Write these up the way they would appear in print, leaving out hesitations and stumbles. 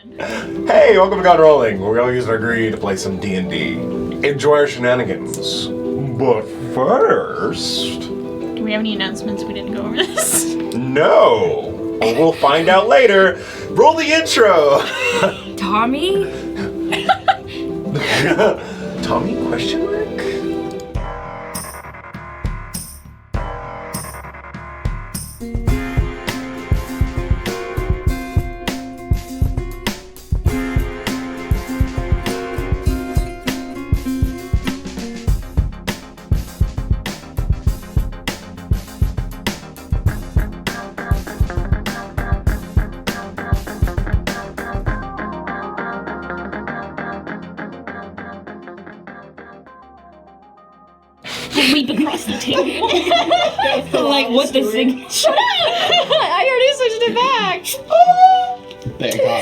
Hey, welcome to Rollin, where we all use our greed to play some D&D. Enjoy our shenanigans. But first... Do we have any announcements? We didn't go over this. No! But we'll find out later. Roll the intro! Tommy? Tommy, question mark? Leap across the table. Like, what the signature? Shut up! I already switched it back.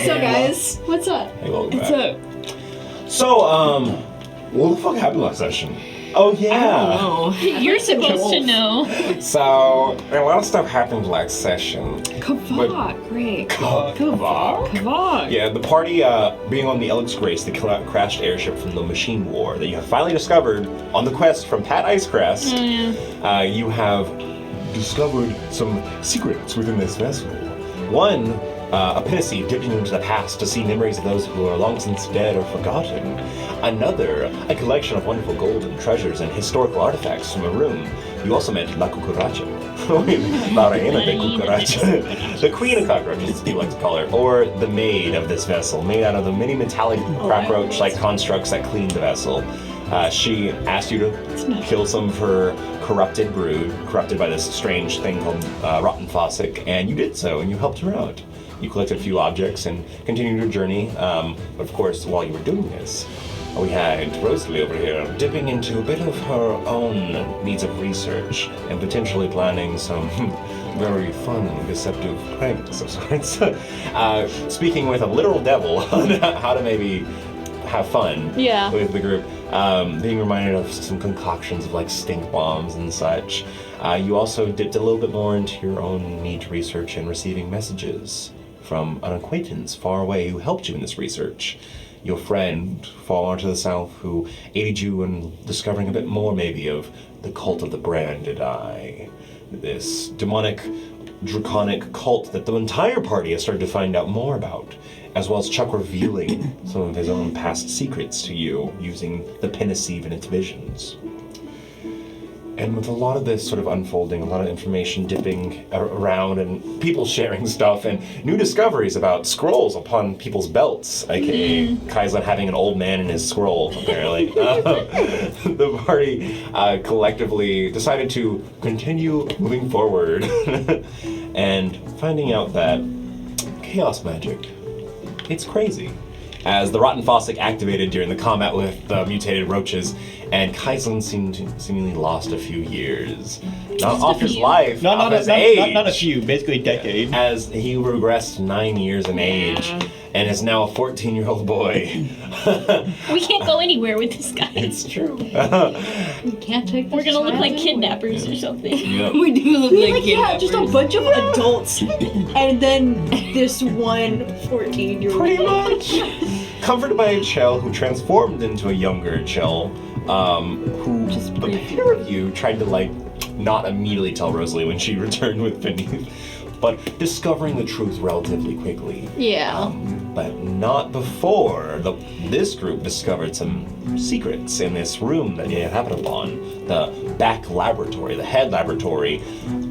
So guys, what's up? Hey, welcome What's back. up? So, what the fuck happened last session? Oh, yeah. Oh, You're supposed to know. So, a lot of stuff happened last session. Kavak, great. Kavak. Yeah, the party, being on the Elix Grace, the crashed airship from the Machine War that you have finally discovered on the quest from Pat Icecrest. You have discovered some secrets within this vessel. One, a Pinnacy dipping into the past to see memories of those who are long since dead or forgotten. Another, a collection of wonderful golden treasures and historical artifacts from a room. You also met La Cucaracha. La Reina de Cucaracha. The queen of cockroaches, as people like to call her, or the maid of this vessel, made out of the many metallic cockroach-like constructs that cleaned the vessel. She asked you to kill some of her corrupted brood, corrupted by this strange thing called Rotten Fossick, and you did so, and you helped her out. You collected a few objects and continued your journey, but of course, while you were doing this, we had Rosalie over here dipping into a bit of her own needs of research and potentially planning some very fun and deceptive pranks of sorts. Speaking with a literal devil on how to maybe have fun with the group. Being reminded of some concoctions of like stink bombs and such. You also dipped a little bit more into your own need to research and receiving messages from an acquaintance far away who helped you in this research. Your friend far to the south who aided you in discovering a bit more maybe of the cult of the Branded Eye. This demonic, draconic cult that the entire party has started to find out more about, as well as Chuck revealing some of his own past secrets to you using the Pensieve in its visions. And with a lot of this sort of unfolding, a lot of information dipping around and people sharing stuff and new discoveries about scrolls upon people's belts, aka Kaizen having an old man in his scroll, apparently. The party collectively decided to continue moving forward and finding out that chaos magic, it's crazy. As the Rotten Fossick activated during the combat with the mutated roaches, and Kaizen seemingly lost a few years. Not off his life, off his age. Not a few, basically a decade. As he regressed 9 years in age, and is now a 14-year-old boy. We can't go anywhere with this guy. It's true. we can't take this. We're gonna look like kidnappers or something. Yep. We do look like Yeah, just a bunch of adults, and then this one 14-year-old. Pretty much. Comforted by a Chell who transformed into a younger Chell, who the pair of you tried to not immediately tell Rosalie when she returned with Beneath, but discovering the truth relatively quickly. Yeah. But not before this group discovered some secrets in this room that you happened upon, the back laboratory, the head laboratory,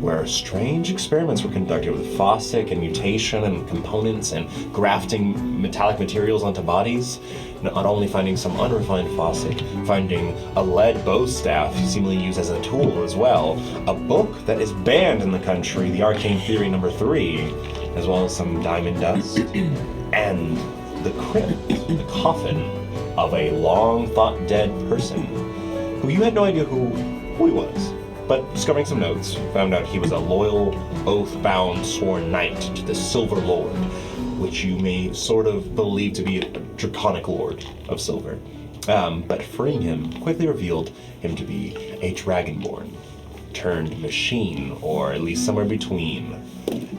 where strange experiments were conducted with Fossick and mutation and components and grafting metallic materials onto bodies. Not only finding some unrefined Fossick, finding a lead bow staff seemingly used as a tool as well, a book that is banned in the country, the Arcane Theory number 3, as well as some diamond dust, and the crypt, the coffin of a long-thought dead person, who you had no idea who he was. But discovering some notes, found out he was a loyal, oath-bound, sworn knight to the Silver Lord, which you may sort of believe to be a draconic lord of silver. But freeing him quickly revealed him to be a dragonborn turned machine, or at least somewhere between.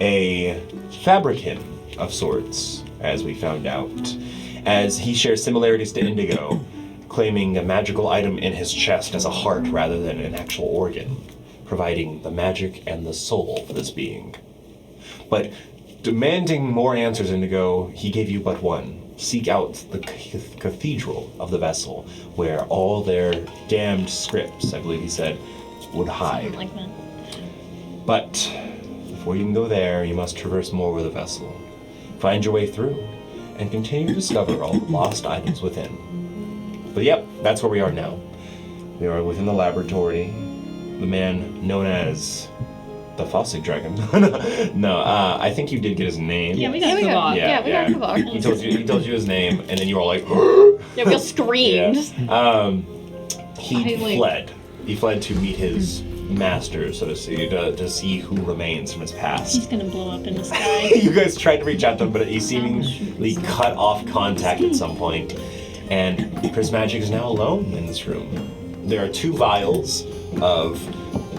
A fabricant of sorts, as we found out, as he shares similarities to Indigo, claiming a magical item in his chest as a heart rather than an actual organ, providing the magic and the soul for this being. But demanding more answers, Indigo, he gave you but one. Seek out the cathedral of the vessel, where all their damned scripts, I believe he said, would hide. Something like that. But before you can go there, you must traverse more with the vessel. Find your way through, and continue to discover all the lost items within. But yep, that's where we are now. We are within the laboratory. The man known as the Fossick Dragon. No, I think you did get his name. Yeah, we got Kavak. Yeah, we got Kavak. He told you his name, and then you were all like, Yeah, we all screamed. He fled. He fled to meet his master, so to see, to see who remains from his past. He's gonna blow up in the sky. You guys tried to reach out to him, but he seemingly cut off contact at some point. And Prismagik is now alone in this room. There are 2 vials of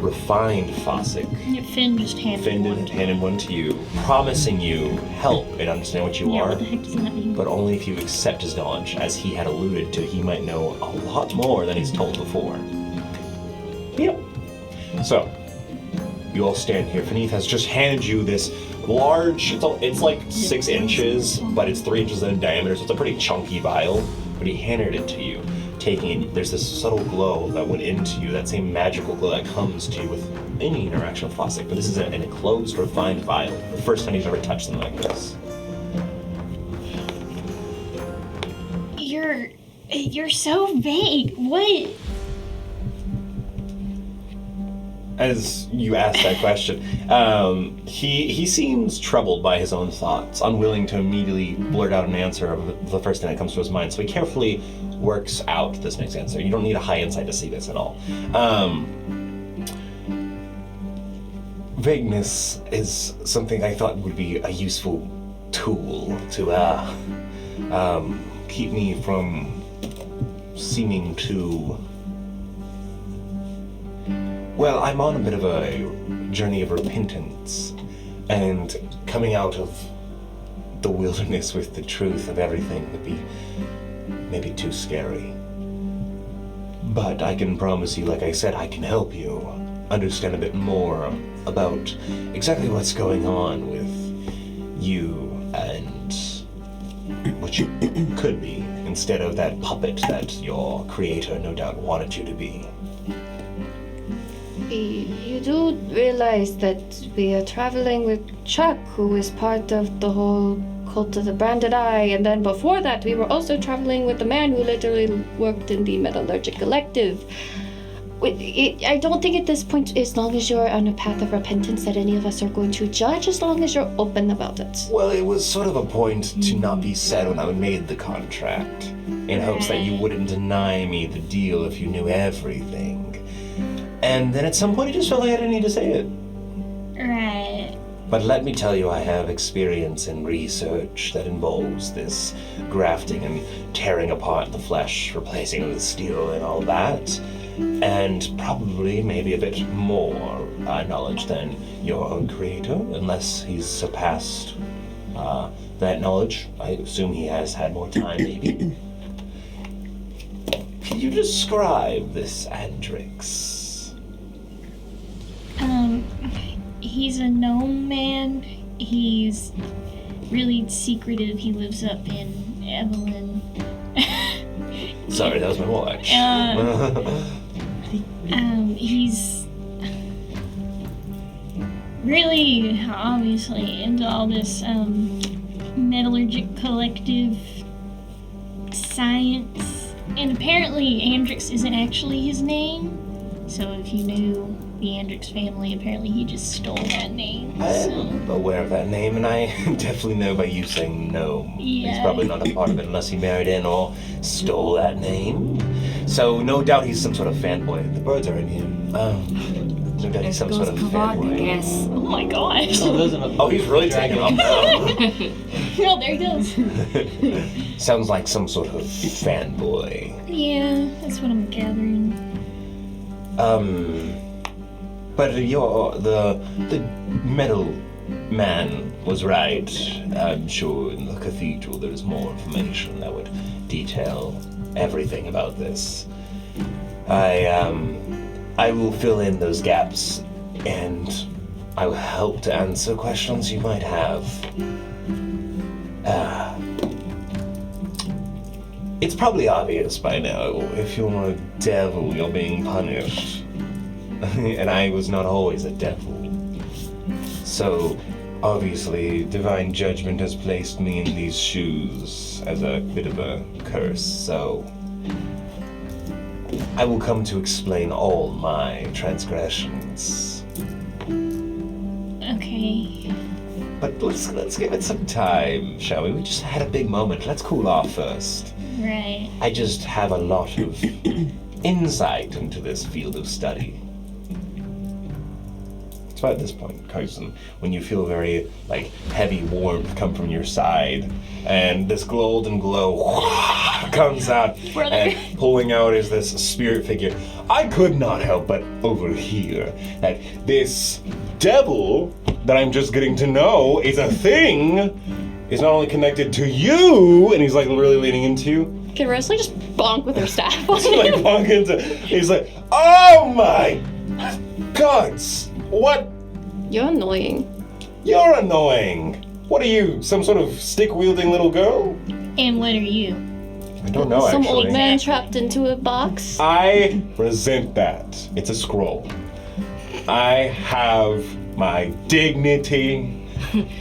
refined Fossick. Finn just handed one to you, promising you help and understand what you are. What the heck does that mean? But only if you accept his knowledge. As he had alluded to, he might know a lot more than he's told before. Yep. So, you all stand here. Finith has just handed you this large, it's like 6 inches, but it's 3 inches in diameter, so it's a pretty chunky vial. But he handed it to you, taking it. There's this subtle glow that went into you, that same magical glow that comes to you with any interaction with Fossick. But this is an enclosed, refined vial. The first time he's ever touched something like this. You're so vague. What? As you ask that question, he seems troubled by his own thoughts, unwilling to immediately blurt out an answer of the first thing that comes to his mind. So he carefully works out this next answer. You don't need a high insight to see this at all. Vagueness is something I thought would be a useful tool to keep me from seeming to... Well, I'm on a bit of a journey of repentance, and coming out of the wilderness with the truth of everything would be maybe too scary. But I can promise you, like I said, I can help you understand a bit more about exactly what's going on with you and what you could be, instead of that puppet that your creator no doubt wanted you to be. You do realize that we are traveling with Chuck, who is part of the whole Cult of the Branded Eye, and then before that we were also traveling with the man who literally worked in the Metallurgic Collective. I don't think at this point, as long as you're on a path of repentance, that any of us are going to judge, as long as you're open about it. Well, it was sort of a point to not be said when I made the contract, in hopes that you wouldn't deny me the deal if you knew everything. And then at some point, I just felt like I didn't need to say it. Right. But let me tell you, I have experience in research that involves this grafting and tearing apart the flesh, replacing it with steel and all that. And probably maybe a bit more knowledge than your own creator, unless he's surpassed that knowledge. I assume he has had more time, maybe. Can you describe this Andrix? He's a gnome man. He's really secretive. He lives up in Evelyn. Sorry, that was my watch. He's really obviously into all this metallurgic collective science. And apparently Andrix isn't actually his name. So if you knew the Andrix family, apparently he just stole that name. I'm aware of that name, and I definitely know by you saying gnome. Yeah. He's probably not a part of it unless he married in or stole that name. So no doubt he's some sort of fanboy. The birds are in here. No doubt he's some sort of fanboy. Yes. Oh my gosh. Oh, he's really taking off now. Oh, there he goes. Sounds like some sort of fanboy. Yeah, that's what I'm gathering. But you're the metal man was right. I'm sure in the cathedral there's more information that would detail everything about this. I will fill in those gaps, and I will help to answer questions you might have. It's probably obvious by now, if you're a devil, you're being punished. And I was not always a devil. So, obviously, divine judgment has placed me in these shoes as a bit of a curse, so I will come to explain all my transgressions. Okay. But let's give it some time, shall we? We just had a big moment. Let's cool off first. Right. I just have a lot of insight into this field of study. It's about this point, Carson, when you feel very, heavy warmth come from your side, and this golden glow comes out, Brother. and pulling out is this spirit figure. I could not help but overhear that this devil that I'm just getting to know is a thing, is not only connected to you, and he's really leaning into you. Can Wesley just bonk with her staff? He's like, oh my gods, what? You're annoying. You're annoying. What are you, some sort of stick-wielding little girl? And what are you? I don't know, Some actually. old man trapped into a box. I resent that. It's a scroll. I have my dignity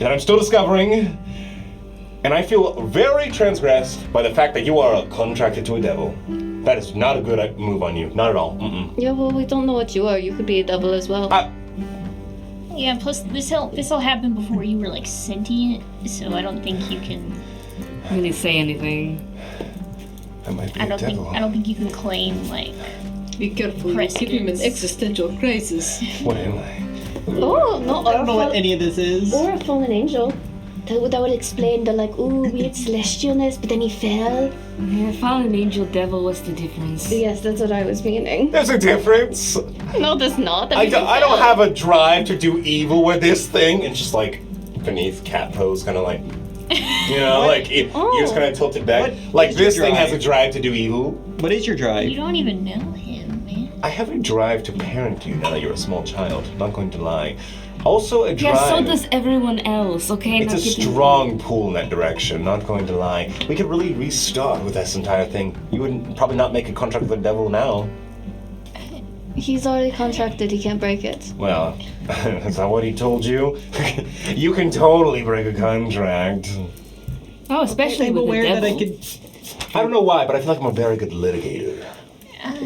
that I'm still discovering, and I feel very transgressed by the fact that you are contracted to a devil. That is not a good move on you. Not at all. Mm-mm. Yeah, well, we don't know what you are. You could be a devil as well. Yeah, plus this all happened before you were sentient, so I don't think you can really say anything. I might be I a don't devil. think you can claim Be careful, you give him an Precedence. existential crisis. What am I? Oh, no, I don't know what any of this is. Or a fallen angel. That would explain the weird celestialness, but then he fell. Yeah, fallen angel devil, what's the difference? Yes, that's what I was meaning. There's a difference. No, there's not. I don't have a drive to do evil with this thing. It's just beneath cat pose, kind of you're just kind of tilted back. What is This your thing has a drive? drive to do evil. What is your drive? You don't even know him, man. I have a drive to parent you now that you're a small child. Not going to lie. Also a drive. Yeah, so does everyone else, okay? It's a strong pull in that direction, not going to lie. We could really restart with this entire thing. You would probably not make a contract with the devil now. He's already contracted. He can't break it. Well, is that what he told you? You can totally break a contract. Oh, especially I'm with aware the devil. that I could. I don't know why, but I feel like I'm a very good litigator. At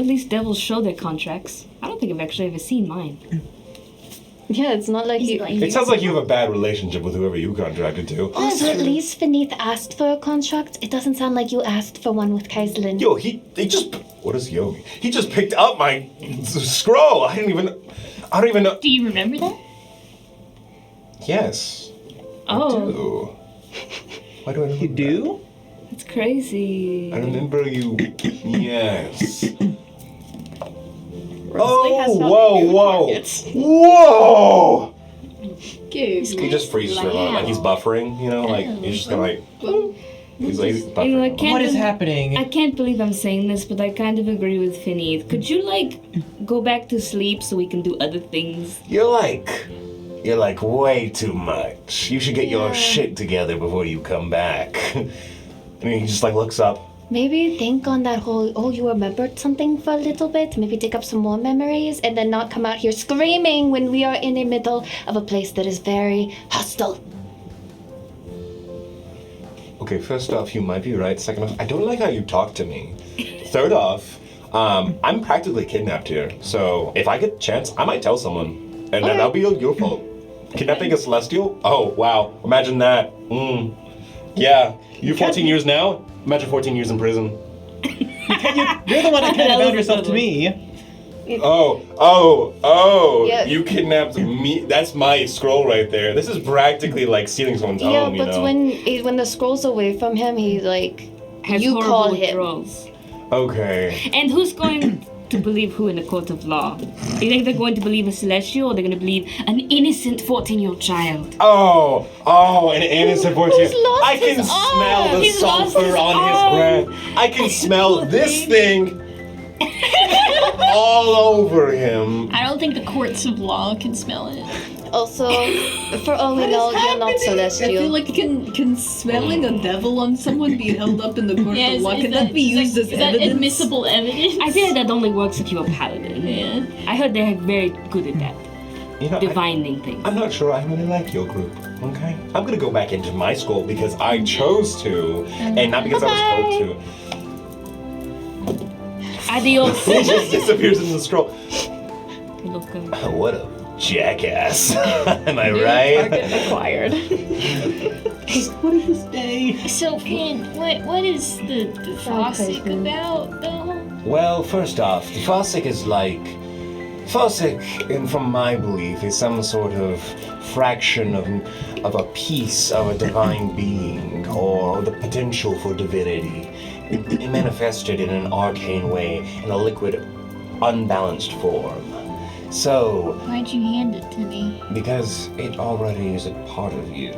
least devils show their contracts. I don't think I've actually ever seen mine. Yeah, it's not like you. It sounds like you have a bad relationship with whoever you contracted to. Also, at least Finith asked for a contract. It doesn't sound like you asked for one with Kaiselin. Yo, he just. What is yo? He just picked up my scroll. I don't even know. Do you remember that? Yes. Oh, I do. Why do I remember You do? that's crazy. that? I remember you. Yes. Wesley has Oh, nothing whoa, to do with whoa. targets. Whoa! Give He just freezes for a moment, like he's buffering, he's just kind of he's buffering. I can't What is bel- happening? I can't believe I'm saying this, but I kind of agree with Finith. Could you, go back to sleep so we can do other things? You're like way too much. You should get your shit together before you come back. And he just looks up. Maybe think on that whole, you remembered something for a little bit. Maybe dig up some more memories and then not come out here screaming when we are in the middle of a place that is very hostile. Okay, first off, you might be right. Second off, I don't like how you talk to me. Third off, I'm practically kidnapped here. So if I get a chance, I might tell someone. And then that'll be your fault. Kidnapping a celestial? Oh, wow. Imagine that. Yeah. You 14 years now? Imagine 14 years in prison. You're the one that kind of bound yourself to me. Oh, Yeah. you kidnapped me. That's my scroll right there. This is practically like stealing someone's Yeah, home, but when the scroll's away from him, he Has you horrible call him. withdrawals. Okay. And who's going to believe who in the court of law? You think they're going to believe a celestial, or they're going to believe an innocent 14-year-old child? Oh, an innocent 14. I can smell the He's lost sulfur his on arm. his breath. I can smell this thing all over him. I don't think the courts of law can smell it. Also, for all we know, you're not I celestial. feel like can smelling a devil on someone be held up in the court of law? Can that be used as is that evidence? admissible evidence? I think that only works if you're a paladin. Yeah. I heard they're very good at that, You know, divining things. I'm not sure I really like your group, okay? I'm gonna go back into my school because I chose to, and not because I was told to. Adios. He just disappears in the scroll. Look, What a jackass. Am I right? Acquired. What do you say? So, Finn, what is the Fossick about, though? Well, first off, the Fossick is like... Fossick, and from my belief, is some sort of fraction of a piece of a divine being, or the potential for divinity, manifested in an arcane way, in a liquid, unbalanced form. So, Why'd you hand it to me? because it already is a part of you.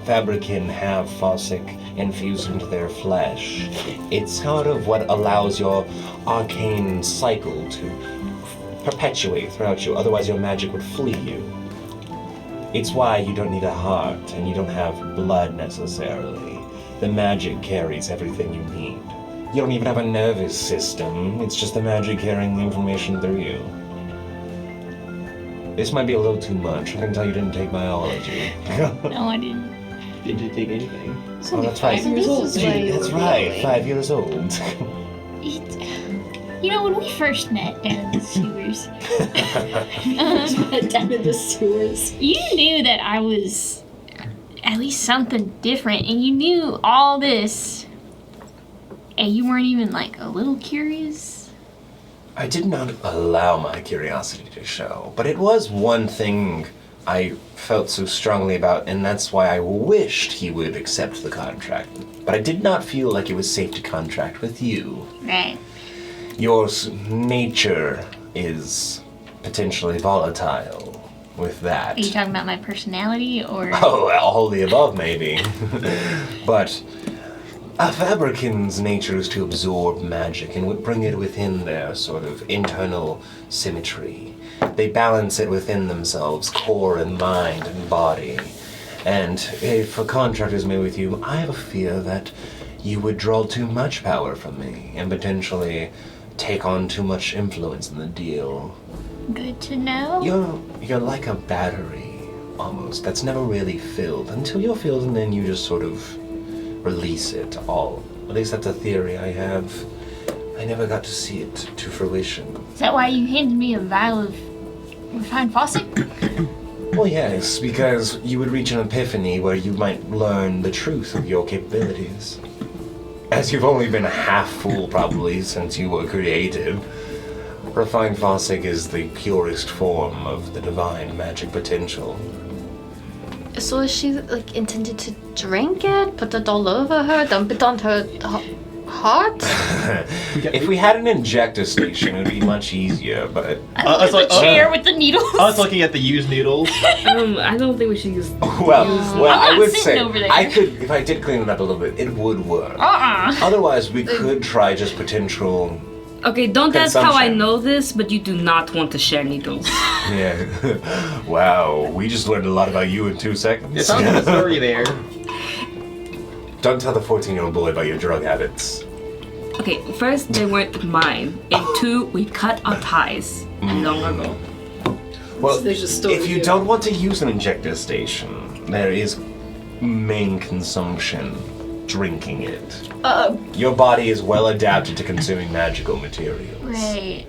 Fabrican have Fossick infused into their flesh. It's sort of what allows your arcane cycle to perpetuate throughout you, otherwise your magic would flee you. It's why you don't need a heart and you don't have blood necessarily. The magic carries everything you need. You don't even have a nervous system, it's just the magic carrying the information through you. This might be a little too much. I can tell you didn't take biology. No, I didn't. Didn't take anything. Oh, that's right. This is why you That's were right, yelling. 5 years old. You know, when we first met down in the sewers, Down in the sewers. you knew that I was at least something different, and you knew all this, and you weren't even like a little curious. I did not allow my curiosity to show, but it was one thing I felt so strongly about, and that's why I wished he would accept the contract. But I did not feel like it was safe to contract with you. Right. Your nature is potentially volatile with that. Are you talking about my personality, or? Oh, well, all the above, maybe. But a Fabrican's nature is to absorb magic and would bring it within their sort of internal symmetry. They balance it within themselves, core and mind and body. And if a contract is made with you, I have a fear that you would draw too much power from me and potentially take on too much influence in the deal. Good to know. You're like a battery, almost, that's never really filled until you're filled, and then you just sort of release it all. At least that's a theory I have. I never got to see it to fruition. Is that why you handed me a vial of refined Fossick? Well, yes, because you would reach an epiphany where you might learn the truth of your capabilities. As you've only been a half-fool, probably, since you were created. Refined Fossick is the purest form of the divine magic potential. So is she like intended to drink it, put it all over her, dump it on her heart? If we had an injector station, it would be much easier, but... The chair with the needles. I was looking at the used needles. I don't think we should use. Well, I'm I not would sitting say, over there. I could, if I did clean it up a little bit, it would work. Otherwise, we could try just potential... Okay, don't ask how I Consumption. know this, but you do not want to share needles. Yeah. Wow, we just learned a lot about you in 2 seconds. It sounds like a story there. Don't tell the 14-year-old boy about your drug habits. Okay, first, they weren't mine. And two, we cut our ties long ago. Well, There's a story if you here. don't want to use an injector station, there is main consumption, drinking it. Your body is well adapted to consuming magical materials. Right.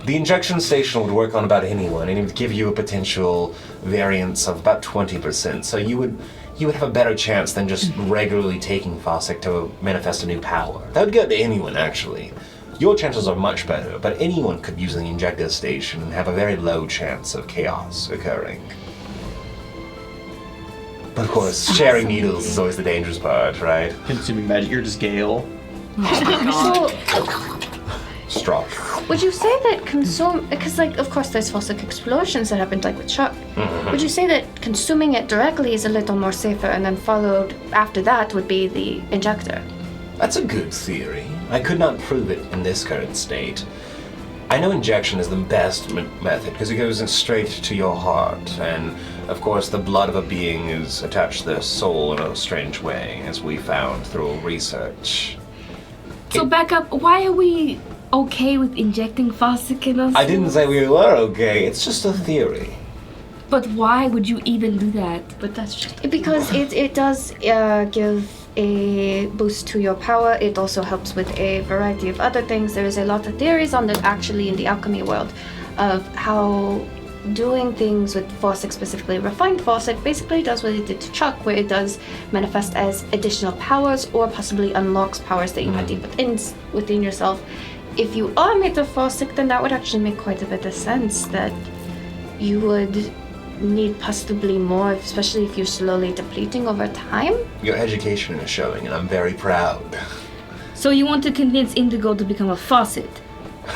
The injection station would work on about anyone, and it would give you a potential variance of about 20%. So you would have a better chance than just regularly taking Fossick to manifest a new power. That would get to anyone, actually. Your chances are much better, but anyone could use the injector station and have a very low chance of chaos occurring. But of course, sharing needles is always the dangerous part, right? Consuming magic, you're just Gale. So, straw. Would you say that because like of course there's Fossil explosions that happened like with Chuck. Would you say that consuming it directly is a little more safer, and then followed after that would be the injector? That's a good theory. I could not prove it in this current state. I know injection is the best method because it goes in straight to your heart, and of course the blood of a being is attached to their soul in a strange way, as we found through research. So back up, why are we okay with injecting Fossick in us? I didn't say we were okay, it's just a theory. But why would you even do that? But that's just Because it does give a boost to your power. It also helps with a variety of other things. There is a lot of theories on that actually in the alchemy world of how doing things with Fossil, specifically refined Fossil, basically does what it did to Chuck, where it does manifest as additional powers or possibly unlocks powers that you had deep within yourself. If you are made of Fossil, then that would actually make quite a bit of sense that you would need possibly more, especially if you're slowly depleting over time. Your education is showing, and I'm very proud. So you want to convince Indigo to become a faucet?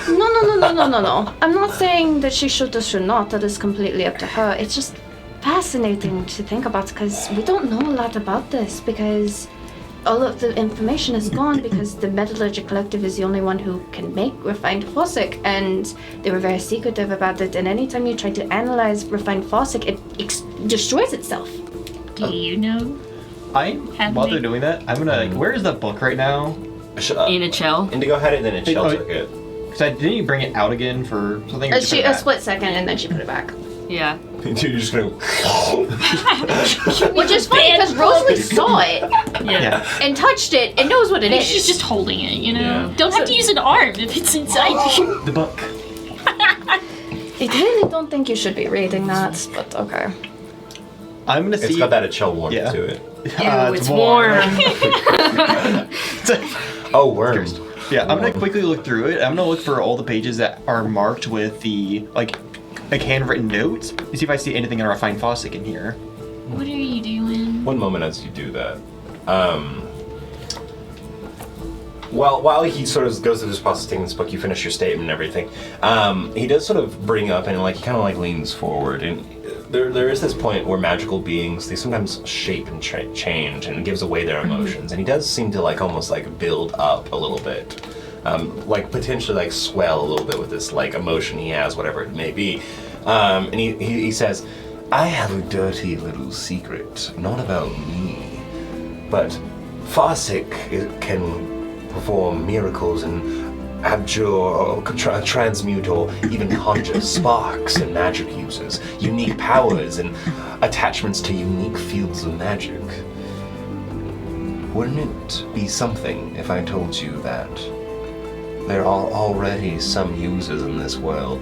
No. I'm not saying that she should or should not. That is completely up to her. It's just fascinating to think about because we don't know a lot about this because all of the information is gone because the Metallurgic Collective is the only one who can make refined Fossick, and they were very secretive about it, and anytime you try to analyze refined Fossick, it destroys itself. Do you know? While they're doing that, I'm gonna, where is that book right now? In a shell? Indigo had it, then it shell took it. Didn't you bring it out again for something? A split second, and then she put it back. Yeah. Dude, you're just gonna... Which is funny because Rosalie saw it Yeah. and touched it and knows what it is. She's just holding it, you know? Yeah. Don't have to use an arm if it's inside you. The book. I really don't think you should be reading that, but okay. I'm gonna see. It's got that chill warmth to it. Ew, it's warm. Oh, worms. Yeah, I'm gonna quickly look through it. I'm gonna look for all the pages that are marked with the like handwritten notes and see if I see anything in refined Fossick in here. What are you doing? One moment as you do that. While he sort of goes through this process, taking this book, you finish your statement and everything. He does sort of bring up and he kind of leans forward, and there is this point where magical beings, they sometimes shape and change, and it gives away their emotions. And he does seem to almost build up a little bit, potentially swell a little bit with this emotion he has, whatever it may be. And he says, "I have a dirty little secret, not about me, but Fossick can perform miracles and abjure or transmute or even conjure sparks and magic users, unique powers and attachments to unique fields of magic. Wouldn't it be something if I told you that there are already some users in this world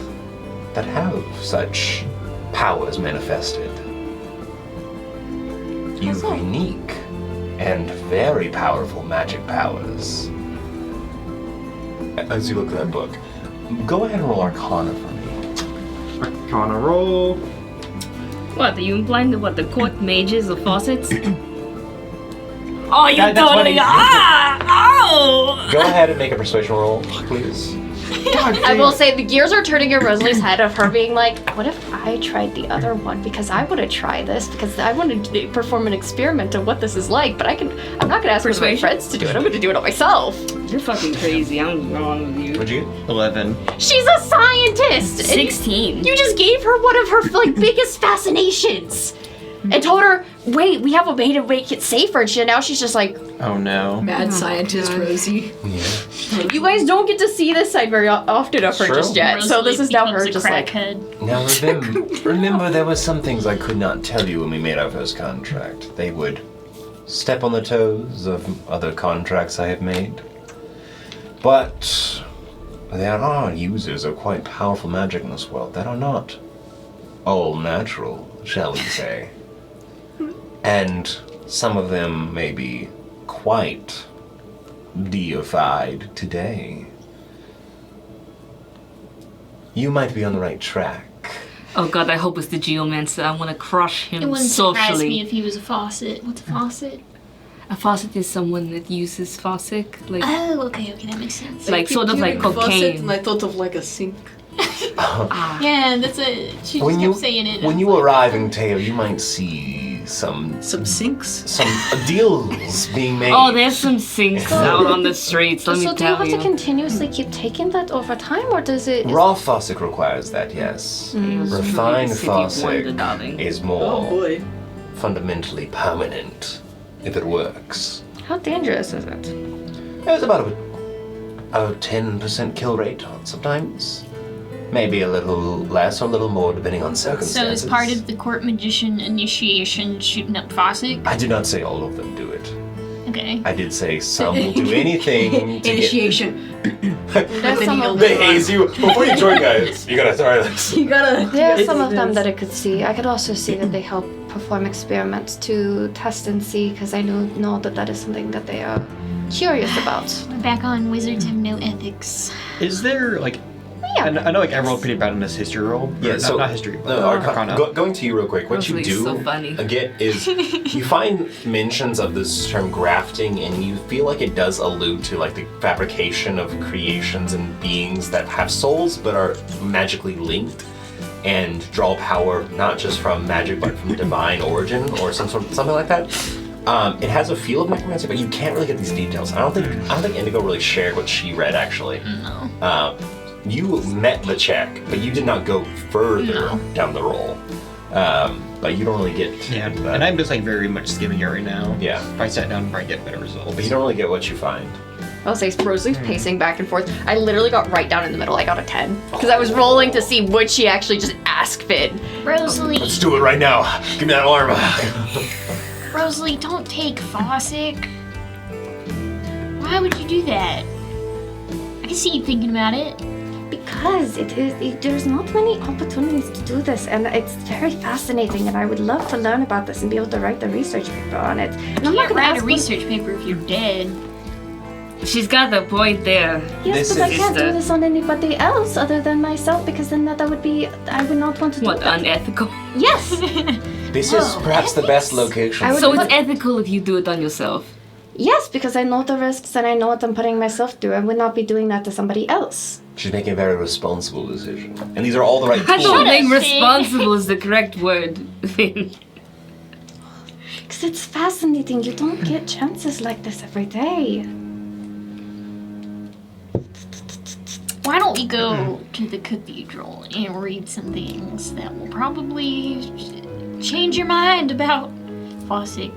that have such powers manifested? You've unique and very powerful magic powers." As you look at that book, go ahead and roll Arcana for me. Arcana roll. What, are you implying the court mages of faucets? Oh, you That's totally Go ahead and make a persuasion roll, please. I will say the gears are turning in Rosalie's head of her being like, what if I tried the other one? Because I want to try this because I want to perform an experiment of what this is like, but I'm not going to ask one of my friends to do it. I'm going to do it on myself. You're fucking crazy. I'm wrong with you. What'd you get? 11. She's a scientist. 16. You just gave her one of her biggest fascinations and told her, wait, we have a way to make it safer. And now she's just like, Oh no. Mad scientist Rosie. Yeah. you guys don't get to see this side very often of her just yet. So this is now her becomes a just crackhead. Now remember there were some things I could not tell you when we made our first contract. They would step on the toes of other contracts I have made. But there are users of quite powerful magic in this world that are not all natural, shall we say. And some of them may be quite deified today. You might be on the right track. Oh god, I hope it's the Geomancer. I want to crush him It wouldn't surprise socially. me if he was a faucet. What's a faucet? A faucet is someone that uses faucet, like Oh, okay, that makes sense. like sort of like Faucet, cocaine. and I thought of like a sink. Yeah, that's a. She just kept saying it. When you arrive in Teo, you might see some Sinks. deals being made. Oh, there's some sinks out on the streets. Let me So do you tell have you. to continuously keep taking that over time, or does it? Raw faucet requires that, yes. Refined City wonder, faucet darling. is Oh more boy. fundamentally permanent if it works. How dangerous is it? There's about a 10% kill rate sometimes. Maybe a little less or a little more depending on So circumstances. as part of the court magician initiation, shooting up Fossick? I did not say all of them do it. Okay. I did say some will do anything to Initiation. There's some of They haze you before you join, guys. You gotta try this. You gotta. There are some of them that I could see. I could also see that they help perform experiments to test and see, because I know that is something that they are curious about. We're back on Wizards Have No Ethics. Is there like? Yeah. I know like I rolled pretty bad in this history roll. Yeah, Or, so not history. But no, Arcana. going to you real quick. What you Rosalie's do so funny. get is you find mentions of this term grafting, and you feel like it does allude to like the fabrication of creations and beings that have souls but are magically linked and draw power not just from magic but from divine origin or something like that. It has a feel of necromancy, but you can't really get these details. I don't think Indigo really shared what she read actually. No. You met the check, but you did not go further down the roll. But you don't really get Yeah, into that. and I'm just like very much skimming it right now. Yeah. If I sat down and probably get better results. But you don't really get what you find. I'll say Rosalie's pacing back and forth. I literally got right down in the middle. I got a 10. Because I was rolling to see would she actually just ask Finn. Rosalie, Let's do it right now. Give me that alarm. Rosalie, don't take Fossick. Why would you do that? I can see you thinking about it. Because there's not many opportunities to do this, and it's very fascinating, and I would love to learn about this and be able to write the research paper on it. And You I'm not can't going to write ask a research paper if you're dead. She's got the point there. Yes, This but I is can't do the- this on anybody else other than myself, because then that would be, I would not want to do What, that. unethical? Yes! This is perhaps the best location. I would So put- it's ethical if you do it on yourself. Yes, because I know the risks and I know what I'm putting myself through. I would not be doing that to somebody else. She's making a very responsible decision. And these are all the right I tools. don't think Finn. responsible is the correct word, Finn. Because it's fascinating. You don't get chances like this every day. Why don't we go to the cathedral and read some things that will probably change your mind about Fossick?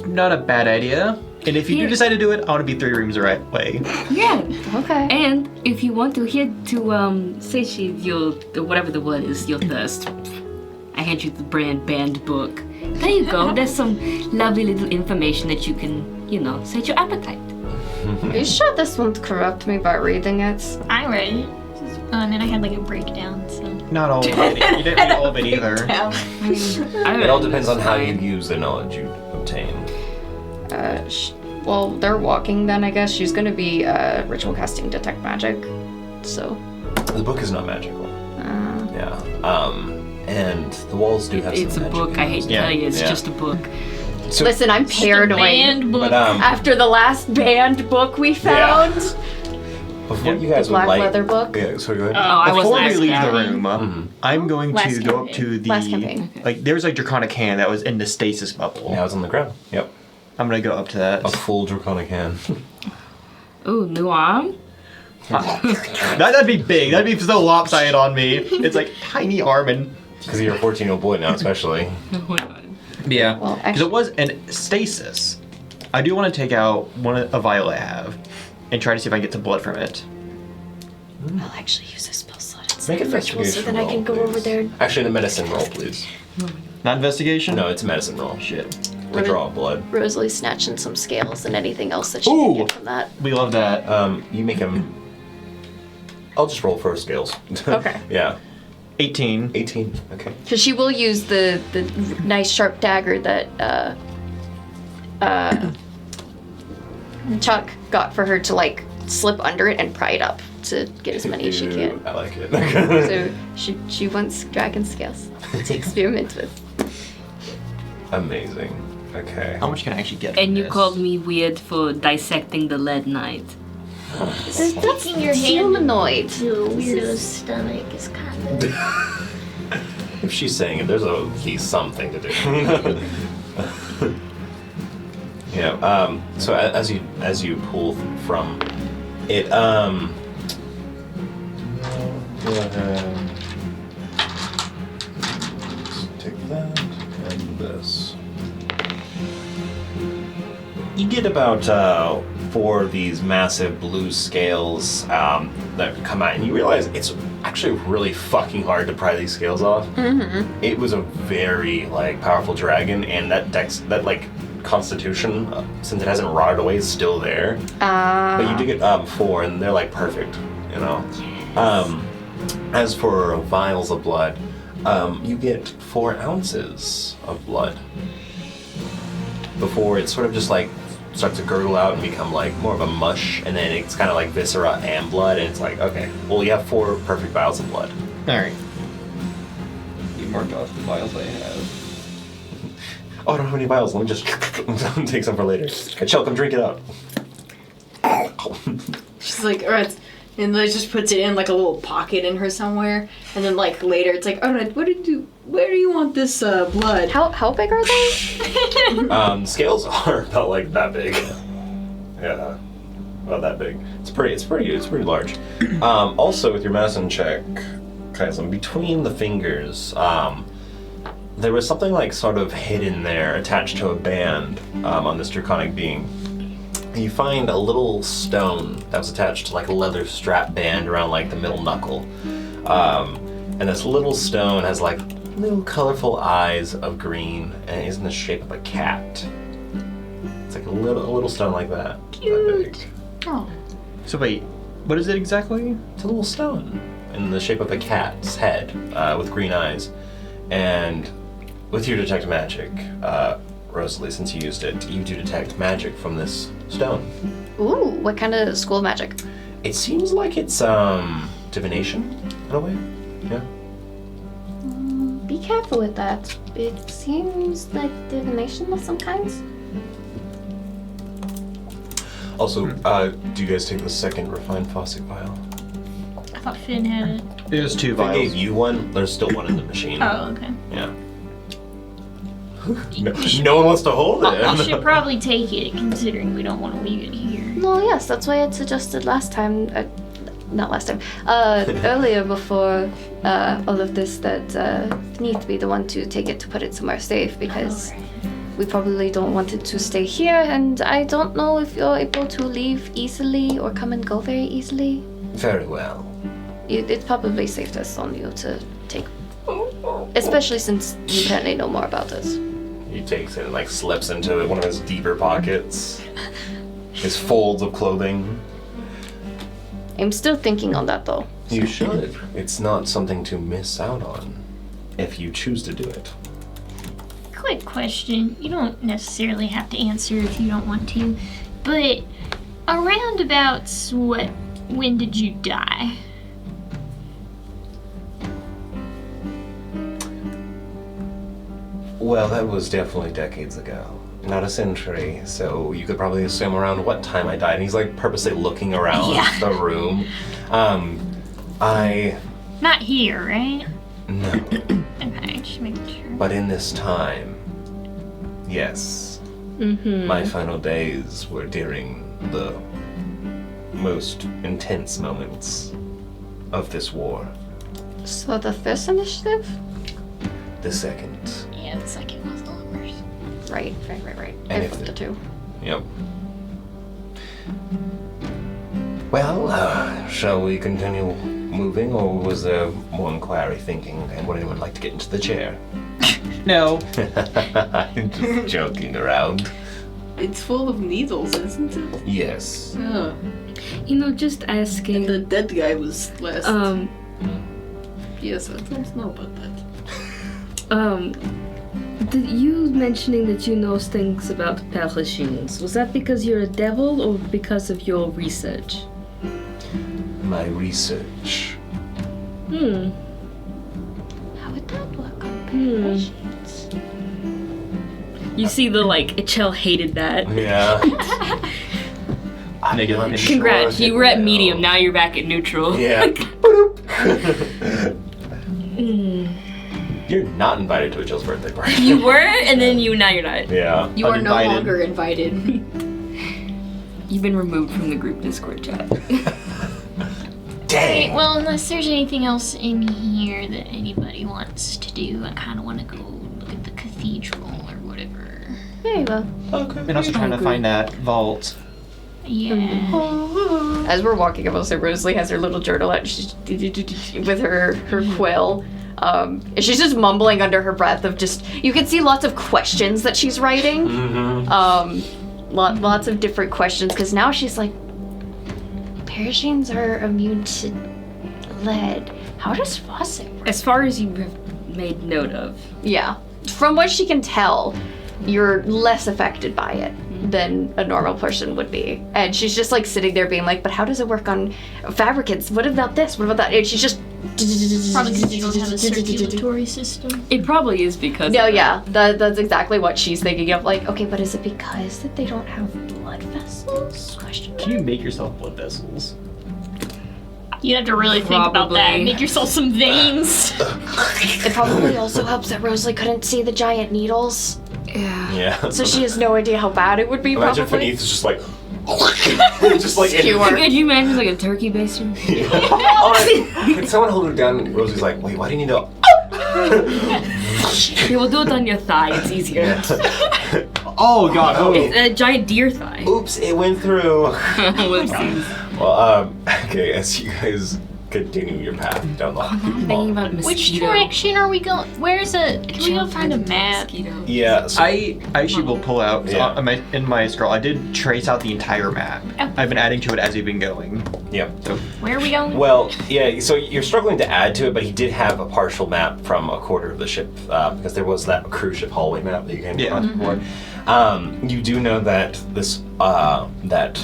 Not a bad idea. And if you do Here. decide to do it, I want to be 3 rooms the right way. Yeah. Okay. And if you want to hear to satiate your whatever the word is, your thirst, I hand you the banned book. There you go. There's some lovely little information that you can, sate your appetite. Are you sure this won't corrupt me by reading it? I read it. And then I had like a breakdown, so. Not all of it. You didn't read all of it either. It all depends on how you use the knowledge you obtain. Well, they're walking then, I guess. She's gonna be ritual casting detect magic. So. The book is not magical. Yeah. And the walls do have It's a some magic. book. I hate to Yeah. tell you, it's Yeah. just a book. So, Listen, I'm Just a paranoid. banned book. but After the last banned book we found, before you guys the black would like, leather book. Yeah, sorry, go ahead. I Before wasn't we leave the asking. room, I'm going Last to go up campaign. to the Last campaign. like there's a draconic hand that was in the stasis bubble. Now it's on the ground. Yep. I'm gonna go up to that. A full draconic hand. Ooh, new arm? That'd be big. That'd be so lopsided on me. It's like tiny arm and Because you're a 14-year-old boy now, especially. Oh my god. yeah. Well, Because it was an stasis. I do want to take out a vial I have and try to see if I can get some blood from it. I'll actually use a spell slot instead Make an of ritual, so investigation then I roll, can go please. over there. Actually, a medicine roll, please. Not investigation. No, it's a medicine roll. Shit. The draw of blood. Rosalie snatching some scales and anything else that she Ooh. can get from that. We love that. You make him. I'll just roll for scales. Okay. Yeah. 18. 18. Okay. Because she will use the nice sharp dagger that Chuck got for her to like slip under it and pry it up to get as many as she can. I like it. So she wants dragon scales to experiment with. Amazing. Okay. How much can I actually get? And from you this? called me weird for dissecting the lead knight. Sticking your hand humanoid. to a weirdo's stomach is kind of. If she's saying it, there's at least something to do. Yeah. So as you pull from it, go ahead. Take that and this. You get about 4 of these massive blue scales that come out, and you realize it's actually really fucking hard to pry these scales off. Mm-hmm. It was a very powerful dragon, and that constitution, since it hasn't rotted away, is still there. But you do get 4, and they're perfect, you know. Yes. As for vials of blood, you get 4 ounces of blood before it sort of just starts to gurgle out and become more of a mush, and then it's kind of like viscera and blood, and it's okay, well, you have 4 perfect vials of blood. Alright. You marked off the vials I have. Oh, I don't have any vials. Let me just take some for later. Hey, Chell, come drink it up. She's alright. And just puts it in a little pocket in her somewhere. And then later it's alright, where do you want this blood? How big are they? Scales are about that big. Yeah, about that big. It's pretty large. Also, with your medicine check, Kaisam, between the fingers, there was something sort of hidden there, attached to a band on this draconic being. You find a little stone that was attached to a leather strap band around the middle knuckle. And this little stone has little colorful eyes of green, and it is in the shape of a cat. It's a little stone like that. Cute. That big. Oh. So wait, what is it exactly? It's a little stone in the shape of a cat's head with green eyes. And with your detect magic, Rosalie, since you used it, you do detect magic from this stone. Ooh, what kind of school magic? It seems like it's divination in a way. Yeah. Be careful with that. It seems like divination of some kinds. Also, do you guys take the second refined Fossic vial? I thought Finn had it. There's 2 If I vials. gave you one, there's still one in the machine. Oh, okay. Yeah. No one wants to hold it. I should probably take it, considering we don't want to leave it here. Well, yes, that's why I suggested last time. Not last time. Earlier before all of this, that need to be the one to take it to put it somewhere safe, because we probably don't want it to stay here, and I don't know if you're able to leave easily or come and go very easily. Very well. It's probably safest on you to take, especially since you apparently know more about it. He takes it and slips into one of his deeper pockets. His folds of clothing. I'm still thinking on that though. You should. It's not something to miss out on if you choose to do it. Quick question. You don't necessarily have to answer if you don't want to, but around about when did you die? Well, that was definitely decades ago. Not a century, so you could probably assume around what time I died. And he's purposely looking around the room. Not here, right? No. Okay, just making sure. But in this time, yes. Mm-hmm. My final days were during the most intense moments of this war. So the first initiative? The second. Yeah, the second was the worst. Right. And I if flipped the 2. Yep. Well, shall we continue moving, or was there more inquiry thinking, and would anyone like to get into the chair? No. I'm just joking around. It's full of needles, isn't it? Yes. Oh. Just asking. The dead guy was last. Yes, I don't know about that. You mentioning that you know things about Perishings, was that because you're a devil or because of your research? My research. How would that work on patients? You see the Ichel hated that. Yeah. Congrats, you were at medium, now you're back at neutral. Yeah. You're not invited to Jill's birthday party. You were, and then now you're not. Yeah. You are no Uninvited. longer invited. You've been removed from the group Discord chat. Dang. Right, well, unless there's anything else in here that anybody wants to do, I kind of want to go look at the cathedral or whatever. Very well. Okay. And also trying to find that vault. Yeah. As we're walking up, also Rosalie has her little journal out she's with her quill. And she's just mumbling under her breath of you can see lots of questions that she's writing. Lots of different questions, because now she's like, Parisians are immune to lead. How does faucet work? As far as you have made note of. Yeah. From what she can tell, you're less affected by it than a normal person would be. And she's just sitting there being like, but how does it work on fabricants? What about this? What about that? And she's just... Probably because you don't have a circulatory system. It probably is because No, of yeah. That's exactly what she's thinking of. Like, okay, but is it because that they don't have blood vessels? Question. Can you make yourself blood vessels? You have to really think about that. Probably. Make yourself some veins. It probably also helps that Rosalie couldn't see the giant needles. Yeah. So she has no idea how bad it would be, Imagine probably. Faneath is just like... just like... Could you imagine a turkey baster? Can someone hold her down? Rosie's like, wait, why do you need to... Okay, we'll do it on your thigh, it's easier. Oh god, oh. It's a giant deer thigh. Oops, it went through. Whoopsies. Well, okay, as you guys continue your path down the I'm thinking about mosquito. Which direction are we going? Where's can we go find a map? Mosquito. Yeah, so I actually will pull out Yeah. in my scroll. I did trace out the entire map. Oh. I've been adding to it as we've been going. yeah. Where are we going? Well, yeah, so you're struggling to add to it, but he did have a partial map from a quarter of the ship, because there was that cruise ship hallway map that you came across before. You do know that this, that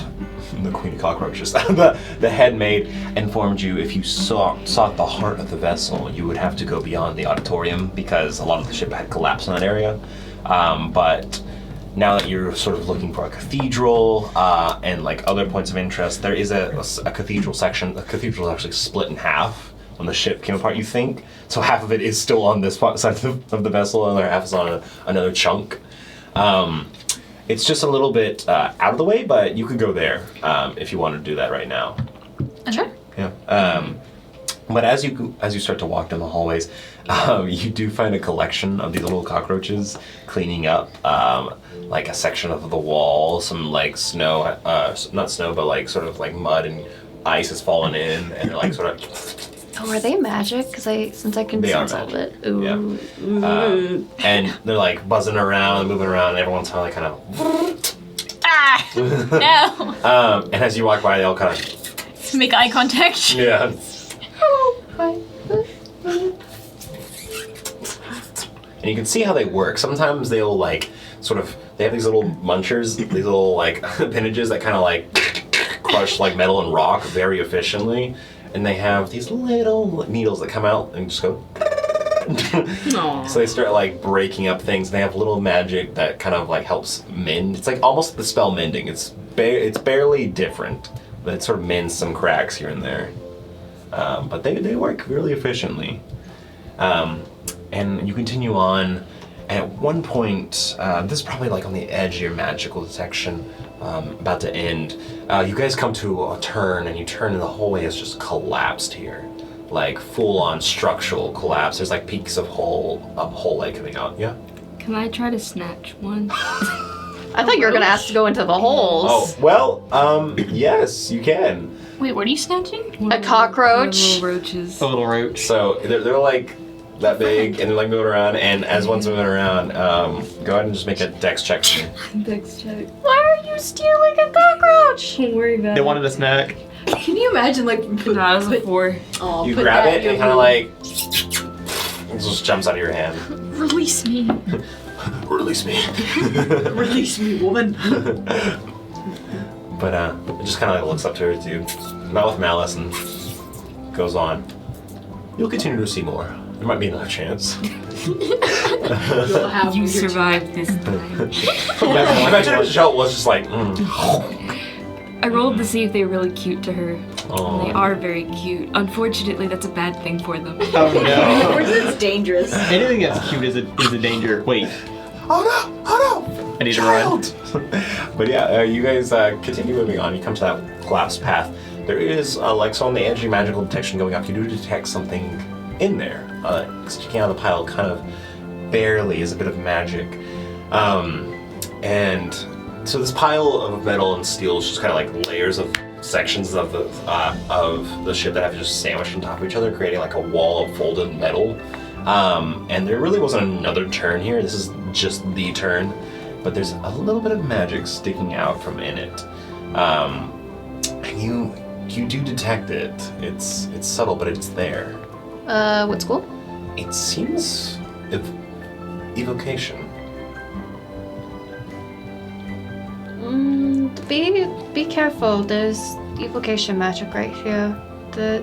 the Queen of Cockroaches, the head maid informed you if you sought the heart of the vessel, you would have to go beyond the auditorium, because a lot of the ship had collapsed in that area. But now that you're sort of looking for a cathedral and like other points of interest, there is a cathedral section. The cathedral is actually split in half when the ship came apart, you think. So half of it is still on this side of the vessel, and the other half is on another chunk. It's just a little bit out of the way, but you could go there if you want to do that right now. Sure. Yeah. But as you start to walk down the hallways, you do find a collection of these little cockroaches cleaning up like a section of the wall. Some like snow, not snow, but like sort of like mud and ice has fallen in, and they're like sort of. Oh, are they magic? Since I can They are sense all of it. Yeah. Ooh. And they're like buzzing around, moving around, and everyone's kind of No. and as you walk by, they all kind of Make eye contact. yeah. And you can see how they work. Sometimes they'll like they have these little munchers, these little like appendages that kind of like crush like metal and rock very efficiently. And they have these little needles that come out and just go. So they start like breaking up things. They have little magic that kind of like helps mend. It's like almost the spell mending. It's barely different, but it sort of mends some cracks here and there. But they work really efficiently. And you continue on, and at one point, this is probably like on the edge of your magical detection, about to end. You guys come to a turn, and you turn, and the hallway has just collapsed here, like full-on structural collapse. There's like peaks of hallway coming out. Yeah. Can I try to snatch one? I thought you were gonna ask to go into the holes. Oh well, yes, you can. Wait, what are you snatching? A cockroach. Little roaches. A little roach. So they're like that big, and they're like moving around. And as one's moving around, go ahead and just make a dex check. Dex check. Why are you stealing a cockroach? Don't worry about They it. wanted a snack. Can you imagine like No, that was a 4. oh, You put grab that it in and your kind of like it just jumps out of your hand. Release me. Release me. release me, woman. But it just kind of like looks up to her too, not with malice, and goes on. You'll continue to see more There might be another chance. You'll have You your survived this time. Imagine if Michelle was just like, I rolled to see if they were really cute to her. oh. They are very cute. Unfortunately, that's a bad thing for them. Oh no. Or it's dangerous. Anything that's cute is a danger. Wait, Oh no! Oh no! I need to run. But yeah, you guys continue moving on. You come to that collapsed path. There is, like, so on the edge of your magical detection going up, you do detect something in there. Sticking out of the pile, kind of barely, is a bit of magic. And so this pile of metal and steel is just kind of like layers of sections of the ship that have just sandwiched on top of each other, creating like a wall of folded metal. And there really wasn't another turn here. This is just the turn, but there's a little bit of magic sticking out from in it. And you do detect it. It's subtle, but it's there. What school? It seems evocation. Be careful. There's evocation magic right here that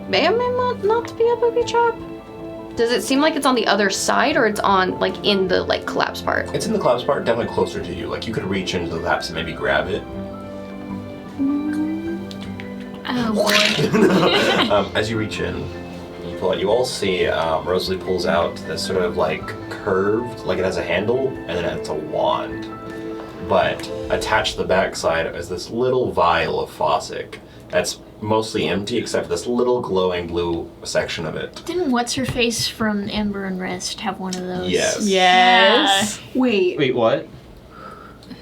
may or may not be a booby trap. Does it seem like it's on the other side, or it's on like in the like collapse part? It's in the collapse part, definitely closer to you. Like you could reach into the collapse and maybe grab it. Oh boy. As you reach in, you pull out. You all see Rosalie pulls out this sort of like curved, like it has a handle, and then it's a wand. But attached to the backside is this little vial of Fossick that's mostly empty except for this little glowing blue section of it. Didn't What's-Her-Face from Amber and Rest have one of those? Yes. Yes. Wait, what?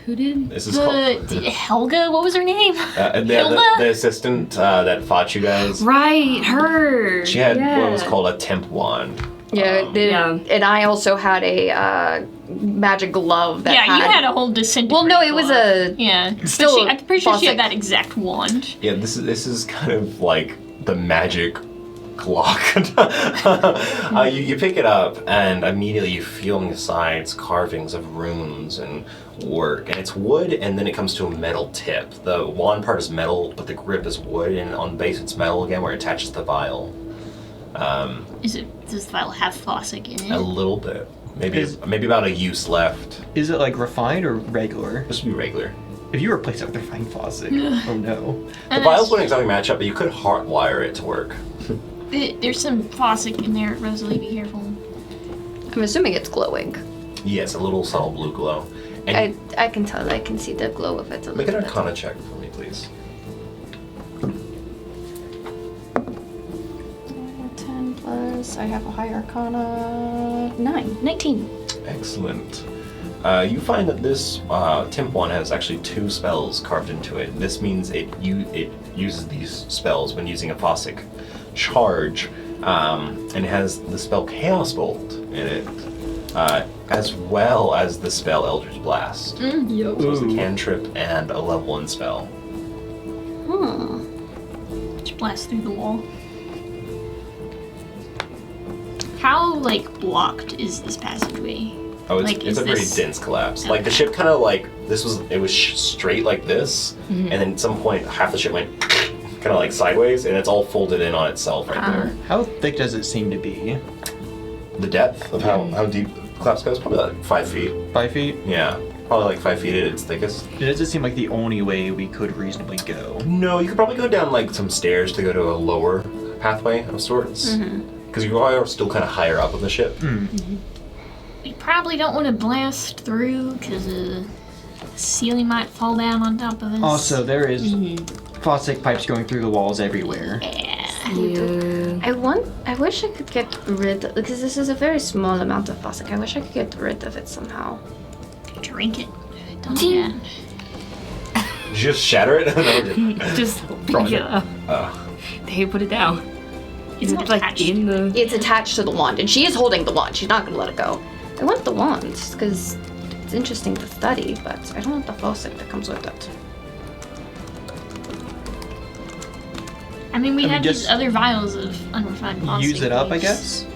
Who did? This is called Helga? What was her name? the assistant that fought you guys. Right, her. She had yeah. what was called a temp wand. Yeah, and I also had a magic glove that You had a whole disintegrate. Well, no, it was glove. a Yeah. still I'm pretty sure she had Fossick. that exact wand. Yeah, this is kind of like the magic Glock. You pick it up and immediately you feel on the sides carvings of runes and work, and it's wood, and then it comes to a metal tip. The wand part is metal, but the grip is wood, and on the base it's metal again where it attaches the vial. Does the vial have Fossick in A it? little bit. Maybe about a use left. Is it like refined or regular? This would be regular. If you replace it with refined Fossick, oh no. The vials wouldn't exactly match up, but you could hardwire it to work. There's some Fossick in there, Rosalie, be careful. I'm assuming it's glowing. Yes, a little subtle blue glow. And I can tell. I can see the glow of it a make little an bit. Arcana check for me, please. 10 plus. I have a high Arcana. 19. Excellent. You find that this temp wand has actually 2 spells carved into it. This means it uses these spells when using a Fossick charge, and it has the spell Chaos Bolt in it, as well as the spell Eldritch Blast. So it's a cantrip and a level 1 spell. Just blast through the wall. How, blocked is this passageway? Oh, it's Is a pretty this- dense collapse. Like the ship kind of it was straight like this, and then at some point half the ship went kind of sideways, and it's all folded in on itself right there. How thick does it seem to be? The depth of how deep the collapse goes, probably like 5 feet. 5 feet? Yeah, probably 5 feet at its thickest. It doesn't seem like the only way we could reasonably go. No, you could probably go down some stairs to go to a lower pathway of sorts, because you are still kind of higher up on the ship. We probably don't want to blast through, because the ceiling might fall down on top of us. Also, there is Fossick pipes going through the walls everywhere. Yeah. I wish I could get rid of, because this is a very small amount of Fossick. I wish I could get rid of it somehow. Drink it. Don't do that. Just shatter it? No, Just pick it up. They put it down. It's It's attached. in the. It's attached to the wand, and she is holding the wand. She's not going to let it go. I want the wand, because it's interesting to study, but I don't want the Fossick that comes with it. I mean, we have just these other vials of unrefined Fossick. Use it up, I We just guess?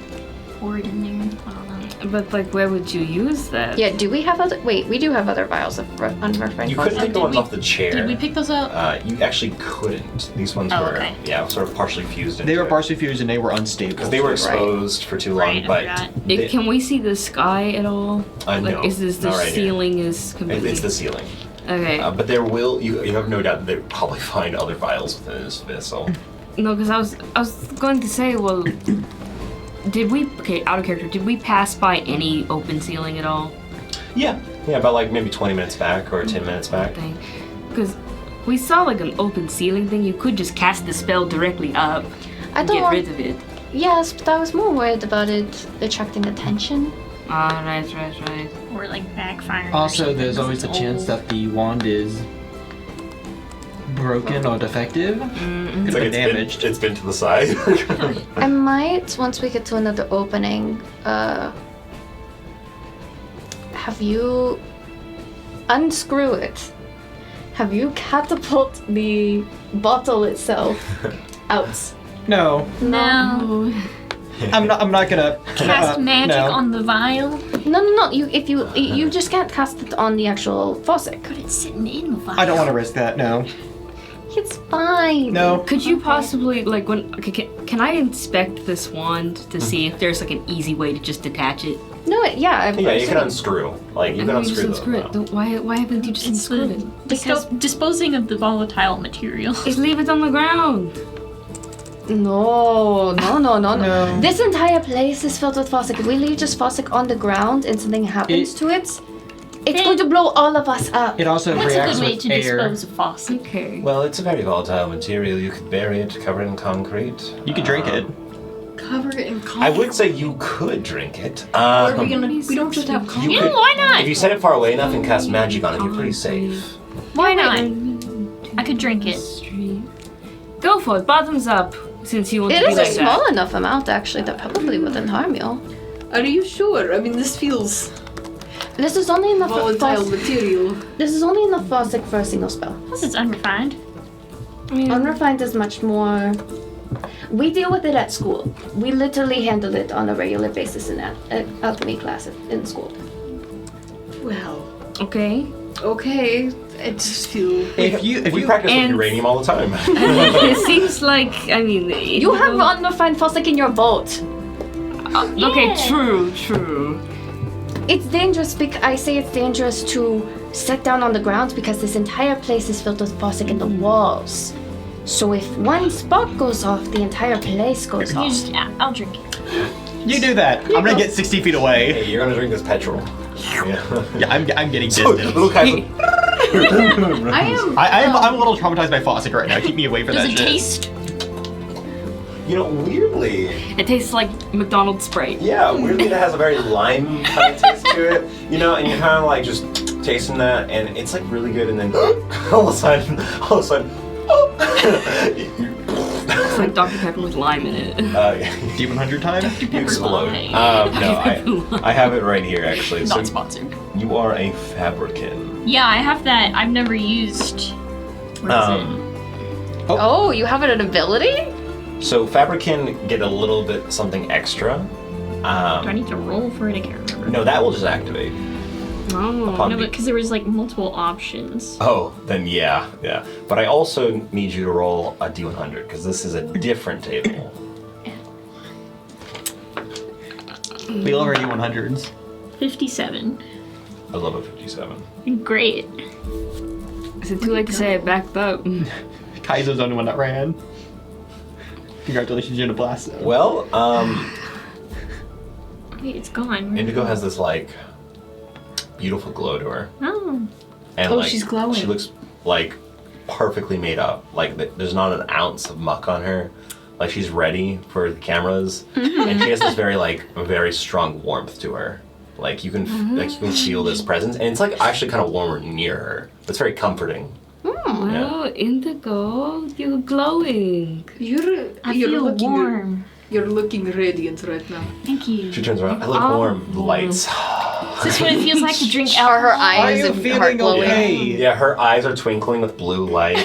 Pour it in there. I don't know. But like, where would you use that? Yeah, do we have other... Wait, we do have other vials of unrefined You couldn't faucet. take the ones off the chair. Did we pick those up? You actually couldn't. These ones Oh, were, okay. sort of partially fused into They were it. partially fused and they were unstable. Because they were exposed for too long, Right, I but... forgot. Can we see the sky at all? No, Like, is this the not right here. ceiling is completely... It's the ceiling. Okay. But there will, you have no doubt that they'll probably find other vials within this vessel. No, because I was going to say, well, did we, okay, out of character, did we pass by any open ceiling at all? Yeah, about like maybe 20 minutes back or 10 minutes back. Because we saw like an open ceiling thing. You could just cast the spell directly up I and don't get want... rid of it. Yes, but I was more worried about it attracting attention. Ah, right. Or like backfiring. or Also, something, there's 'cause always the it's chance old. that the wand is broken or defective. It's Could like have been damaged. it's been to the side. I might, once we get to another opening, have you unscrew it? Have you catapult the bottle itself out? No, No. I'm not gonna Cast magic no. on the vial. No. You just can't cast it on the actual faucet. But it's sitting in the vial. I don't want to risk that. No, It's fine. no. Could you possibly, like, can I inspect this wand to see if there's like an easy way to just detach it? No, yeah. Yeah, you can unscrew. Like, you And can then unscrew just unscrew it. them. Why haven't you just It's unscrewed the it? Because- disposing of the volatile material. Just leave it on the ground. No. No. This entire place is filled with faucet. If we leave just faucet on the ground and something happens to it, it's going to blow all of us up. It also What's a reacts good way with to air. dispose of faucet? Okay. Well, it's a very volatile material. You could bury it, cover it in concrete. You could drink it. Cover it in I concrete. would say you could drink it. Or are we gonna? We don't just have You concrete. Yeah, could- why not? If you set it far away enough and cast magic on it, you're pretty safe. Why not? I could drink it. Go for it. Bottoms up. Since you want It to be is a like small that. enough amount, actually, that probably wouldn't harm you. Are you sure? I mean, this feels This is only enough volatile faucet. material. This is only enough faucet for a single spell. Plus it's unrefined. Unrefined is much more. We deal with it at school. We literally handle it on a regular basis in alchemy classes in school. Well, Okay. okay. I just feel. If you We practice with And- uranium all the time. It seems like, I mean... You have unrefined faucet in your boat. Okay, Yeah. true. It's dangerous. I say it's dangerous to set down on the ground because this entire place is filled with faucet in the walls. So if one spot goes off, the entire place goes You off. just, I'll drink it. you do that, I'm gonna get 60 feet away. Hey, you're gonna drink this petrol. Yeah. Yeah, I'm getting So, distance. little guy. I'm a little traumatized by Fossick right now. Keep me away from Does that it shit. taste? You know, weirdly, It tastes like McDonald's Sprite. yeah, weirdly it has a very lime kind of taste to it. You know, and you're kind of like just tasting that, and it's like really good, and then all of a sudden, It's like Dr. Pepper with lime in it. D100 time? you explode. lime. No, I have it right here actually. So Not sponsored. you are a fabricant. Yeah, I have that. I've never used. Where is it? Oh, you have an ability? So fabricant get a little bit something extra. Do I need to roll for it? I can't remember. No, that will just activate. Oh. Upon No, the- but because there was like multiple options. Oh, then yeah. But I also need you to roll a D100 because this is a different table. We love our D100s. 57. I love a 57. Great. Is it too late to say I backed up? Kaizo's the only one that ran. Congratulations, you're in a blast zone. Well, Wait, it's gone. Indigo has this like beautiful glow to her, Oh. and Oh, like she's glowing. she looks like perfectly made up. Like there's not an ounce of muck on her. Like she's ready for the cameras, and she has this very strong warmth to her. Like you can feel this presence, and it's like actually kind of warmer near her. It's very comforting. Well, Indigo, you're glowing. I feel looking warm. You're looking radiant right now. Thank you. She turns around. I look warm. The lights. Is this what it feels like to drink Are her alcohol? eyes and heart glowing? Yeah, her eyes are twinkling with blue light.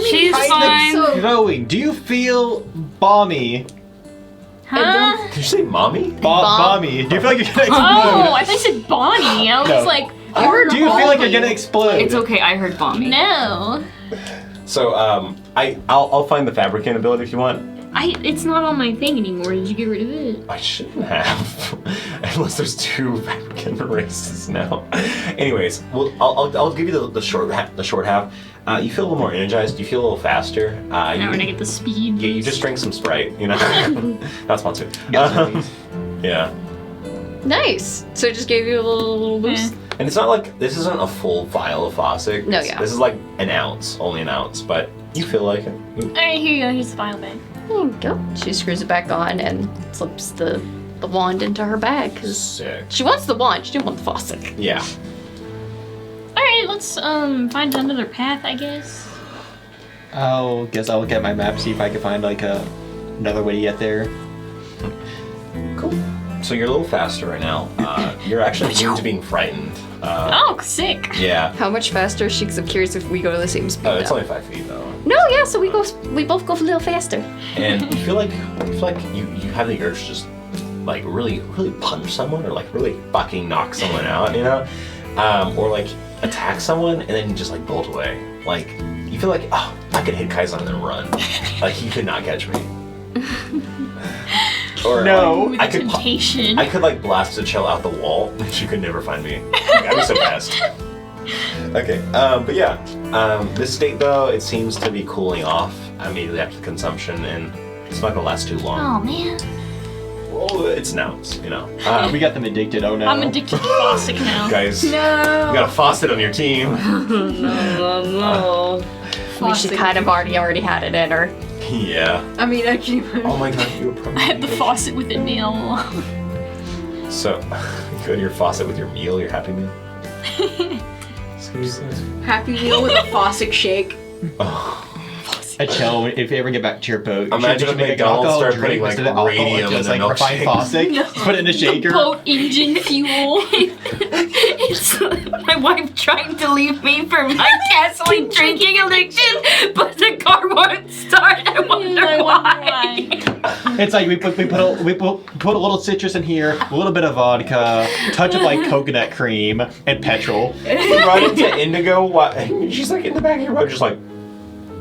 She's Kind fine. of glowing. Do you feel balmy? Huh? Did you say mommy? Bommy. Do you feel like you're gonna explode? Oh, I thought you said Bonnie. I was No. like, I heard Do you feel like you're gonna explode? It's okay, I heard bombing. no. So I'll find the fabricant ability if you want. It's not on my thing anymore. Did you get rid of it? I shouldn't have, unless there's 2 fabricant races now. Anyways, well, I'll give you the short half. You feel a little more energized. You feel a little faster. Now when I get the speed. Yeah, you just drank some Sprite. You know, not sponsored. Yeah, Nice. So it just gave you a little boost. and it's not like this isn't a full vial of Fossick. No, yeah. This is like an ounce, only an ounce, but you feel like it. Alright, here you go. Here's the file bag. There you go. She screws it back on and slips the wand into her bag because Sick. she wants the wand. She didn't want the faucet. Yeah. Alright, let's find another path, I guess. Guess I'll look at my map, see if I can find like another way to get there. Cool. So you're a little faster right now. You're actually immune to being frightened. Oh, sick. Yeah. How much faster is she? Because I'm curious if we go to the same speed. It's now. only 5 feet though. No, yeah. So we both go a little faster. And you feel like you have the urge to just like really punch someone or like really fucking knock someone out, you know, or like attack someone and then just like bolt away. Like you feel like, oh, I could hit Kaizen and then run. Like he could not catch me. Or No. Ooh, I the could temptation. I could like blast a shell out the wall and she could never find me. I'd be so fast. Okay, but yeah, this state though, it seems to be cooling off immediately after consumption, and it's not gonna last too long. Oh man, Well, it's an ounce, you know. We got them addicted. Oh no. I'm addicted to Fossick now. Guys, you No. got a faucet on your team. No. She kind of already had it in her. Yeah. I mean, I can't. Oh my god, you were probably. I have the faucet with a nail. So, you go to your faucet with your meal, your Happy Meal. Happy Meal with a Fossick shake. Oh. A chill. If you ever get back to your boat, Imagine you if should make McDonald's an alcohol started drink putting, like, instead of alcohol, radium just in like the refined milkshake. Fossick. Put it in a shaker. Boat engine fuel. It's my wife trying to leave me for my gasoline drinking addiction, but the car won't start. I wonder why. It's like we put a little citrus in here, a little bit of vodka, touch of like coconut cream and petrol. You run into Indigo, and she's like in the back of your boat, just like.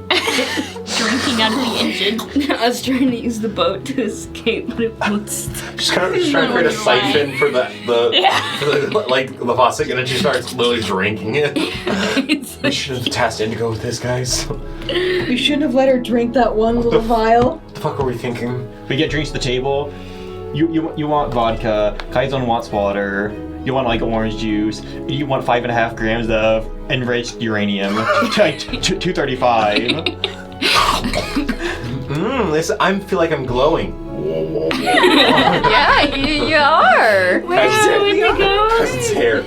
Drinking out of the engine. I was trying to use the boat to escape, but it won't start. Just kind of just trying to create a siphon for the like the faucet, and then she starts literally drinking it. We should have tasked Indigo with this, guys. What We shouldn't have let her drink that one little vial. the fuck were we thinking? We get drinks to the table. You want vodka. Kaizen wants water. You want like orange juice. You want 5.5 grams of enriched uranium. 235. I feel like I'm glowing. Yeah, you are. Kaizen's hair.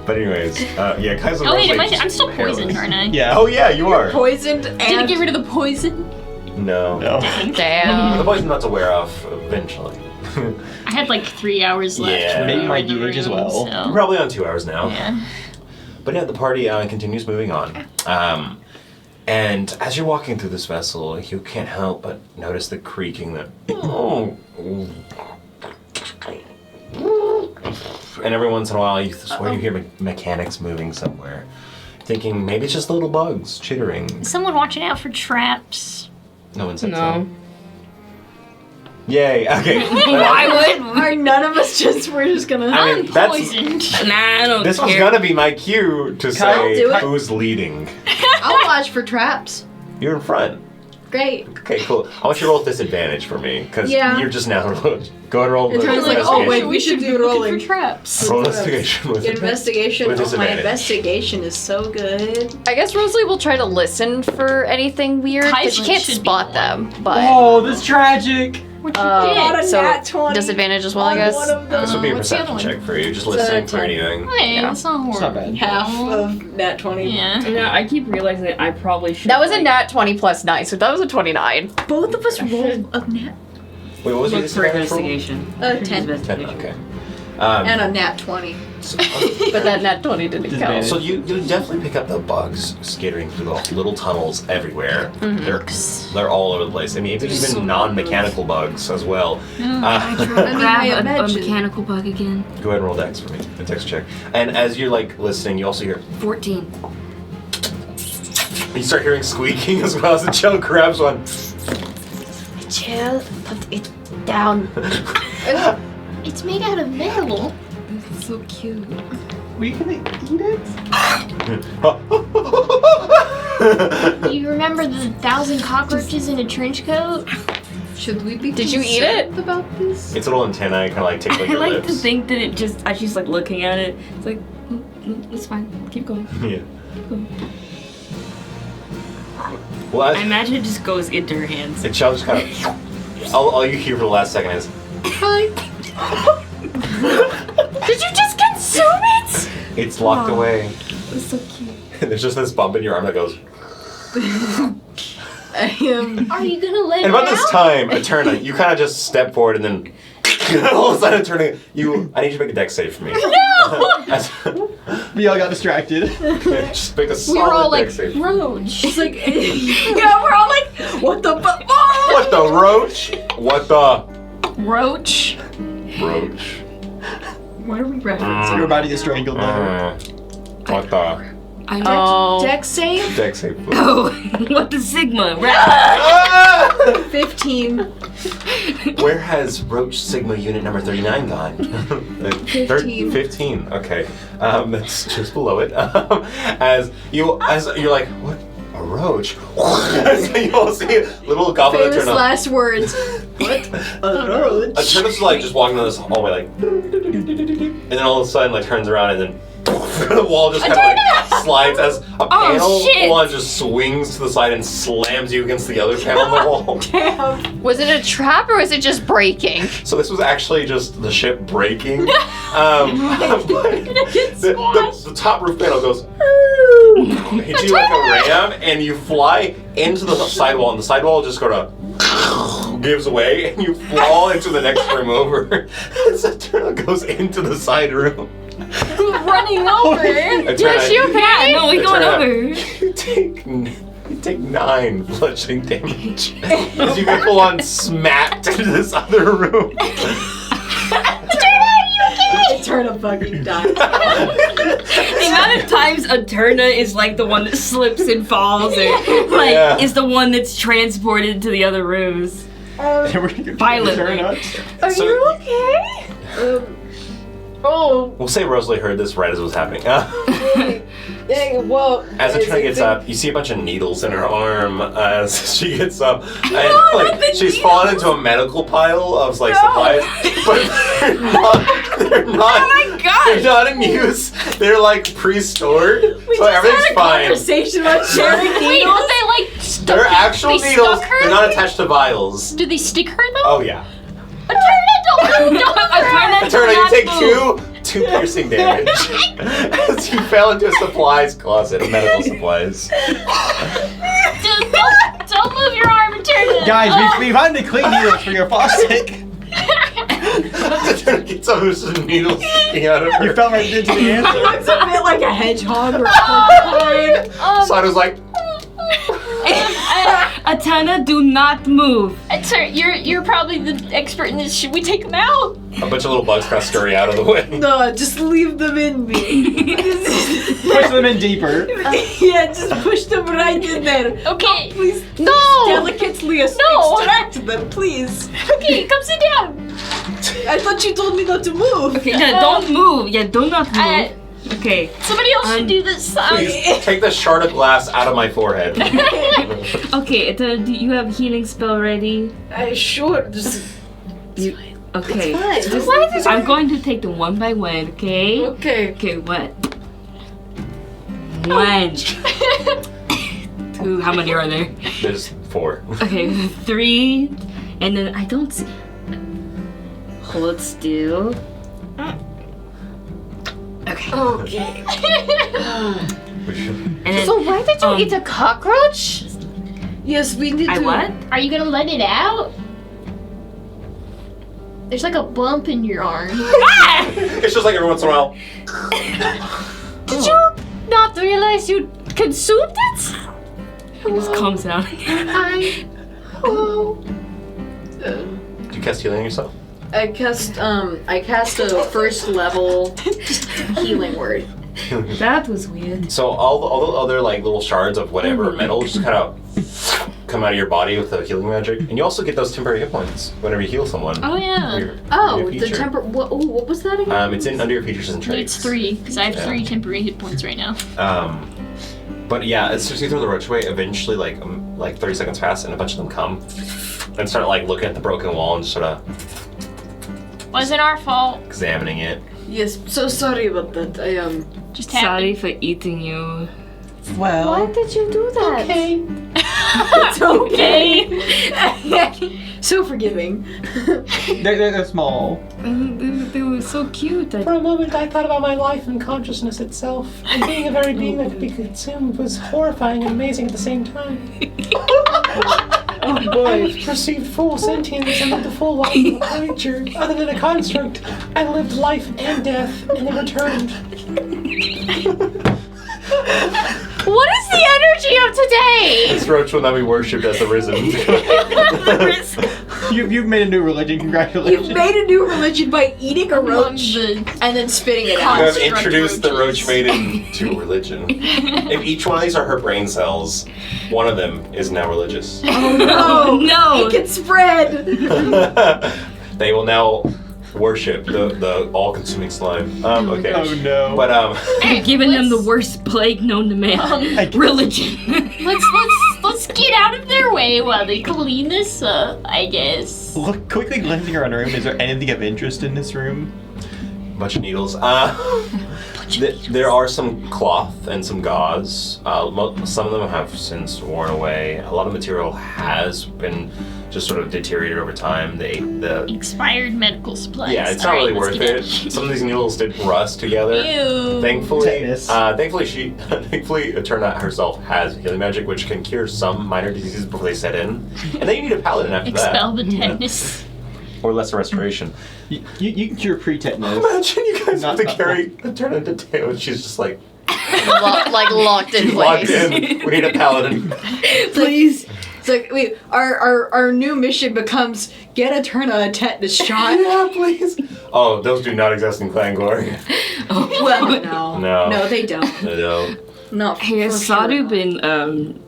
But anyways, yeah, Kaizen. Oh wait, I'm still hairless. poisoned, aren't I? Yeah. Oh yeah, you are. Poisoned Did it and get rid of the poison? No. No. The Damn. poison not to wear off eventually. I had like 3 hours left. Yeah. when Maybe we my were in the DH as room, well. so- We're probably on 2 hours now. Yeah. But yeah, the party continues moving on. And as you're walking through this vessel, you can't help but notice the creaking that. And every once in a while, you swear you hear mechanics moving somewhere. Thinking maybe it's just little bugs chittering. Is someone watching out for traps? No one said No. so. Yay, okay. I would. are none of us just we're just gonna. I mean, I'm that's. poisoned. Nah, I don't This was care. gonna be my cue to say do it. who's leading. I'll watch for traps. You're in front. Great. Okay, cool. I want you to roll with disadvantage for me, because Yeah. you're just now go and roll. It's with like, oh, wait, we should do looking rolling. for traps. Roll investigation with Investigation. With Oh, my disadvantage. investigation is so good. I guess Rosalie will try to listen for anything weird, but she Kaizen can't should be spot the them. But Oh, this is tragic. What you Got a did? so nat 20 disadvantage as well, I on guess. one of This would be a What's the other perception one? check for you, just It's a listening for 10. anything. Hey, Yeah. that's not horrible. It's not bad. half of nat 20. Yeah. Yeah, I keep realizing that I probably should. That was a like, nat 20 plus 9, so that was a 29. Both of us rolled a nat Wait, what was your Look for disadvantage roll? investigation. 10. 10, Investigation. okay. And a nat 20. But that nat 20 didn't count. So you definitely pick up the bugs skittering through the little tunnels everywhere. They're all over the place. I mean, even non-mechanical bugs as well. Grab a mechanical bug again. Go ahead and roll dex for me. A dex check. And as you're like listening, you also hear 14. you start hearing squeaking as well as the Chell grabs one. Chill, put it down. It's made out of metal. It's so cute. We can eat it? Do you remember the 1,000 cockroaches in a trench coat? Should we be Did you eat it? about this? Its little antennae kind of like tickling I your like lips. to think that it just, as she's like looking at it, it's like, no, it's fine. Keep going. Yeah. Keep going. Well, I imagine it just goes into her hands. the Chell just kind of. All you hear for the last second is. Did you just consume it? It's locked away. It's so cute. And there's just this bump in your arm that goes. Are you gonna let And it about this out? time, Eterna, you kind of just step forward and then all of a sudden Eterna, I need you to make a dex save for me. No! We all got distracted. Just make a We were all solid like, dex save. roach. It's like, yeah, we're all like, what the fuck? What the roach? What the Roach. roach? What are we referencing? You're about to get strangled now. What the I Dex save? dex save? Please. Oh, what the Sigma? Right? Ah! 15. Where has Roach Sigma unit number 39 gone? 15. 15. Okay. That's just below it. As you're like, what? A roach? So you all see a little goblin Famous Eterna. last words. What? A roach? Eterna's like just walking down this hallway like, and then all of a sudden like turns around and then the wall just kind of like slides as a panel shit. one just swings to the side and slams you against the other panel on the wall. Damn. Was it a trap or was it just breaking? So this was actually just the ship breaking. The top roof panel goes hits you like a ram, and you fly into the sidewall, and the sidewall just sort of gives away, and you fall into the next room over. So Eterna goes into the side room. Running over. Eterna, she okay? No, we're going Eterna, over. You take 9 bludgeoning damage as you get full on smacked into this other room. Turn a fucking die. The amount of times Eterna is like the one that slips and falls, or like Yeah. is the one that's transported to the other rooms. Violently. Are So- you okay? We'll say Rosalie heard this right as it was happening. Well, As Eterna gets up, you see a bunch of needles in her arm as she gets up. And not like the she's fallen into a medical pile of like supplies. But they're not Oh my god! they're not in use. They're like pre-stored. So everything's fine. Conversation about sharing Wait, needles. don't they like stuck? They're actual they needles. stuck her? They're not attached to vials. Do they stick her though? Oh yeah. Eterna, don't Eterna, you take two piercing damage as you fell into a supplies closet of medical supplies. Don't move your arm, Eterna. Guys, we found the clean needles for your faucet. Eterna gets up with some needles sticking out of You her. fell right into the answer. Looks a bit like a hedgehog or a porcupine. Sada's like, Eterna, do not move. Sir, you're probably the expert in this. Should we take him out? a bunch of little bugs kind of scurry out of the way. No, just leave them in me. Push them in deeper. Yeah, just push them right in there. Okay. Please, No. delicately No. extract them, please. Okay, come sit down. I thought you told me not to move. Okay, yeah, don't move. Yeah, do not move. Okay. Somebody else should do this. Please take the shard of glass out of my forehead. Okay, Eterna, do you have healing spell ready? Sure. Just Okay. fine. I'm going to take them one by one, okay? Okay. Okay, what? 1. 2, how many are there? There's 4. Okay, 3, and then I don't see. Hold still. Okay. Okay. And then So why did you eat a cockroach? Yes, we need I to. what? Are you gonna let it out? There's like a bump in your arm. It's just like every once in a while. Did you not realize you consumed it? It just calms down. Hello. Did you cast healing on yourself? I cast a first level healing word. That was weird. So all the other like little shards of whatever metal just kind of come out of your body with the healing magic, and you also get those temporary hit points whenever you heal someone. Oh yeah. Under your The feature. temper. What was that again? It's in under your features and traits. It's 3 because I have 3 temporary hit points right now. But yeah, it's just you throw the roach away. Eventually, like 30 seconds pass, and a bunch of them come and start like looking at the broken wall and sort of Wasn't our fault. examining it. Yes. So sorry about that. I Just Sorry happened. for eating you. Well, Why did you do that? It's okay. So forgiving. they're small. They were so cute. For a moment, I thought about my life and consciousness itself, and being a very being that could be consumed was horrifying and amazing at the same time. Oh boy. I perceived full sentience and lived the full life of a creature. Other than a construct, I lived life and death, and they returned. What is the energy of today? This roach will now be worshipped as the risen. You've made a new religion. Congratulations. You've made a new religion by eating a roach The and then spitting it You out. have introduced the roaches. roach maiden to religion. If each one of these are her brain cells, one of them is now religious. Oh No! It can spread. They will now worship the all-consuming slime. Okay. Oh no. But You're giving them the worst plague known to man. Religion. let's get out of their way while they clean this up, I guess. Look, quickly glancing around the room, is there anything of interest in this room? bunch of needles. There are some cloth and some gauze. Some of them have since worn away. A lot of material has been just sort of deteriorated over time. The Expired medical supplies. yeah, it's not All really right, let's worth get it. Some of these needles did rust together. Ew. Thankfully, Tetanus. thankfully, Eterna herself has healing magic, which can cure some minor diseases before they set in. And then you need a paladin after Expel that. the tetanus. Or lesser restoration. You can cure pre-tetanus. Imagine you guys have to Not- carry Eterna to town, and she's just like locked in locked place. in. We need a paladin. Please. It's like, wait, our new mission becomes get Eterna a tetanus shot. Yeah, please. Oh, those do not exist in Clangor. Well, no. No. No, they don't. No. No. Has for Sadu sure. been,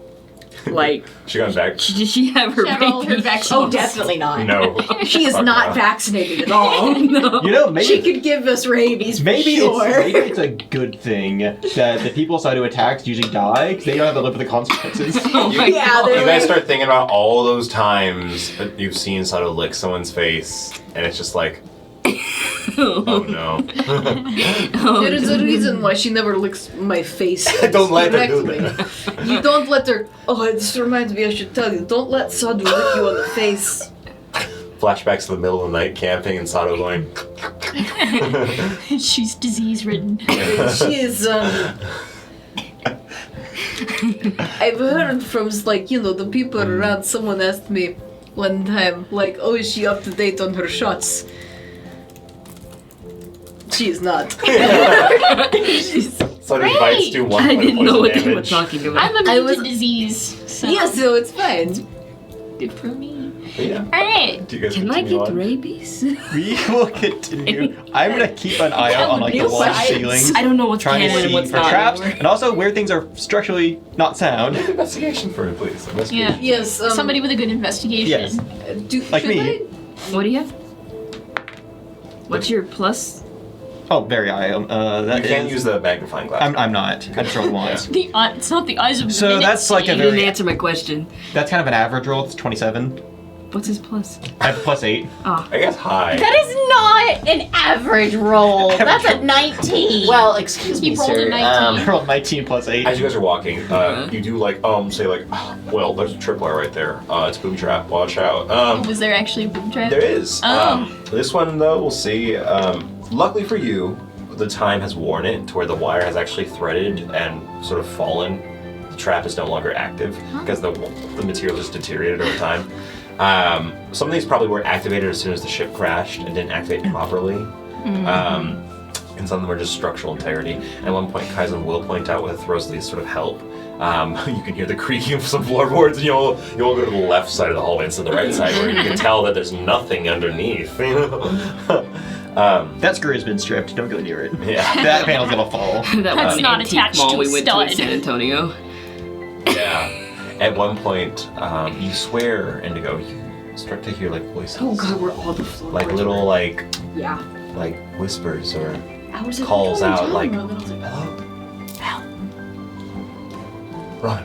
like, She got back. did she have her She had all her baby? vaccines. Oh, definitely not. No. She is Fuck not no. vaccinated at all. No. You know, She maybe could give us rabies for maybe sure. it's a good thing that the people Sadu attacks usually die because they don't have to live with the consequences. Oh my Yeah, god. they're You guys start thinking about all those times that you've seen Sato lick someone's face, and it's just like, oh no. There is a reason why she never licks my face. Don't let her do directly. that. You don't let her. Oh, this reminds me, I should tell you. Don't let Sadu lick you on the face. Flashbacks to the middle of the night camping, and Sato going, She's disease ridden. She is, I've heard from, like, you know, the people around, someone asked me one time, like, oh, is she up to date on her shots? She is not. Sato bites do one I point didn't know poison what they were damage. talking about. I'm immune I was- to disease, so Yeah, so it's fine. good for me. But yeah. Alright. Do you guys Can I continue get on? rabies? We will continue. I'm gonna keep an eye out on like the New wall and questions. ceilings, I don't know what's trying to canon and see what's for not. traps, anymore. and also where things are structurally not sound. Investigation for me, please. Investigation. Yeah. Yes, Somebody with a good investigation. Yes. Like should me. What do you have? What's your plus? Oh, very high. That You can't is- use the magnifying glass. I'm not. I just rolled once. It's not the eyes of So that's like a You very- didn't answer my question. That's kind of an average roll. It's 27. What's his plus? I have a +8. Ah. I guess high. That is not an average roll. That's a 19. Well, excuse He me, rolled a sir. 19. I rolled 19 +8. As you guys are walking, you do like say like, well, there's a tripwire right there. It's a booby trap. Watch out. Was there actually a boom trap? There is. Oh. This one though, we'll see. Luckily for you, the time has worn it to where the wire has actually threaded and sort of fallen. The trap is no longer active because the material has deteriorated over time. Some of these probably were activated as soon as the ship crashed and didn't activate properly. And some of them are just structural integrity. And at one point, Kaizen will point out with Rosalie's sort of help, you can hear the creaking of some floorboards, and you'll go to the left side of the hallway instead of the right side, where you can tell that there's nothing underneath. That screw has been stripped. Don't go near it. Yeah. That panel's gonna fall. That was an not antique attached mall to we a went to in stud. San Antonio. Yeah. At one point, you swear, Indigo, you start to hear like voices. Oh god, we're all the floor. Like little like Yeah. whispers or I was calls out like, hello. hello? Run,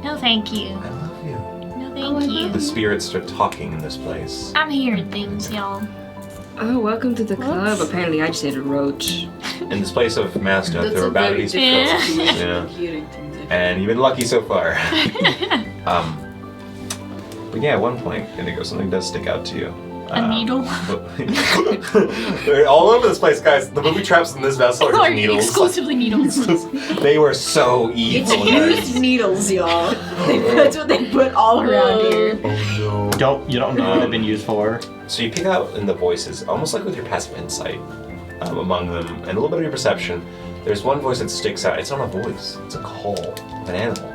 No, thank you. I love you. No, thank you. The spirits start talking in this place. I'm hearing things, y'all. Oh, welcome to the club. Apparently, I just ate a roach. In this place of mass death, That's there a are bounties of very ghosts. different Yeah. computing things. And you've been lucky so far. But yeah, at one point, Indigo, something does stick out to you. A needle? They're all over this place, guys. The booby traps in this vessel are just needles. Exclusively needles. They were so It's evil. used guys. needles, y'all. That's what they put all around here. Oh You don't know what they've been used for. no. So you pick out in the voices, almost like with your passive insight, among them, and a little bit of your perception. There's one voice that sticks out. It's not a voice. It's a call of an animal.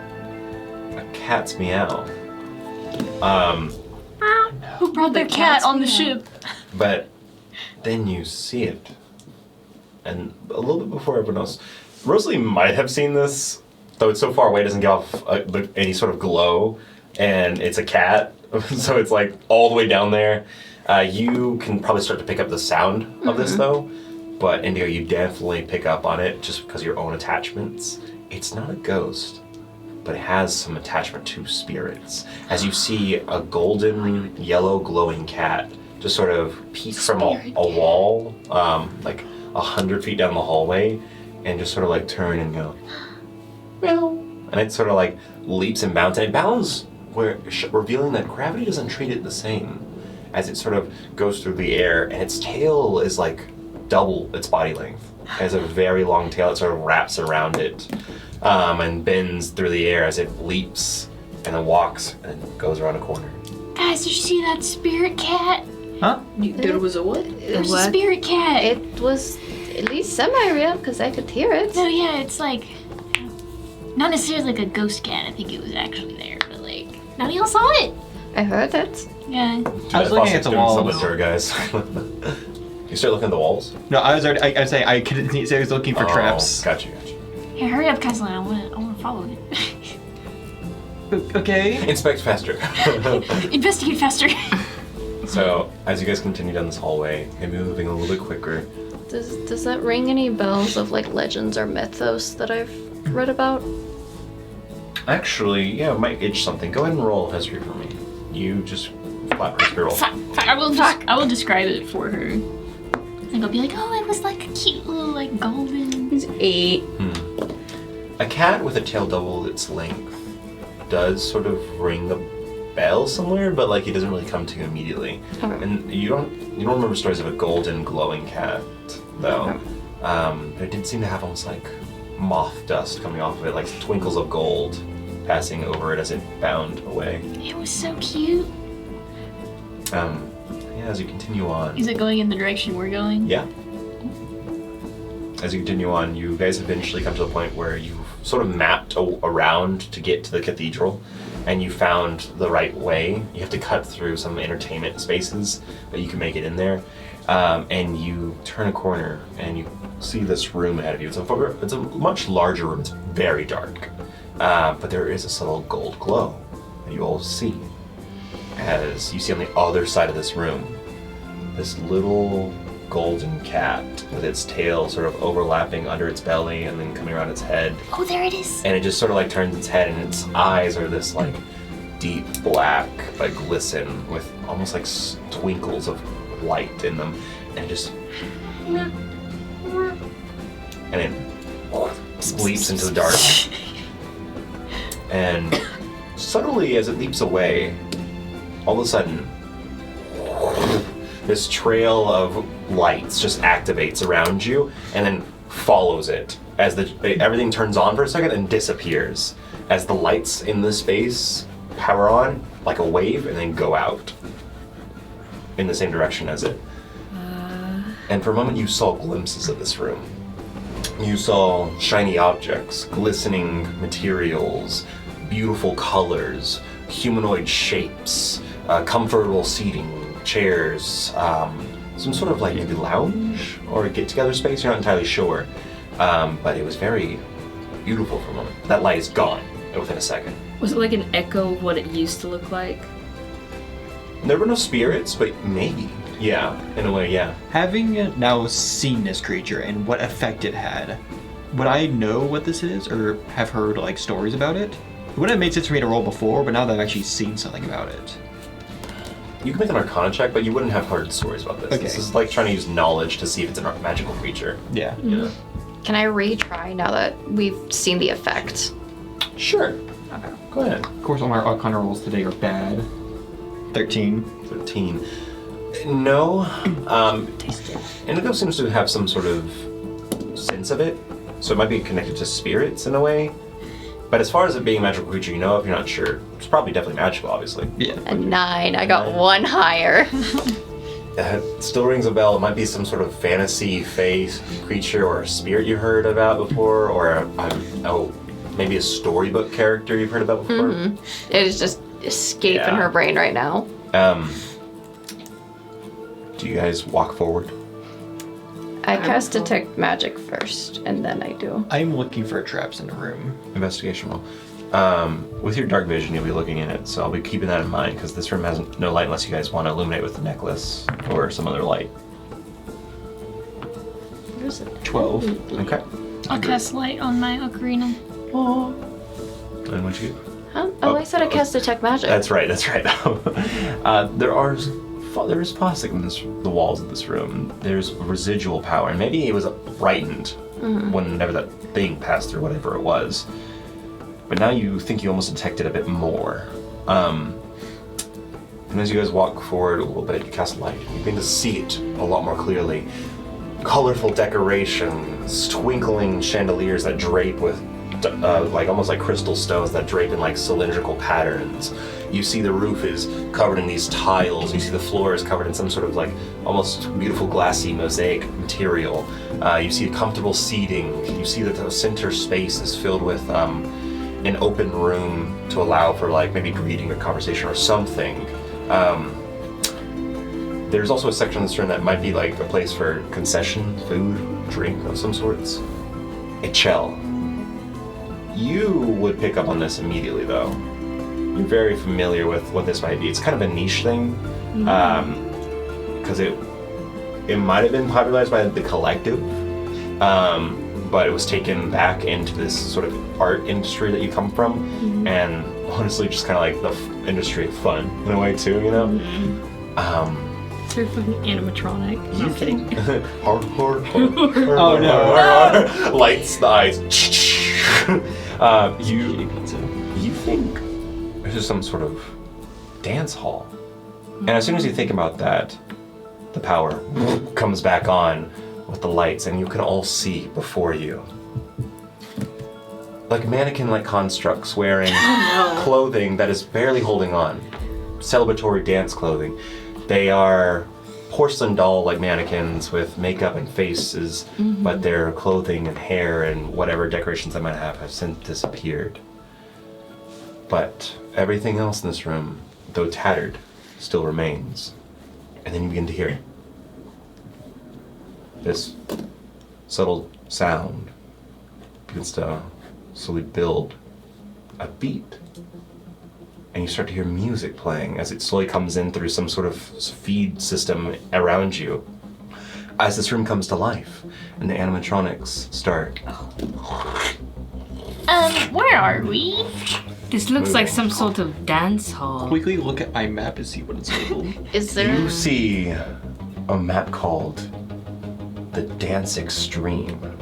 A cat's meow. Who brought their cat on the ship? But then you see it. And a little bit before everyone else, Rosalie might have seen this, though it's so far away it doesn't give off any sort of glow. And it's a cat, so it's like all the way down there. You can probably start to pick up the sound of this though. But Indigo, you definitely pick up on it just because of your own attachments. It's not a ghost, but it has some attachment to spirits. As you see a golden, yellow glowing cat just sort of peek from a wall, like 100 feet down the hallway, and just sort of like turn and go, meow. And it sort of like leaps and bounds, and it bounds revealing that gravity doesn't treat it the same. As it sort of goes through the air, and its tail is like double its body length. It has a very long tail that sort of wraps around it. And bends through the air as it leaps and then walks and goes around a corner. Guys, did you see that spirit cat? Huh? There was a what? There's a what? spirit cat. It was at least semi-real because I could hear it. No, yeah, it's like not necessarily like a ghost cat. I think it was actually there, but like none of y'all saw it. I heard it. Yeah. I was looking at the walls. There, guys. You start looking at the walls? No, I was saying I couldn't see. I was looking for traps. Gotcha. Hey, hurry up, Kaizen. I wanna follow it. Okay. Inspect faster. Investigate faster. So, as you guys continue down this hallway, maybe moving a little bit quicker. Does that ring any bells of like legends or mythos that I've read about? Actually, yeah, it might itch something. Go ahead and roll history for me. You just flat history roll. I will describe it for her. Like I'll be like, oh, it was like a cute little like golden. It's 8. A cat with a tail double its length does sort of ring a bell somewhere, but like it doesn't really come to you immediately. Okay. And you don't remember stories of a golden glowing cat though. But it did seem to have almost like moth dust coming off of it, like twinkles of gold passing over it as it bound away. It was so cute. Yeah, as you continue on. Is it going in the direction we're going? Yeah. As you continue on, you guys eventually come to the point where you've sort of mapped around to get to the cathedral, and you found the right way. You have to cut through some entertainment spaces, but you can make it in there. And you turn a corner, and you see this room ahead of you. It's a much larger room. It's very dark, but there is a subtle gold glow that you all see. As you see on the other side of this room, this little golden cat with its tail sort of overlapping under its belly and then coming around its head. Oh, there it is. And it just sort of like turns its head, and its eyes are this like deep black but glisten with almost like twinkles of light in them. And it just... and it leaps into the dark. And subtly as it leaps away, all of a sudden, this trail of lights just activates around you and then follows it as everything turns on for a second and disappears as the lights in the space power on like a wave and then go out in the same direction as it. And for a moment you saw glimpses of this room. You saw shiny objects, glistening materials, beautiful colors, humanoid shapes, comfortable seating, chairs, some sort of like maybe lounge or get-together space, you're not entirely sure. But it was very beautiful for a moment. That light is gone within a second. Was it like an echo of what it used to look like? There were no spirits, but maybe. Yeah, in a way, yeah. Having now seen this creature and what effect it had, would I know what this is or have heard like stories about it? It wouldn't have made sense for me to roll before, but now that I've actually seen something about it. You can make an Arcana check, but you wouldn't have heard stories about this. Okay. This is like trying to use knowledge to see if it's a magical creature. Yeah. You know? Can I retry now that we've seen the effect? Sure. Okay. Go ahead. Of course, all my Arcana rolls today are bad. 13. 13. No. Indigo seems to have some sort of sense of it, so it might be connected to spirits in a way. But as far as it being a magical creature, you know, if you're not sure, it's probably definitely magical, obviously. Yeah. A 9. I got 1 higher. It still rings a bell. It might be some sort of fantasy face creature or a spirit you heard about before, or maybe a storybook character you've heard about before. Mm-hmm. It is just escaping Yeah. her brain right now. Do you guys walk forward? I cast Detect Magic first, and then I do. I'm looking for traps in the room. Investigation roll. With your dark vision, you'll be looking in it, so I'll be keeping that in mind, because this room has no light unless you guys want to illuminate with the necklace or some other light. Where's it? 12. Okay. I'll cast light on my ocarina. And what'd you get? Huh? Oh, I said I cast Detect Magic. That's right. There is plastic in the walls of this room. There's residual power, and maybe it was frightened whenever that thing passed through, whatever it was. But now you think you almost detected a bit more. And as you guys walk forward a little bit, you cast light. You begin to see it a lot more clearly. Colorful decorations, twinkling chandeliers that drape with almost like crystal stones that drape in like cylindrical patterns. You see the roof is covered in these tiles. You see the floor is covered in some sort of like almost beautiful glassy mosaic material. You see comfortable seating. You see that the center space is filled with an open room to allow for like maybe greeting or conversation or something. There's also a section of this room that might be like a place for concession, food, drink of some sorts. A chell. You would pick up on this immediately though. You're very familiar with what this might be. It's kind of a niche thing, because it might have been popularized by the collective, but it was taken back into this sort of art industry that you come from, and honestly just kind of like the industry of fun in a way too, you know? Sort of fucking animatronic. You I'm kidding. hardcore. Oh no. Lights the eyes. You think this is some sort of dance hall. And as soon as you think about that, the power comes back on with the lights, and you can all see before you. Like mannequin-like constructs wearing clothing that is barely holding on. Celebratory dance clothing. They are porcelain doll-like mannequins with makeup and faces, but their clothing and hair and whatever decorations they might have since disappeared. But everything else in this room, though tattered, still remains. And then you begin to hear this subtle sound begins to slowly build a beat. And you start to hear music playing as it slowly comes in through some sort of feed system around you. As this room comes to life and the animatronics start. Where are we? This looks like some sort of dance hall. Quickly look at my map and see what it's labeled. Is there? You see a map called the Dance Extreme.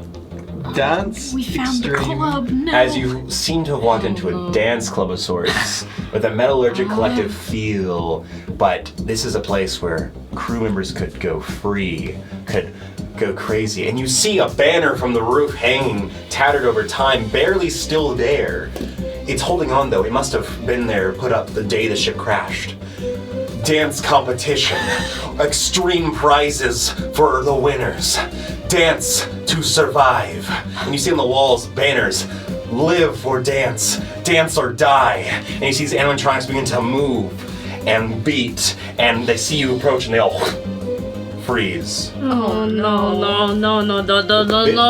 Dance We found the Extreme. club. No. As you seem to have walked into a dance club of sorts, with a metallurgic collective feel, but this is a place where crew members could go free, could go crazy. And you see a banner from the roof hanging, tattered over time, barely still there. It's holding on though. It must have been there, put up the day the ship crashed. Dance competition. Extreme prizes for the winners. Dance to survive. And you see on the walls banners. Live or dance. Dance or die. And you see these animatronics begin to move and beat. And they see you approach and they all freeze. Oh no!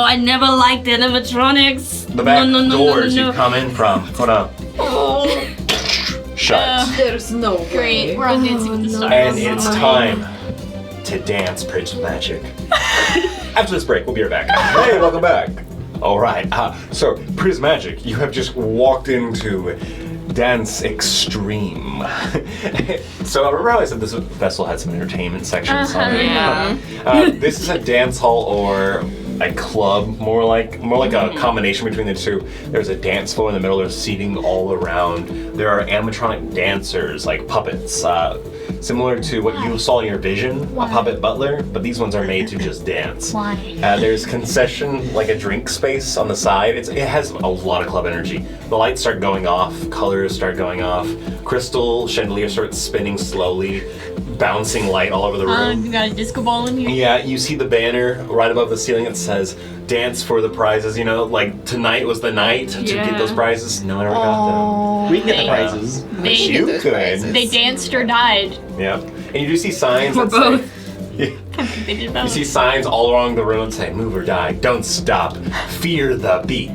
I never liked animatronics. The back doors you come in from. Hold on. Shut. There's no Great, we're on Dancing with the Stars. And it's time to dance Prismagik. After this break, we'll be right back. Hey, welcome back. All right. So Prismagik, you have just walked into Dance Extreme. So I remember how I said this festival had some entertainment sections. Yeah. This is a dance hall or a club, more like a combination between the two. There's a dance floor in the middle. There's seating all around. There are animatronic dancers, like puppets, similar to what you saw in your vision, a puppet butler, but these ones are made to just dance. Why? There's concession, like a drink space on the side. It has a lot of club energy. The lights start going off, colors start going off, crystal chandelier starts spinning slowly, bouncing light all over the room. You got a disco ball in here? Yeah, you see the banner right above the ceiling. It says, dance for the prizes. You know, like tonight was the night to get those prizes. No one ever got We can get the They- prizes. them. They, You those could. prizes. they danced or died. Yeah. And you do see signs For that both. say... They did You both. see signs all along the room that say, move or die, don't stop, fear the beat.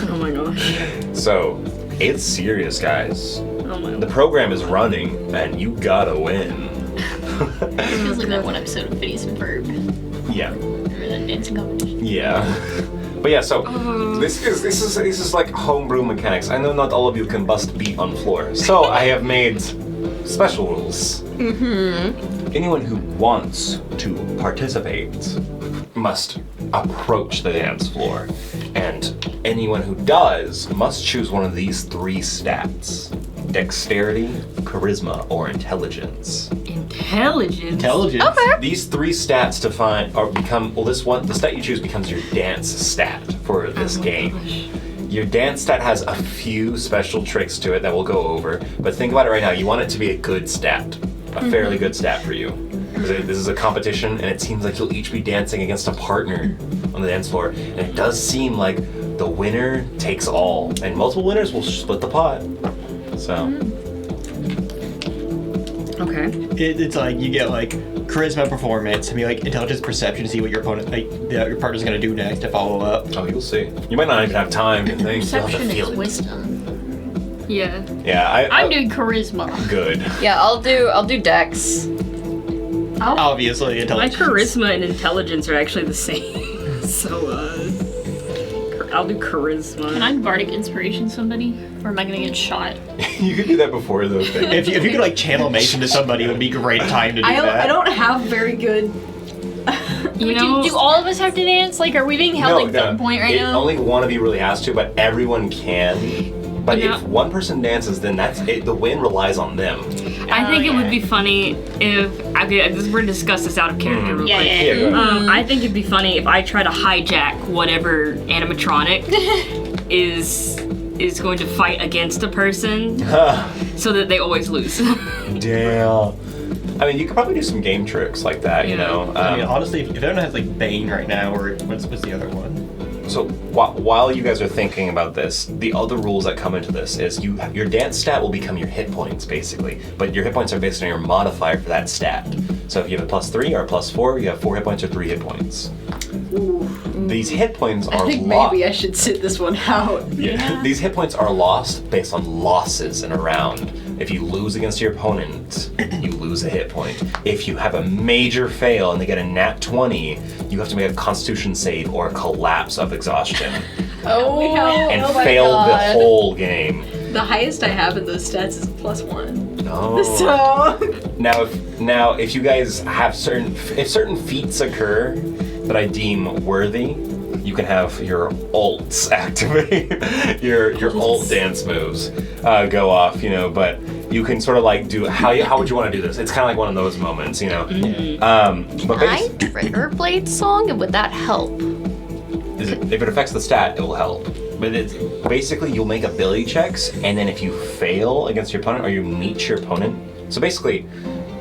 Oh my gosh. So, it's serious, guys. Oh my. The program is running, and you gotta win. It feels like that one episode of Phineas and Ferb. Yeah. Remember that dancing competition? Yeah. But yeah, so this is like homebrew mechanics. I know not all of you can bust beat on floor, so I have made special rules. Anyone who wants to participate must approach the dance floor, and anyone who does must choose one of these 3 stats: dexterity, charisma, or intelligence. Intelligence. These 3 stats define or become the stat you choose becomes your dance stat for this game. Your dance stat has a few special tricks to it that we'll go over, but think about it right now. You want it to be a good stat, a fairly good stat for you. Because this is a competition, and it seems like you'll each be dancing against a partner on the dance floor, and it does seem like the winner takes all, and multiple winners will split the pot. So. Okay. It's like you get like charisma, performance, and like intelligence, perception to see what your opponent, your partner's gonna do next to follow up. Oh, you'll see. You might not even have time to think. You'll have to Perception feel is it. wisdom. Yeah. Yeah, I'm doing charisma. Good. Yeah, I'll do Dex. Obviously, My intelligence. charisma and intelligence are actually the same. So, I'll do charisma. Can I bardic inspiration somebody? Or am I gonna get shot? You could do that before the thing. If you could like channel Mason to somebody, it would be a great time to do that. I don't have very good. You know, Do all of us have to dance? Like, are we being held at gunpoint right now? Only one of you really has to, but everyone can. But Yeah. if one person dances, then that's it. The win relies on them. I think it would be funny if we're gonna discuss this out of character real quick. Yeah, go ahead. I think it'd be funny if I try to hijack whatever animatronic is going to fight against a person, so that they always lose. Damn. I mean, you could probably do some game tricks like that, you Yeah. know. I mean, honestly, if everyone has like Bane right now, or what's the other one? So while you guys are thinking about this, the other rules that come into this is your dance stat will become your hit points basically, but your hit points are based on your modifier for that stat. So if you have a +3 or a +4, you have 4 hit points or 3 hit points. These hit points are I think lost. maybe I should sit this one out. Yeah. These hit points are lost based on losses in a round. If you lose against your opponent, you lose a hit point. If you have a major fail and they get a nat 20, you have to make a constitution save or a collapse of exhaustion and fail the whole game. The highest I have in those stats is +1. No. So Now, if you guys have certain feats occur that I deem worthy, you can have your ults activate, your ult dance moves go off, you know. But you can sort of like do how would you want to do this? It's kind of like one of those moments, you know. But Trigger Blade song, and would that help? if it affects the stat, it will help. but it's basically you'll make ability checks, and then if you fail against your opponent or you meet your opponent, so basically,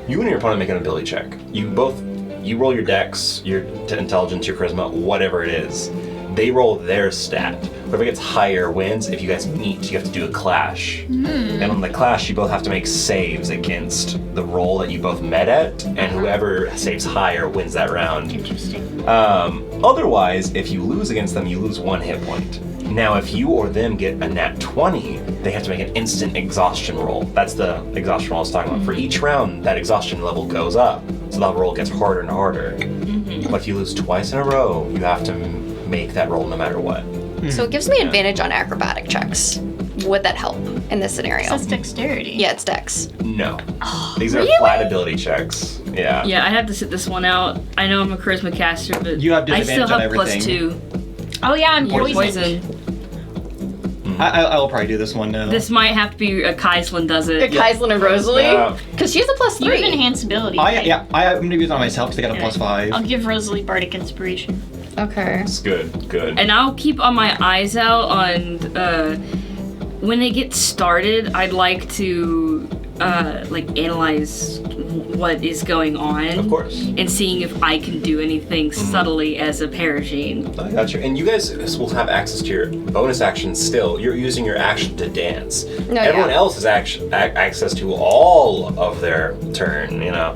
you and your opponent make an ability check. You roll your dex, your intelligence, your charisma, whatever it is. They roll their stat. Whoever gets higher wins. If you guys meet, you have to do a clash. And on the clash, you both have to make saves against the roll that you both met at, and whoever saves higher wins that round. Interesting. Otherwise, if you lose against them, you lose 1 hit point. Now, if you or them get a nat 20, they have to make an instant exhaustion roll. That's the exhaustion roll I was talking about. For each round, that exhaustion level goes up, so that roll gets harder and harder. But if you lose twice in a row, you have to make that roll no matter what. So it gives me advantage on acrobatic checks. Would that help in this scenario? That's dexterity. Yeah, it's dex. No. These are flat ability checks. Yeah. Yeah, I have to sit this one out. I know I'm a charisma caster, but You have I disadvantage still on have everything. +2. Oh yeah, I'm Or poisoned. poison. I will probably do this one now. This might have to be a Kaislin does it. Kaislin and Rosalie? Yeah. Because she's a +3. You have enhanced ability. right? I'm going to use it on myself because I got a +5. I'll give Rosalie bardic inspiration. Okay. It's good. Good. And I'll keep on my eyes out on when they get started. I'd like to analyze what is going on. Of course. And seeing if I can do anything subtly as a paragene. I got you. And you guys will have access to your bonus actions still. You're using your action to dance. No, Everyone yeah. else has access to all of their turn, you know.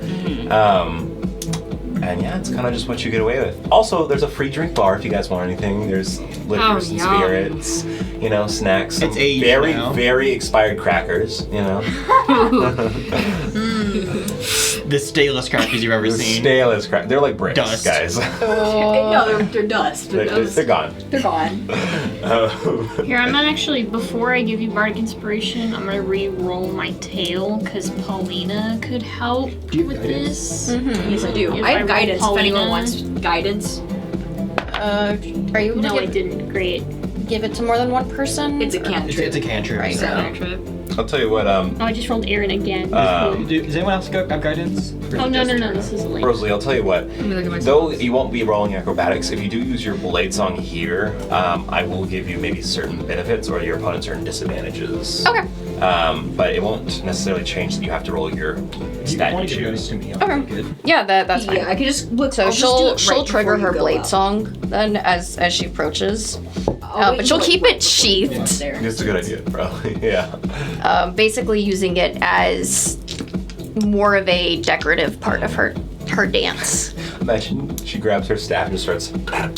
And yeah, it's kind of just what you get away with. Also, there's a free drink bar if you guys want anything. There's liquors and yum. spirits, you know, snacks. Some It's aged very, now. very expired crackers, you know. The stalest crackers you've ever The seen. stalest crackers. They're like bricks, Dust. guys. No, they're dust. They're gone. They're gone. Here, I'm not actually, before I give you bardic inspiration, I'm gonna re-roll my tail, because Paulina could help Do you with guidance? this. Yes, I do. If I I have roll guidance if anyone Paulina- wants guidance. Are you able No, to I didn't. Great. give it to more than one person? It's a Or- cantrip. It's a cantrip. Right. So. I'll tell you what, Oh, I just rolled Aaron again. Does anyone else have guidance? Or is Oh, it no, just no, Trevor? this is late. Rosalie, I'll tell you what. Let me look at my Though spells. you won't be rolling acrobatics, if you do use your blade song here, I will give you maybe certain benefits or your opponent certain disadvantages. Okay. But it won't necessarily change that you have to roll your You stat want you to give choose. this to me? Okay. Good. Yeah, that's fine. Yeah, I can just look. So I'll just do it she'll right trigger before her you go blade out. song then as she approaches. I'll But she'll wait keep right it before sheathed. you go there. It's a good idea, probably. Yeah. Basically using it as more of a decorative part of her dance. Imagine she grabs her staff and just starts. Tap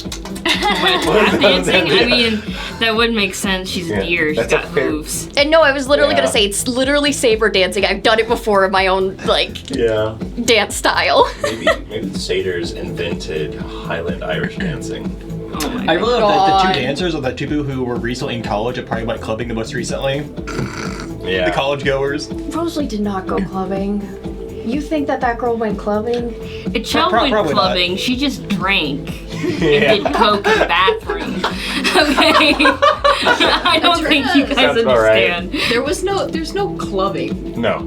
dancing? I mean, that would make sense. She's Yeah, a deer. She's that's a got fair- hooves. And no, I was literally Yeah. gonna say it's literally saber dancing. I've done it before in my own Yeah. dance style. Maybe the satyrs invented Highland Irish dancing. Oh my I god. really love that the God. two dancers are the two people who were recently in college and probably went clubbing the most recently. Yeah. The college goers. Rosalie did not go clubbing. You think that girl went clubbing? A child Pro- went probably not. clubbing. She just drank and Yeah. did coke in the bathroom. Okay. I don't think you guys Sounds about right. understand. There's no clubbing No.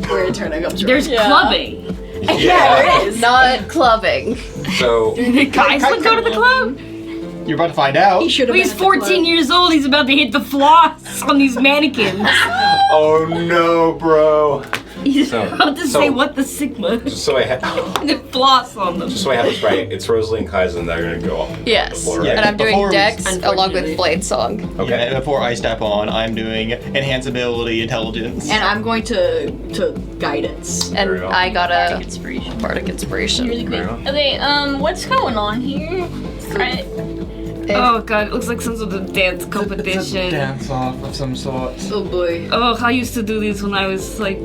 where Eterna comes from. There's clubbing. Yeah, there is. Not clubbing. So. Did Kaislin go to the club? You're about to find out. He should have. He's 14 years old. He's about to hit the floss on these mannequins. Oh no, bro. He's So- about to so- say what the Sigma Just so I have. and floss on them. Just so I have this right, it's Rosalie and Kaizen that are gonna go off. Yes. Before, Yeah. And I'm doing Before we- Dex along Unfortunately. with Blade Song. Okay. Yeah, and before I step on, I'm doing enhanceability, intelligence. And I'm going to guidance. And There we go. I got Bardic a inspiration. bardic inspiration. Really quick. Fair enough. Okay, what's going on here? Right. Oh god, it looks like some sort of dance It's a competition. dance off of some sort. Oh boy. Oh, I used to do these when I was like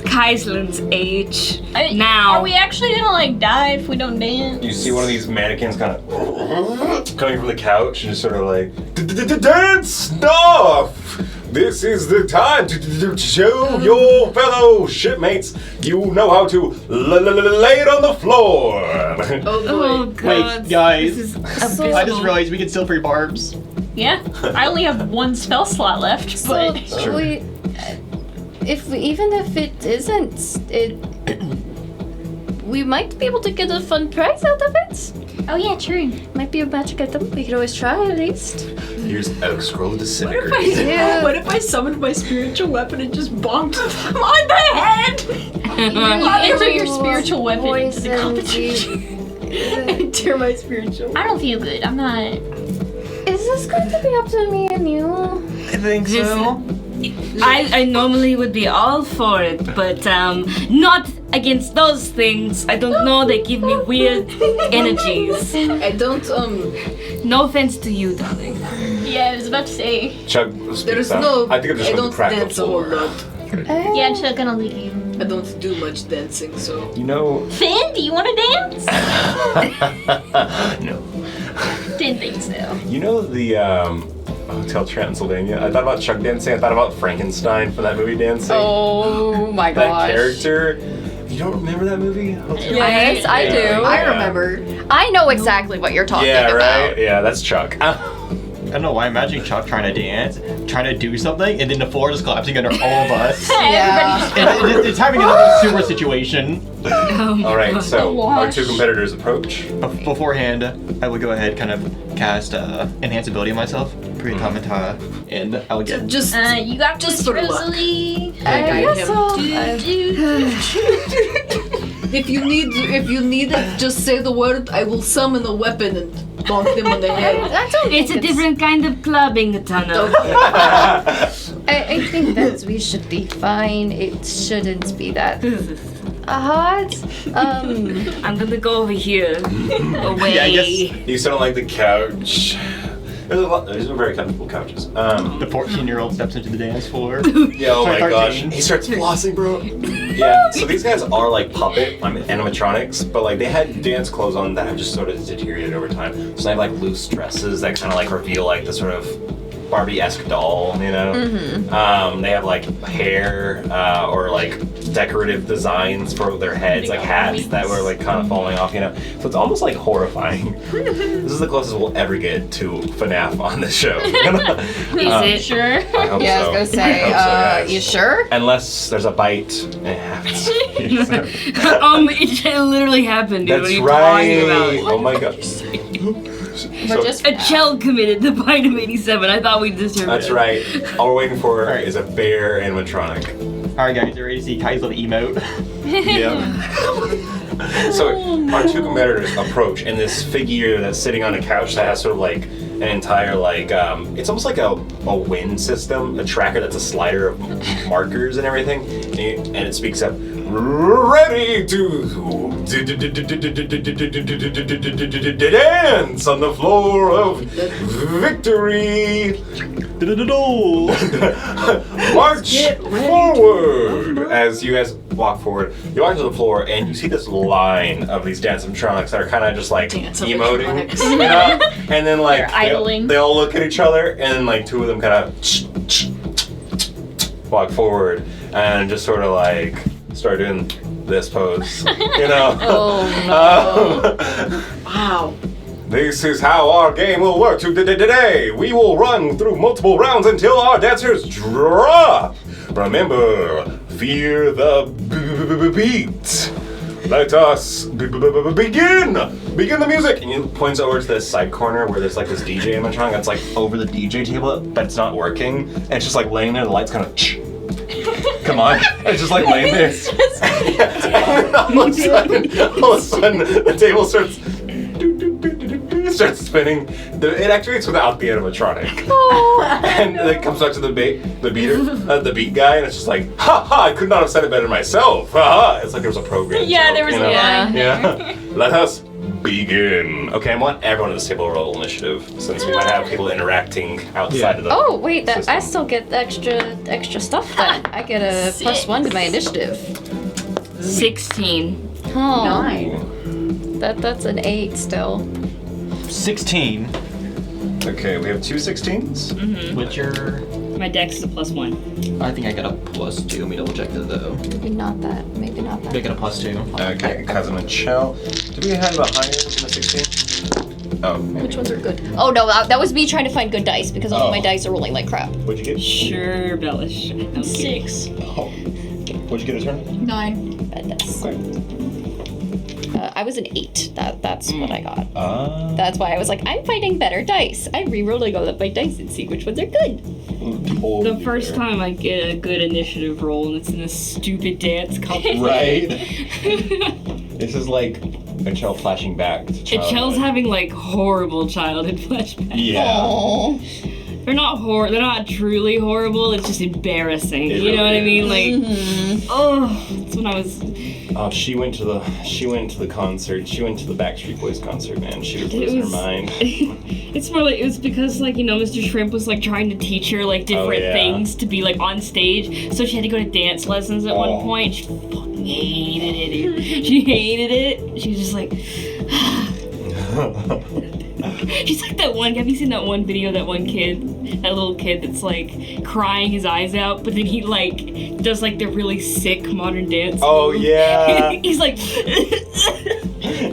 Kaislin's age. I mean, Now. Are we actually gonna like die if we don't dance? You see one of these mannequins kind of coming from the couch and just sort of like, dance off! This is the time to show your fellow shipmates you know how to lay it on the floor. Oh god. Wait, guys. This is I just abysmal. realized we can still free barbs. Yeah. I only have one spell slot left, So but Sure. even if it isn't, we might be able to get a fun prize out of it. oh yeah, true. Might be a magic item. We could always try at least. Here's a scroll of What disintegrate. what if I summoned my spiritual weapon and just bonked them on the head? enter your spiritual weapon into the competition. Enter my spiritual. I don't feel good. I'm not. Is this going to be up to me and you? I think so. I normally would be all for it, but not against those things. I don't know, they give me weird energies. I don't No offense to you, darling. Yeah, I was about to say. Chuck, there's speak no up. I think I'm just I going don't to crack the dance a whole floor. lot. Yeah, Chuck, gonna leave you. I don't do much dancing, so You know, Finn, do you want to dance? no. Didn't think so. You know the Hotel Transylvania? I thought about Chuck dancing. I thought about Frankenstein from that movie dancing. Oh my That gosh. character. You don't remember that movie? Hotel Yes, I do. Yeah. I remember. I know exactly what you're talking Yeah, about. right? Yeah, that's Chuck. I don't know why. Imagine Chuck trying to dance, trying to do something, and then the floor is collapsing under all of us. Yeah. And it's having another super situation. All right, so our wash. two competitors approach. Beforehand, I will go ahead, kind of cast enhanceability on myself, pre-automata, and I'll get. Just You got Just this, for luck. Rosalie. I guide guess him. so. if you need it, just say the word. I will summon a weapon and bonk them on the head. I don't It's a think different kind of clubbing, Tana. I think that we should be fine. It shouldn't be that hard. I'm gonna go over here. Away. Yeah, I guess You sound like the couch. There's some very comfortable couches. the 14-year-old steps into the dance floor. Yeah, oh my 13. gosh. He starts flossing, bro. Yeah, so these guys are like puppet animatronics, but like they had dance clothes on that have just sort of deteriorated over time. So they have like loose dresses that kind of like reveal like the sort of Barbie-esque doll, you know? They have like hair or like decorative designs for their heads, like hats that were like kind of falling off, you know? So it's almost like horrifying. This is the closest we'll ever get to FNAF on this show. Is it? Sure. I hope Yeah, so. I was gonna say, I hope so, guys. you sure? Unless there's a bite, it happens. It literally happened, dude. What are That's you right. talking about? Oh my god. We're just A Chell committed the bite of 87. I thought we deserved That's it. right. All we're waiting for Alright. is a bear animatronic. Alright, guys, you ready to see Kai's little emote? Yeah. So our two competitors approach, and this figure that's sitting on a couch that has sort of like an entire like it's almost like a wind system, a tracker that's a slider of markers and everything, and it speaks up. Ready to dance on the floor of victory. March forward. As you guys walk forward, you walk to the floor and you see this line of these dance animatronics that are kind of just like emoting, Dance-animatronics. you know? And then like They're idling. they all look at each other, and then like two of them kind of walk forward and just sort of like start doing this pose, you know? Oh Wow. This is how our game will work today. We will run through multiple rounds until our dancers drop. Remember, fear the beat. Let us begin. Begin the music. And he points over to this side corner where there's like this DJ animatronic that's like over the DJ table, but it's not working. And it's just like laying there. The lights kind of. Come on. It's just like laying there. And all of a sudden, the table starts spinning. It activates without the animatronic. And then it comes back to the beat guy, and it's just like, ha ha, I could not have said it better myself. Ha ha. It's like there was a program. Yeah, joke, there was you a know? line. Yeah. Let us begin. Okay, I want everyone at this table to roll initiative, since we might have people interacting outside of the. Oh wait, I system. still get extra stuff then. I get a +1 to my initiative. 16. Oh, 9. that's an 8 still. 16. Okay, we have two 16s. What's your... My dex is a +1. I think I got a +2. Let me double check that though. Maybe not that. I got a +2. Okay, Cousin and Chell. Did we have a higher than a 16? Oh, Which ones are good? Oh no, that was me trying to find good dice because all of my dice are rolling like crap. what'd you get? Sure, Bellish. Okay. 6. Oh. What'd you get a turn? 9. Bad dice. Okay. I was an 8. That's what I got. That's why I was like, I'm finding better dice. I'm re-rolling all of my dice and see which ones are good. The first time I get a good initiative roll, and it's in a stupid dance competition. Right. This is like a child flashing back to childhood. Chel's having like horrible childhood flashbacks. Yeah. Aww. They're not truly horrible. It's just embarrassing. It You know what I really mean? Like, oh, that's when I was. Oh, she went to the concert. She went to the Backstreet Boys concert, man. She was losing her mind. It's more like it was because like Mr. Shrimp was like trying to teach her like different things to be like on stage. So she had to go to dance lessons at one point. She fucking hated it. She hated it. She was just like. She's like that one. Have you seen that one video? That one kid, that little kid that's like crying his eyes out, but then he like does like the really sick modern dance. Oh move. yeah. He's like,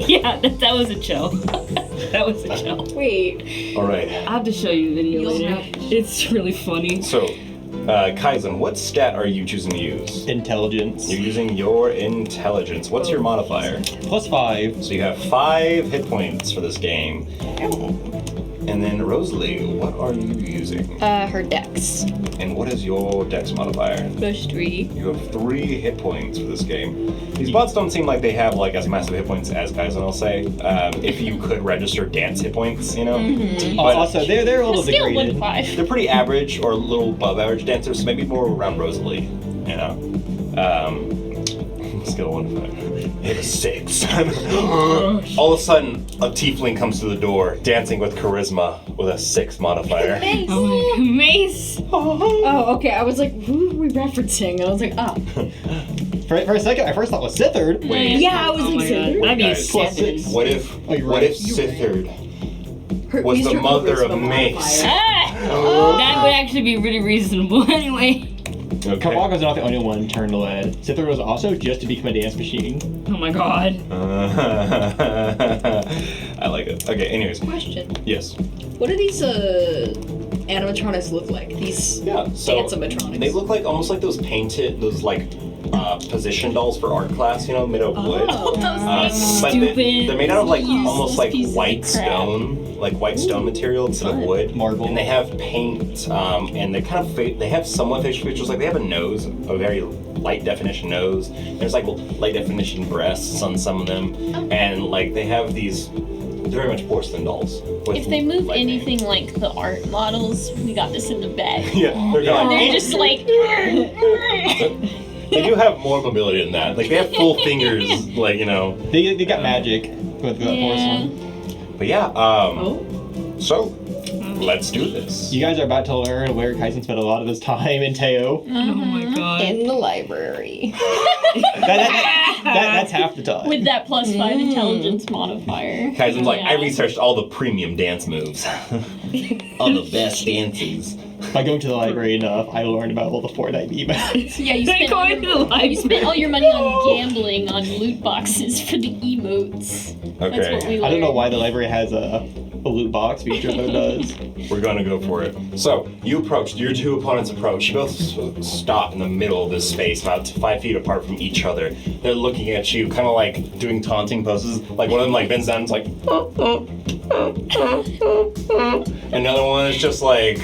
yeah, that was a Chel. That was a Chel. Wait. All right. I'll have to show you the video later. It's really funny. So, Kaizen, what stat are you choosing to use? Intelligence. You're using your intelligence. What's your modifier? +5. So you have 5 hit points for this game. And then Rosalie, what are you using? Her dex. And what is your dex modifier? +3. You have 3 hit points for this game. These bots don't seem like they have like as massive hit points as Kaizen, I'll say. If you could register dance hit points, But Also, they're a little Still degraded. 1-5. they're pretty average or a little above average dancers, so maybe more around Rosalie, Skill 1 to 5. Hit a 6. All of a sudden, a tiefling comes to the door, dancing with charisma with a 6 modifier. Oh my God, Mace. Oh, okay. I was like, who are we referencing? I was like, ah. For a second, I first thought was Sithard. Wait. Yeah, I was Oh like, my God. Sithard. That'd be a Guys, 7. What if you're what right. if Sithard Her- was use the your mother of charisma Mace? modifier. That would actually be really reasonable anyway. Okay. Kavaga's not the only one turned lead. Sithard was also just to become a dance machine. Oh my God. I like it. Okay, anyways. Question. Yes. What do these animatronics look like? These Yeah, so dance-animatronics. they look like almost like those position dolls for art class, made out of wood. Oh. But Stupid. they're made out of like Useless almost like pieces of white crap. stone material instead of wood. Marble. And they have paint, and they kind of they have somewhat facial features. Like they have a nose, a very light definition nose. There's like light definition breasts on some of them, and like they have these very much porcelain dolls. with If they move lightning. anything like the art models, we got this in the bag. Yeah, they're going. They're just like. They do have more mobility than that. Like they have full fingers, They got magic with the porcelain. But yeah, so let's do this. You guys are about to learn where Kaizen spent a lot of his time in Teo. Oh my God. In the library. That's half the time. With that +5 intelligence modifier. Kaizen's like, I Yeah. researched all the premium dance moves. All the best dances. By going to the library enough, I learned about all the Fortnite emotes. Yeah, you They're spent, going to the library. you spent all your money on gambling on loot boxes for the emotes. That's what Okay, we learned. I don't know why the library has a loot box feature, but it does. we're gonna go for it. So, your 2 opponents approach. You both stop in the middle of this space, about 5 feet apart from each other. They're looking at you, kind of like doing taunting poses. Like one of them like bends down and is like, another one is just like,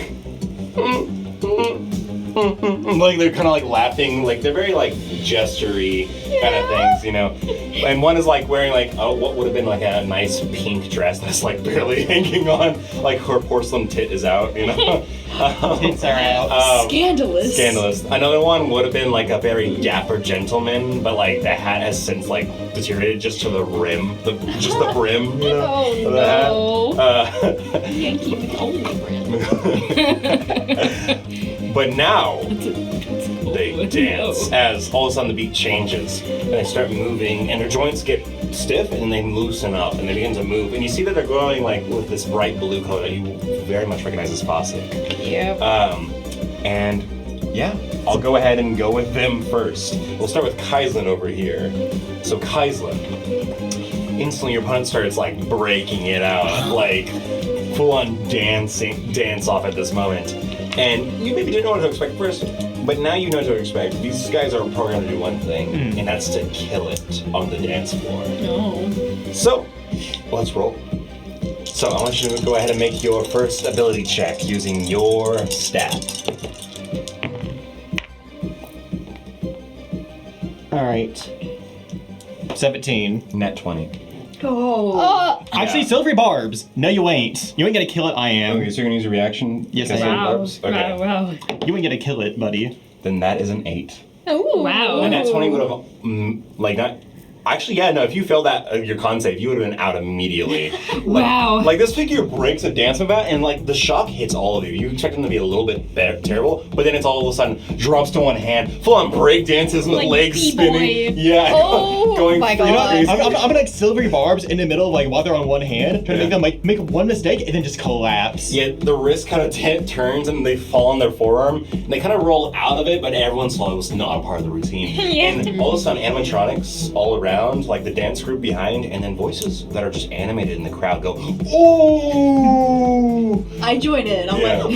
like they're kind of like laughing, like they're very like gestury kind of things, And one is like wearing like what would have been like a nice pink dress that's like barely hanging on, like her porcelain tit is out, Tits are out. Scandalous. Scandalous. Another one would have been like a very dapper gentleman, but like the hat has since like deteriorated just to the rim, just the brim, Oh of the hat. no. You can't keep it only brand. But now they dance as all of a sudden the beat changes and they start moving and their joints get stiff and they loosen up and they begin to move and you see that they're glowing like with this bright blue color that you very much recognize as Fossick. Yep. And yeah, I'll go ahead and go with them first. We'll start with Kaizen over here. So Kaizen, instantly your opponent starts like breaking it out, like full on dance off at this moment. And you maybe didn't know what to expect first, but now you know what to expect. These guys are programmed to do one thing, and that's to kill it on the dance floor. No. So, let's roll. So I want you to go ahead and make your first ability check using your stat. Alright. 17. Net 20. Actually, silvery barbs. No, you ain't. You ain't gonna kill it, I am. Okay, so you're gonna use a reaction? Yes, I because am. of Wow. barbs? Okay. Wow. You ain't gonna kill it, buddy. Then that is an 8. Oh, wow. And that 20 would have, not... Actually, yeah, no, if you failed that, your con save, you would have been out immediately. Wow. Like, this figure breaks a dance move out, and, like, the shock hits all of you. You expect them to be a little bit terrible, but then it's all of a sudden drops to one hand, full-on break dances with Like legs B-boy. spinning. Yeah, Oh going my pretty God. crazy. I'm gonna like silvery barbs in the middle, like while they're on one hand, trying to make them like make one mistake and then just collapse. Yeah, the wrist kind of turns and they fall on their forearm. And they kind of roll out of it, but everyone saw it was not a part of the routine. Yeah. And all of a sudden, animatronics all around, like the dance group behind, and then voices that are just animated in the crowd go, "Ooh!" I join in. I'm Yeah. like,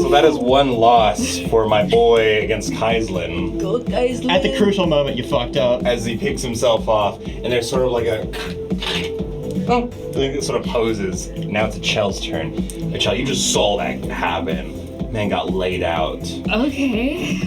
So that is one loss for my boy against Kaislin go guys. At the crucial moment, you fucked up. as he picks himself off, and there's sort of like a. Oh, it sort of poses. Now it's Chel's turn. And Chel, you just saw that happen. Man got laid out. Okay.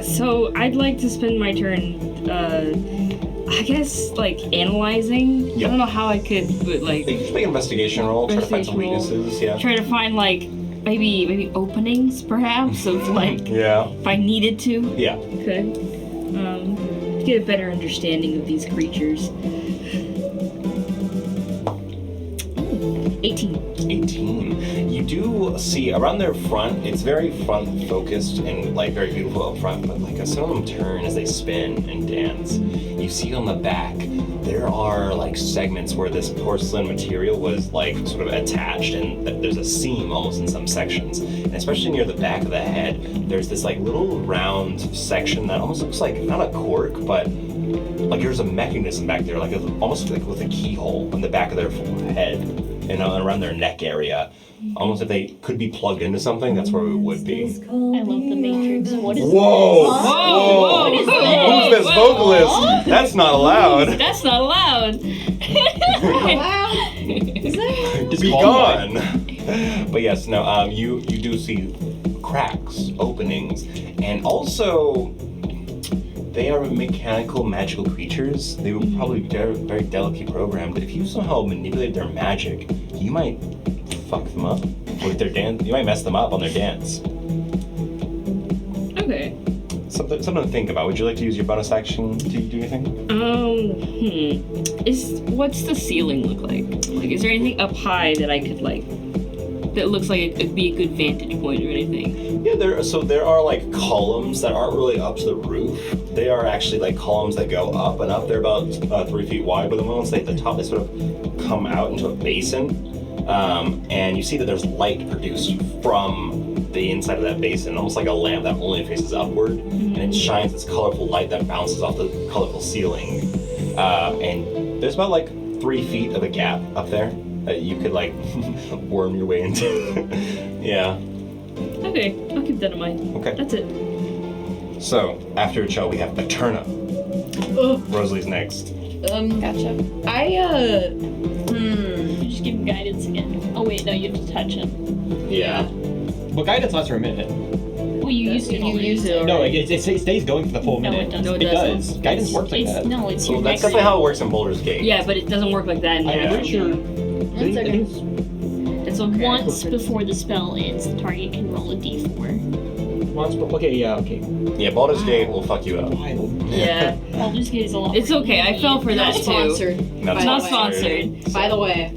So I'd like to spend my turn, I guess, like, analyzing. Yep. I don't know how I could, but, like, You just make an investigation roll, try to find some Investigation roll. weaknesses, yeah. try to find, like, maybe openings, perhaps, of, like, Yeah, if I needed to. yeah. Could. To get a better understanding of these creatures. 18. 18. You do see around their front, it's very front focused and like very beautiful up front, but like some of them turn as they spin and dance. You see on the back, there are like segments where this porcelain material was like sort of attached, and there's a seam almost in some sections. And especially near the back of the head, there's this like little round section that almost looks like, not a cork, but like there's a mechanism back there, like almost like with a keyhole on the back of their head and around their neck area. Almost if they could be plugged into something, that's where it would be. I love the Matrix. What is Whoa! this? Whoa! What is this? Who's this vocalist? That's not allowed. That's not allowed. Be gone. But yes, no. You do see cracks, openings, and also they are mechanical, magical creatures. They were probably very delicately programmed. If you somehow manipulate their magic, you might fuck them up with their dance. You might mess them up on their dance. Okay. Something to think about. Would you like to use your bonus action to do anything? What's the ceiling look like? Like, is there anything up high that I could, like, that looks like it could be a good vantage point or anything? Yeah, there are like columns that aren't really up to the roof. They are actually like columns that go up and up. They're about 3 feet wide, but the ones at the top, they sort of come out into a basin. And you see that there's light produced from the inside of that basin, almost like a lamp that only faces upward, and it shines this colorful light that bounces off the colorful ceiling. And there's about like 3 feet of a gap up there that you could like worm your way into. Yeah. Okay, I'll keep that in mind. Okay. That's it. So after Cho, we have Eterna. Rosalie's next. Gotcha. Just give him guidance again. Oh wait, no, you have to touch him. Yeah. Well, guidance lasts for a minute. Well, you used it You already. use it. No, it stays going for the full No, minute. it doesn't. No, it It doesn't. does. Guidance works like that. No, it's So your that's next definitely how it works in Boulder's Gate. Yeah, but it doesn't work like that in I'm pretty sure. That's okay. It's okay. Once before the spell ends, the target can roll a d4. Okay, yeah, okay. Yeah, Baldur's Gate will fuck you up. Yeah. Baldur's Gate is a lot. It's more okay, I fell for that Not too. sponsored. Not It's not sponsored. sponsored. By the way,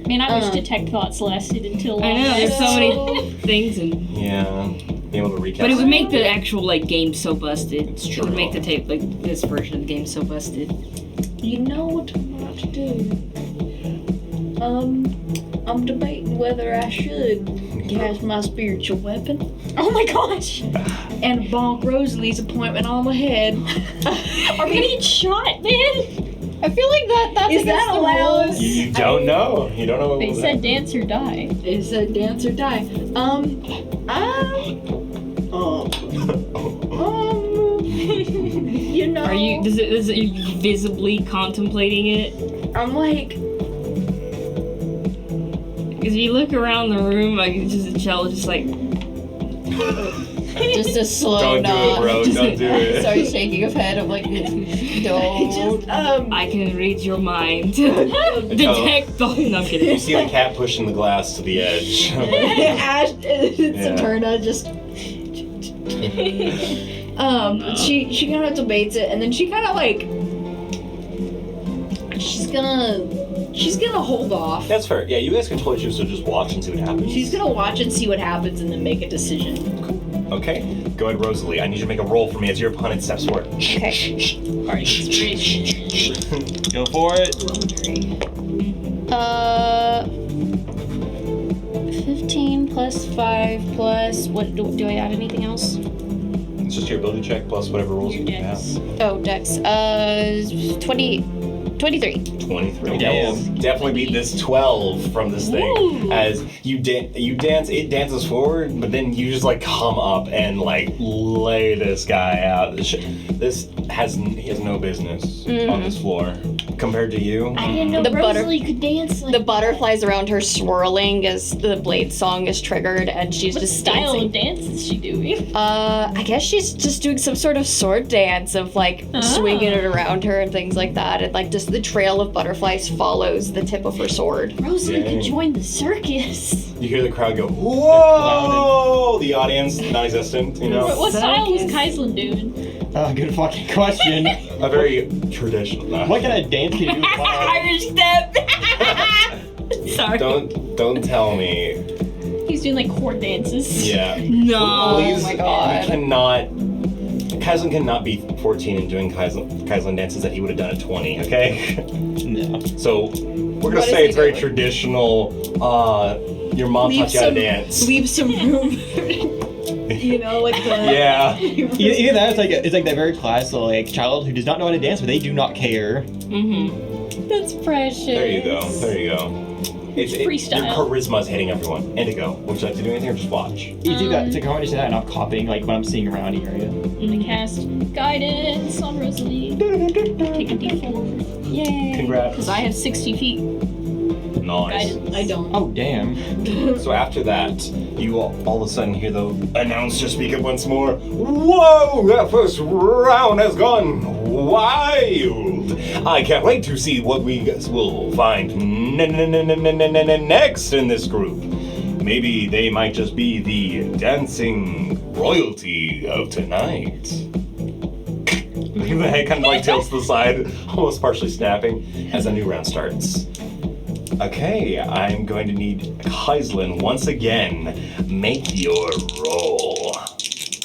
Man, I wish Detect Thoughts lasted until. I know, there's so many things and Yeah. Be able to recap. but it would make the actual like game so busted. It's It would true. make the tape like this version of the game so busted. You know what I'm about to do? I'm debating whether I should cast my spiritual weapon Oh my gosh! and bonk Rosalie's appointment on the head. Are we gonna get shot, man? I feel like that's Is that against the allowed? rules. You don't know. You don't know what They will said happen. dance or die. It said dance or die. You know. Are you? Is it visibly contemplating it? I'm like, Because if you look around the room, like it's just a child, just like Just a slow Don't do nod. it, bro. Don't do it. Sorry, shaking of head. I'm like, don't. I can read your mind. Detect thought. No, I'm You kidding. see the cat pushing the glass to the edge. Ash, Yeah. Saturna just. She kind of debates it, and then she kind of like. She's gonna hold off. That's fair. Yeah, you guys can totally choose to just watch and see what happens. She's gonna watch and see what happens, and then make a decision. Okay. Go ahead, Rosalie. I need you to make a roll for me as your opponent steps forward. Bardic inspiration. Go for it. 15 plus 5 plus what? Do I add anything else? It's just your ability check plus whatever rules Your you have. dex. Oh, dex. 23. 23. Damn. That will definitely beat this 12 from this thing. Ooh. As you dance, it dances forward, but then you just like come up and like lay this guy out. He has no business on this floor. Compared to you, I didn't know The butter- Rosalie could dance like The butterflies around her swirling as the blade song is triggered, and she's What just style dancing. of dance is she doing? I guess she's just doing some sort of sword dance of like swinging it around her and things like that, and like just the trail of butterflies follows the tip of her sword. Rosalie Dang. could join the circus. you hear the crowd go, "Whoa!" The audience, non-existent, you know. What style was Circus. Kaislin doing? Good fucking question. A very traditional. What kind of dance can you do? with one arm? Irish step. Sorry. Don't tell me. He's doing like court dances. Yeah. No. Please, my God. You cannot. Kaislin cannot be 14 and doing Kaislin dances that he would have done at 20. Okay. No. So we're gonna What is say he it's very doing? traditional. Your mom taught you how to dance. Leave some room. You know, like the. Yeah. Either that, it's like that very classic like child who does not know how to dance, but they do not care. Mm-hmm. That's precious. There you go. There you go. Freestyle. Your charisma's hitting everyone. Indigo, would you like to do anything or just watch? You do that. It's like I want to say that, and I'm copying like what I'm seeing around the area. I cast guidance on Rosalie. Take a d4. Yay. Congrats. Because I have 60 feet. Nice. Guidance. I don't. Oh damn. So after that, you all of a sudden hear the announcer speak up once more. Whoa! That first round has gone wild! I can't wait to see what we will find next in this group. Maybe they might just be the dancing royalty of tonight. The head kind of like tilts to the side, almost partially snapping, as a new round starts. Okay, I'm going to need Kaislin once again. Make your roll.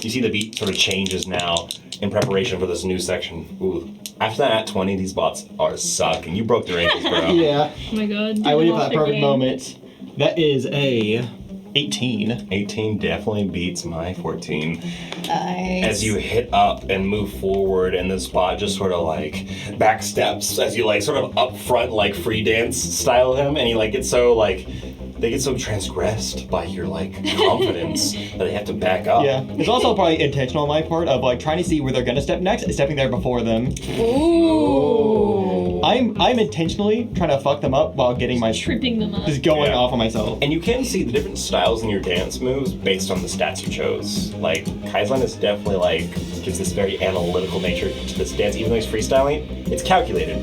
You see the beat sort of changes now in preparation for this new section. Ooh. After that 20, these bots are sucking. You broke their ankles, bro. Yeah. Oh my god. I waited for off that the perfect game. moment. That is a 18. 18 definitely beats my 14. Nice. As you hit up and move forward, and the spot just sort of like back steps as you like sort of up front like free dance style him, and he like gets so like they get so transgressed by your like confidence that they have to back up. Yeah. It's also probably intentional on my part of like trying to see where they're gonna step next and stepping there before them. Ooh. I'm intentionally trying to fuck them up while getting my Tripping them up. just going Yeah. off on myself. And you can see the different styles in your dance moves based on the stats you chose. Like, Kaislin is definitely like, gives this very analytical nature to this dance, even though he's freestyling, it's calculated.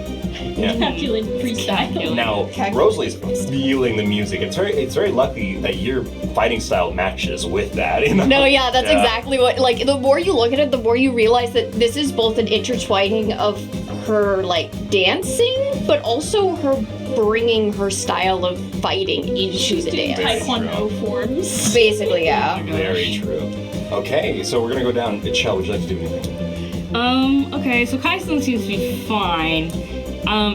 Yeah. Calculated freestyle. Now, Rosalie's feeling the music. It's very lucky that your fighting style matches with that. You know? No, yeah, that's exactly what, like, the more you look at it, the more you realize that this is both an intertwining of her, like, dancing, but also her bringing her style of fighting into the dance. Taekwondo forms. Basically, yeah. Very true. Okay, so we're gonna go down. Chell, would you like to do anything? Okay, so Kaislin seems to be fine.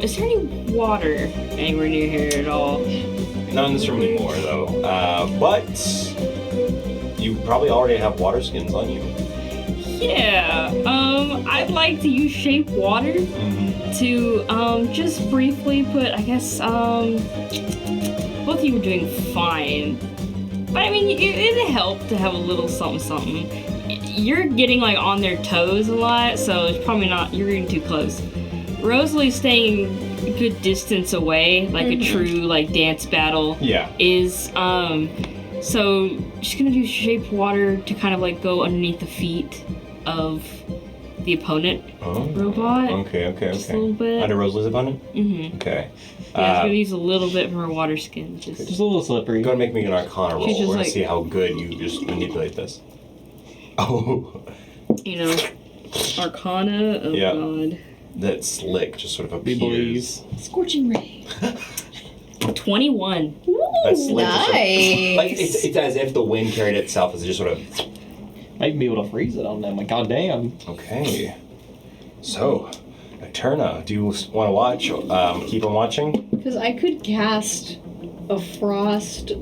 Is there any water anywhere near here at all? Not in this room anymore, though. But you probably already have water skins on you. Yeah. I'd like to use shape water to just briefly put. I guess both of you were doing fine, but I mean it helped to have a little something. You're getting like on their toes a lot, so it's probably not. You're getting too close. Rosalie's staying a good distance away, like a true like dance battle. Yeah. Is so she's gonna do shape water to kind of like go underneath the feet of the opponent robot. Okay. Just a little bit. Under Rosalie's opponent? Mm-hmm. Okay. Yeah, it's gonna use a little bit from her water skin. Just a little slippery. Go ahead and make me an Arcana roll. She's just We're gonna like- see how good you just manipulate this. Oh. You know, Arcana. Oh Yeah. god. That slick just sort of We appears. Scorching ray. 21. That slick just sort of- Nice. like it's as if the wind carried itself as it just sort of. Might be able to freeze it on them. Like, goddamn. Okay. So, Eterna, do you want to watch? Keep on watching? Because I could cast a frost.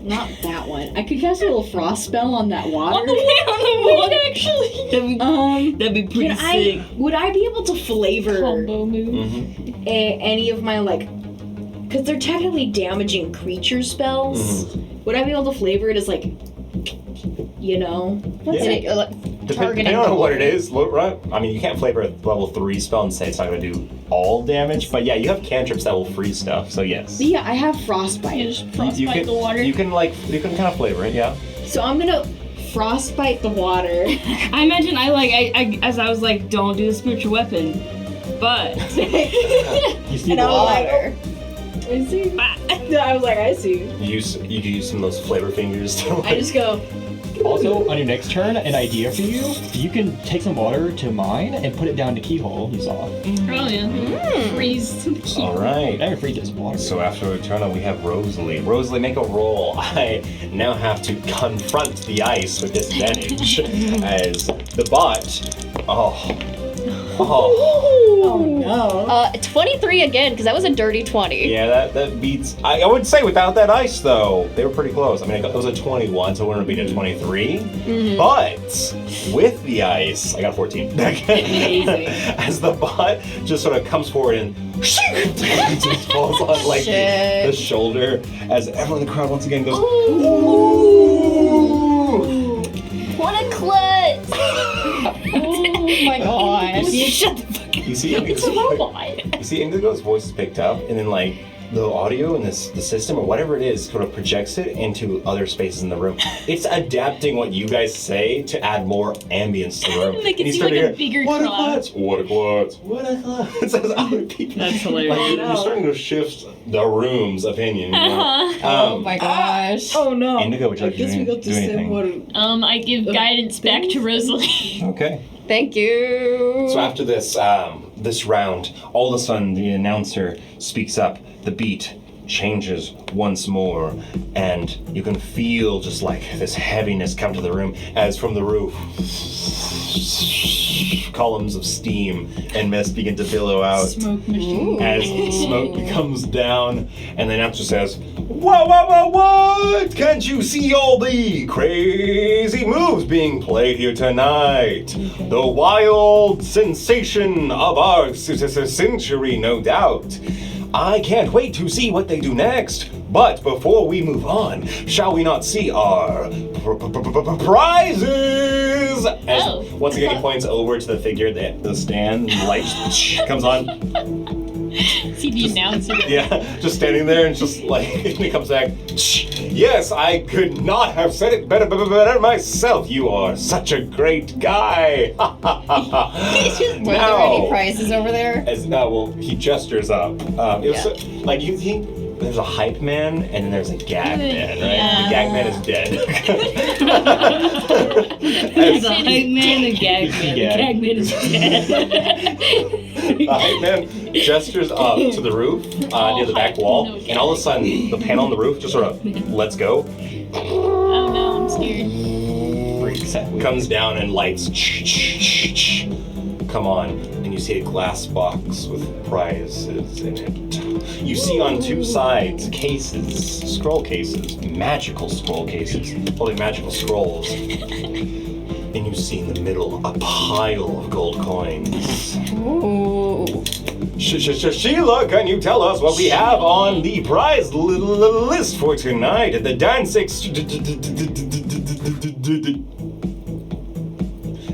Not that one. I could cast a little frost spell on that water. On the water, actually. That'd be pretty Can sick. would I be able to flavor Combo move. Mm-hmm. any of my like? Because they're technically damaging creature spells. Would I be able to flavor it as like, you know? Yeah. Depending on what it is, right? I mean, you can't flavor a level 3 spell and say it's not going to do all damage, but yeah, you have cantrips that will freeze stuff, so yes. Yeah, I have frostbite. You just frostbite the water. You can kind of flavor it, yeah. So I'm gonna frostbite the water. I imagine as I was like, don't do the spiritual weapon, but You see And the I was like, water. I see. No, I was like, I see. You can use some of those flavor fingers to I just go. Also, on your next turn, an idea for you. You can take some water to mine and put it down the keyhole you saw. Oh yeah. Freeze to the key. Alright. Never freezes water. So after Eterna, we have Rosalie. Rosalie, make a roll. I now have to confront the ice with disadvantage as the bot. Oh. Oh no. 23 again, because that was a dirty 20. Yeah, that beats. I would say without that ice, though, they were pretty close. I mean, it was a 21, so it wouldn't have been a 23. But with the ice, I got a 14. Amazing. As the bot just sort of comes forward and just falls on like the shoulder, as everyone in the crowd once again goes, "Ooh!" What a klutz! Oh my gosh. shut the fuck up. You see, It's a robot. You see, Indigo's voice is picked up, and then like the audio and the system or whatever it is sort of projects it into other spaces in the room. It's adapting what you guys say to add more ambience to the room. Make it And you seem start like to a hear, bigger what a cloud." klutz! What a klutz! What a klutz! As other people. That's hilarious. Like, you're starting to shift the room's opinion. You know? Oh my gosh. Oh no. Indigo, would you I like to guess we got do the same anything? one. I give guidance back to Rosalie. Okay. Thank you. So after this this round, all of a sudden the announcer speaks up. The beat changes once more, and you can feel just like this heaviness come to the room as from the roof columns of steam and mist begin to billow out Smoke machine. as smoke comes down, and the announcer says, What? Can't you see all the crazy moves being played here tonight? The wild sensation of our century, no doubt. I can't wait to see what they do next. But before we move on, shall we not see our prizes? As once again he points over to the figure, the stand, and the light comes on. See the announcer. Yeah, just standing there and just like, and he comes back. Yes, I could not have said it better myself. You are such a great guy. Were there any prizes over there? As well, he gestures up. It was like you think there's a hype man and then there's a gag man, right? Yeah. The gag man is dead. There's a hype man, a gag man. The Yeah. gag man is dead. The hype man gestures up to the roof near the back wall, and all of a sudden the panel on the roof just sort of lets go, Oh no, I'm scared. comes down and lights come on, and you see a glass box with prizes in it. You see on two sides cases, scroll cases, magical scroll cases, holding magical scrolls. and you see in the middle a pile of gold coins. Ooh. Sheila, can you tell us what we have on the prize list for tonight at the dance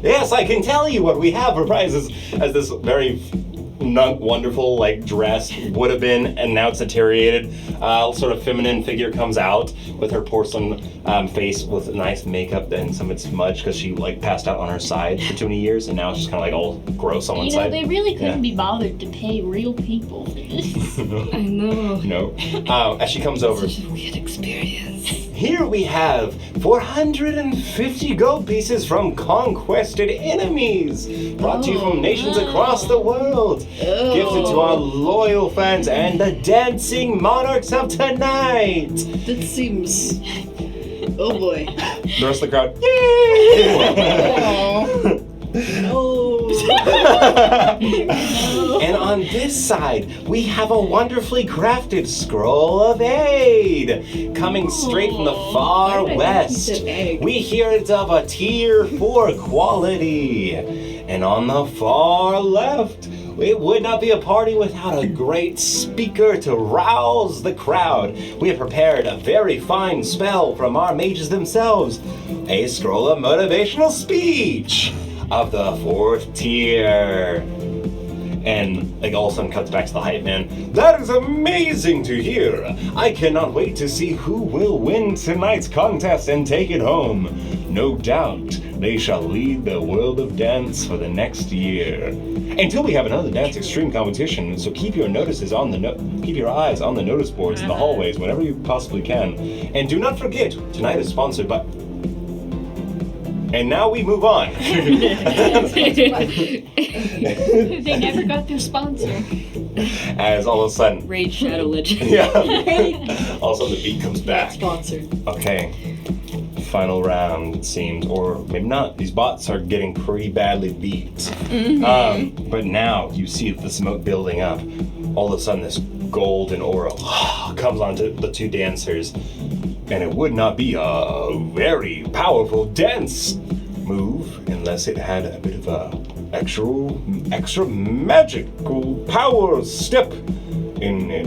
Yes, I can tell you what we have for prizes, as this very wonderful, like, dress would have been, and now it's deteriorated, sort of feminine figure comes out with her porcelain face with nice makeup and some of it's smudged because she, like, passed out on her side for too many years, and now it's just kind of, like, all gross on one side. They really couldn't be bothered to pay real people for this. I know. No. As she comes over. Such a weird experience. Here we have 450 gold pieces from conquested enemies, brought to you from nations across the world, gifted to our loyal fans and the dancing monarchs of tonight. That seems... Oh boy. The rest of the crowd, yay! No. And on this side, we have a wonderfully crafted scroll of aid, coming straight from the far west. We hear it's of a tier 4 quality. And on the far left, it would not be a party without a great speaker to rouse the crowd. We have prepared a very fine spell from our mages themselves, a scroll of motivational speech of the 4th tier. And like all of a sudden cuts back to the hype man. That is amazing to hear. I cannot wait to see who will win tonight's contest and take it home. No doubt they shall lead the world of dance for the next year. Until we have another Dance Extreme competition, so keep your notices on the keep your eyes on the notice boards in the hallways whenever you possibly can. And do not forget, tonight is sponsored by. And now we move on. They never got their sponsor. As all of a sudden, Raid Shadow Legend. yeah, all of a sudden the beat comes back. Sponsored. Okay, final round it seems, or maybe not. These bots are getting pretty badly beat. But now you see the smoke building up. All of a sudden this golden aura comes onto the two dancers. And it would not be a very powerful dance move unless it had a bit of a extra magical power step in it.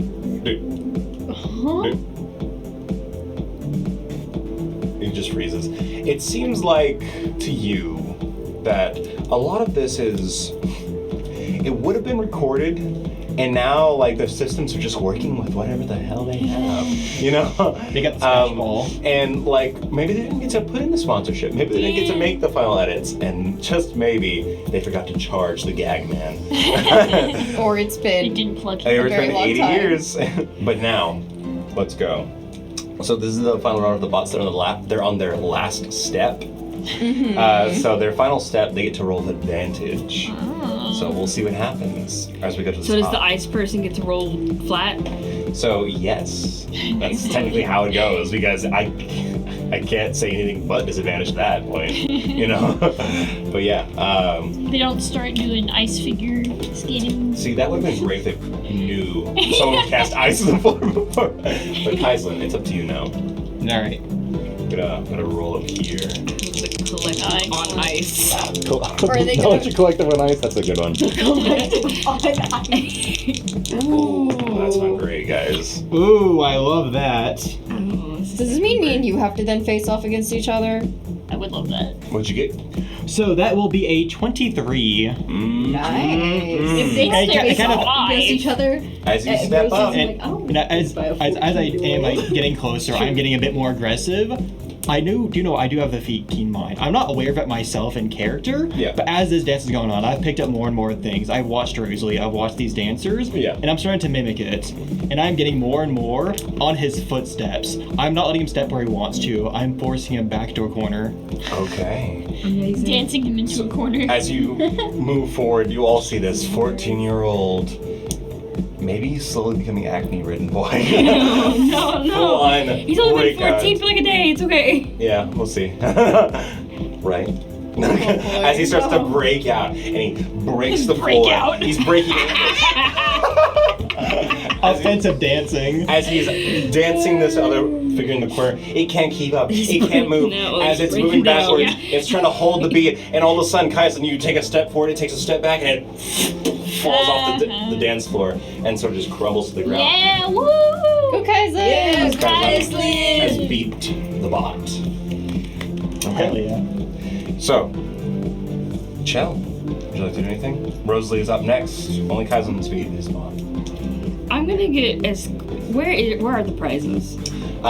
It just freezes. It seems like to you that a lot of this it would have been recorded, and now like the systems are just working with whatever the hell they have, you know. They got the smash ball. And like maybe they didn't get to put in the sponsorship, maybe they didn't get to make the final edits, and just maybe they forgot to charge the gag man. Or it's It been didn't plug They in. were very spending long 80 time. years. But now, let's go. So this is the final round of the bots. They're on their last step. So their final step, they get to roll with advantage. So we'll see what happens as we go to the So does top. the ice person get to roll flat? So yes, that's technically how it goes, because I can't say anything but disadvantage at that point, you know. But yeah, They don't start doing ice figure skating. see, that would have been great if they knew someone cast ice on the floor before. But Kaislyn, it's up to you now. All right. Gonna roll up here. The collective on ice. Cool. Or are they I'll gonna- let you collective on ice. That's a good one. Ooh, that's not great, guys. Ooh, I love that. Does this mean me and you have to then face off against each other? I would love that. What'd you get? So that will be a 23. Nice. If they I had their kind of- Against each other. As you step up, And, as I am like getting closer, I'm getting a bit more aggressive. I do have the feat Keen Mind. I'm not aware of it myself in character, Yeah. but as this dance is going on, I've picked up more and more things. I've watched Rosalie, I've watched these dancers, Yeah. and I'm starting to mimic it. And I'm getting more and more on his footsteps. I'm not letting him step where he wants to. I'm forcing him back to a corner. okay. Amazing. Dancing him into a corner. As you move forward, you all see this 14-year-old, maybe slowly becoming acne-ridden boy. No, Full no. on He's only been breakout. 14 for like a day. It's okay. Yeah, we'll see. Right? As he starts to break out, and he breaks the Break floor. out. He's breaking Offensive dancing. as he's dancing this other figuring the corner. It can't keep up. It can't move. No, As it's breaking moving down. backwards, Yeah. it's trying to hold the beat, and all of a sudden, Kaizen, you take a step forward, it takes a step back, and it falls off the dance floor and sort of just crumbles to the ground. Yeah, woo! Go Kaizen! Yeah, Has Kaizen! beeped the bot. Hell yeah. So, Chell, would you like to do anything? Rosalie is up next. Only Kaizen's beat is bot. I'm gonna get as. Where are the prizes?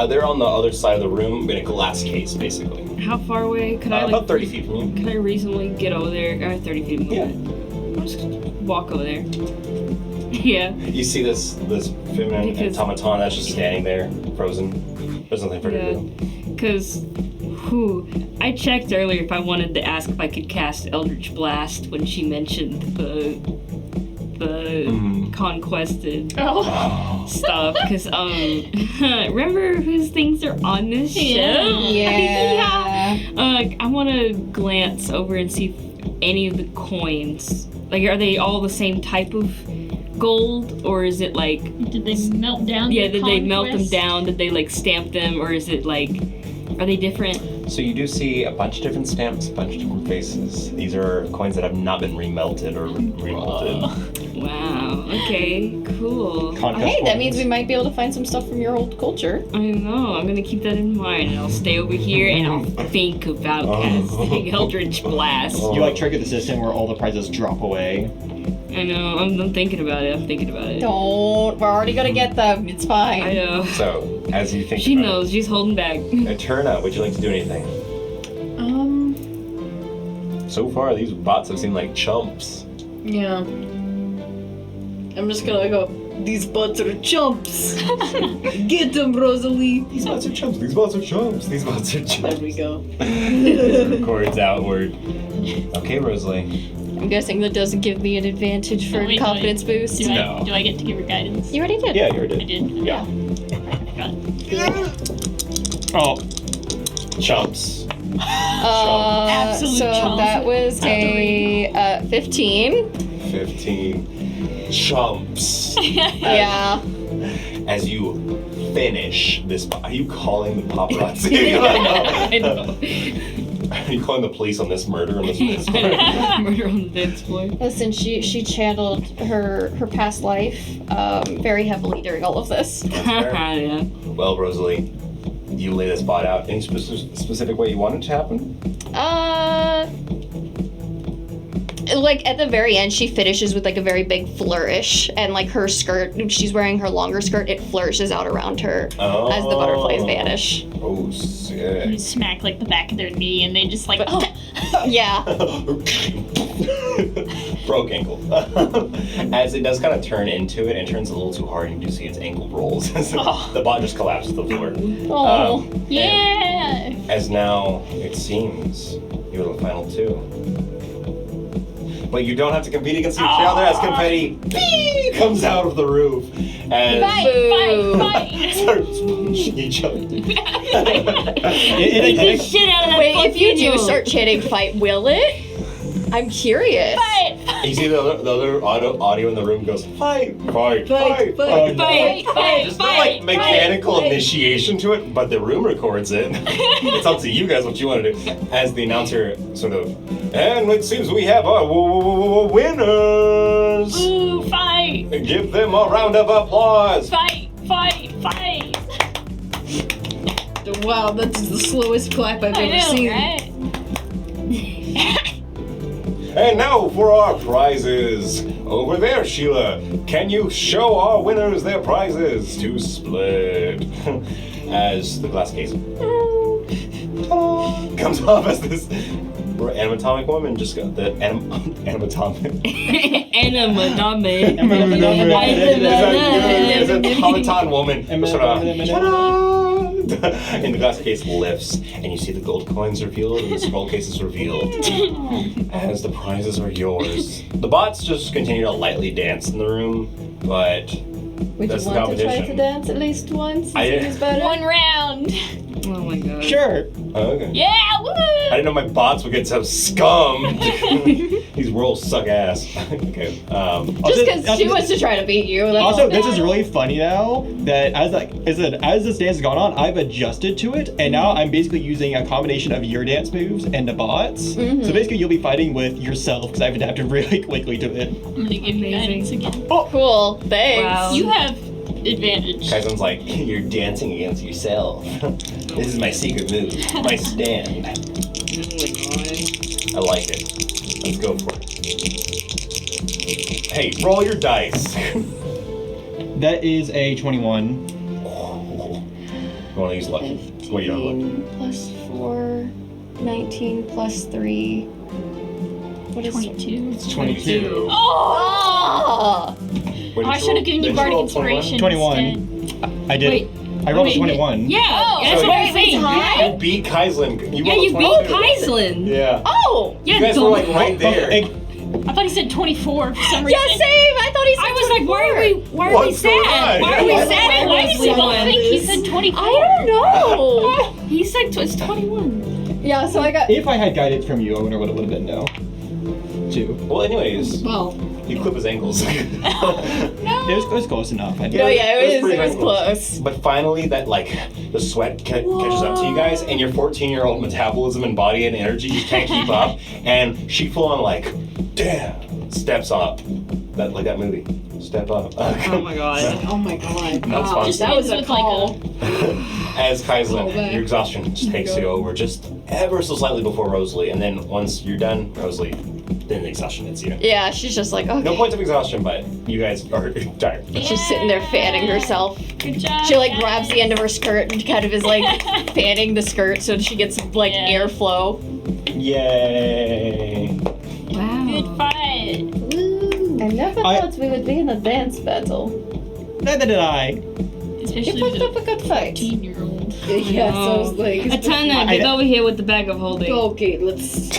They're on the other side of the room in a glass case, basically. How far away could I? About 30 feet from you. Can I reasonably get over there? 30 feet. Yeah. I'm just gonna walk over there. Yeah. You see this feminine Because- automaton that's just standing there, frozen. There's nothing for her to do. Because, I checked earlier if I wanted to ask if I could cast Eldritch Blast when she mentioned the conquested stuff. Because, remember whose things are on this show? Yeah. I want to glance over and see if any of the coins, like, are they all the same type of gold, or is it like? Did they melt down? Yeah, the did they melt them conquest? down? Did they like stamp them, or is it like? Are they different? So you do see a bunch of different stamps, a bunch of different faces. These are coins that have not been remelted or remolded. Wow. Okay. Cool. Hey, that means we might be able to find some stuff from your old culture. I know. I'm gonna keep that in mind, and I'll stay over here and I'll think about casting Eldritch Blast. You like trigger the system where all the prizes drop away. I know. I'm thinking about it. Don't. We're already gonna get them. It's fine. I know. So, as you think She about knows. She's holding back. Eterna, would you like to do anything? So far, these bots have seemed like chumps. Yeah. I'm just gonna go, these bots are chumps. Get them, Rosalie. These bots are chumps. These bots are chumps. These bots are chumps. There we go. Chords outward. Okay, Rosalie. I'm guessing that doesn't give me an advantage for Oh, wait, confidence boost. No. Do I get to give her guidance? You already did. Yeah, you already I did. did. Yeah. Got it. Oh, Chumps. Absolute so chumps. that was a 15. 15. Chumps. Yeah. As you finish this, are you calling the paparazzi? I know. Are you calling the police on this murder? On this Murder on the dance floor. Listen, she channeled her past life very heavily during all of this. Yeah. Well, Rosalie, you lay this bot out. Any specific way you want it to happen? Like at the very end, she finishes with like a very big flourish, and like her skirt, she's wearing her longer skirt, it flourishes out around her as the butterflies vanish. Oh, You sick. smack like the back of their knee, and they just like. Yeah. Broke ankle. As it does kind of turn into it and turns a little too hard, you do see its ankle rolls. The bot just collapsed to the floor. Oh. Yeah. As now, it seems, you're the final two. But you don't have to compete against each other as confetti comes out of the roof and Fight! starts punching each other. Beat the shit out of that Wait, if you do fucking start chanting fight, will it? I'm curious. You see the other audio in the room goes, fight, fight, fight, Fight, fight. Fight! There's no like mechanical initiation to it, but the room records it. It's up to you guys what you want to do. As the announcer sort of, and it seems we have our winners. Ooh, fight! Give them a round of applause. Fight! Wow, that's the slowest clap I've I ever know, seen. right? And now for our prizes. Over there, Sheila. Can you show our winners their prizes to split? As the glass case comes off as this animatomic woman just got the animatomic. There's a automaton woman sort of and the glass case lifts and you see the gold coins revealed and the scroll case is revealed as the prizes are yours. The bots just continue to lightly dance in the room, but Would that's you the want to try competition. to dance at least once? I- See who's better? One round. Oh my god. sure. Okay. Yeah, woo! I didn't know my bots would get so scummed. These rolls suck ass. Okay. Just because she wants to try to beat you. That's Also, all. this is really funny now that as this dance has gone on, I've adjusted to it, and now I'm basically using a combination of your dance moves and the bots. So basically, you'll be fighting with yourself because I've adapted really quickly to it. I'm gonna give you guidance again. Oh, cool. Thanks. Wow. You have advantage. Kaizen's like, you're dancing against yourself. This is my secret move, my stand. I like it. Let's go for it. Hey, roll your dice. That is a 21. You want to use lucky? What you don't lucky? 15 plus 4, 19 plus 3. What is 22. It's 22. Oh! What did I you should roll? have given you Did Bardic roll Inspiration 21. instead. I did. Wait. I rolled a Wait, 21. Yeah, Oh, that's so what I'm wait, saying. high? You beat Kaizen. You Yeah, rolled you a beat 22. Kaizen. Yeah. Oh! Yeah, You guys were like right there. Okay, I thought he said 24 for some reason. Yeah, same! I thought he said I was like, why are we What's going sad? on? Why are we Why- sad? Why did we both think he said 24? I don't know! He said it's 21. Yeah, so I got... if I had guidance from you, I would have been no. 2. Well, anyways, Well, you clip his ankles. It was close enough. I No, yeah, it pretty was nice. close. But finally, that the sweat catches up to you guys, and your 14-year-old metabolism and body and energy just can't keep up. And she full on damn, steps up. That movie, Step Up. Oh my god. oh my god. That's Wow, fun. that was a With like call. As Kaizen, back. your exhaustion just takes you over just ever so slightly before Rosalie, and then once you're done, Rosalie, then the exhaustion hits you. Yeah, she's just like, okay. No points of exhaustion, but you guys are tired. She's sitting there fanning herself. Good job. She like grabs the end of her skirt and kind of is like fanning the skirt so she gets like Yeah. airflow. Yay! Wow. Good fight. I never I- thought we would be in a dance battle. Neither did I. Especially You put with up a a good fight. 15-year-old. Yeah, so I was like, Atana, get over here with the bag of holding. Okay, let's.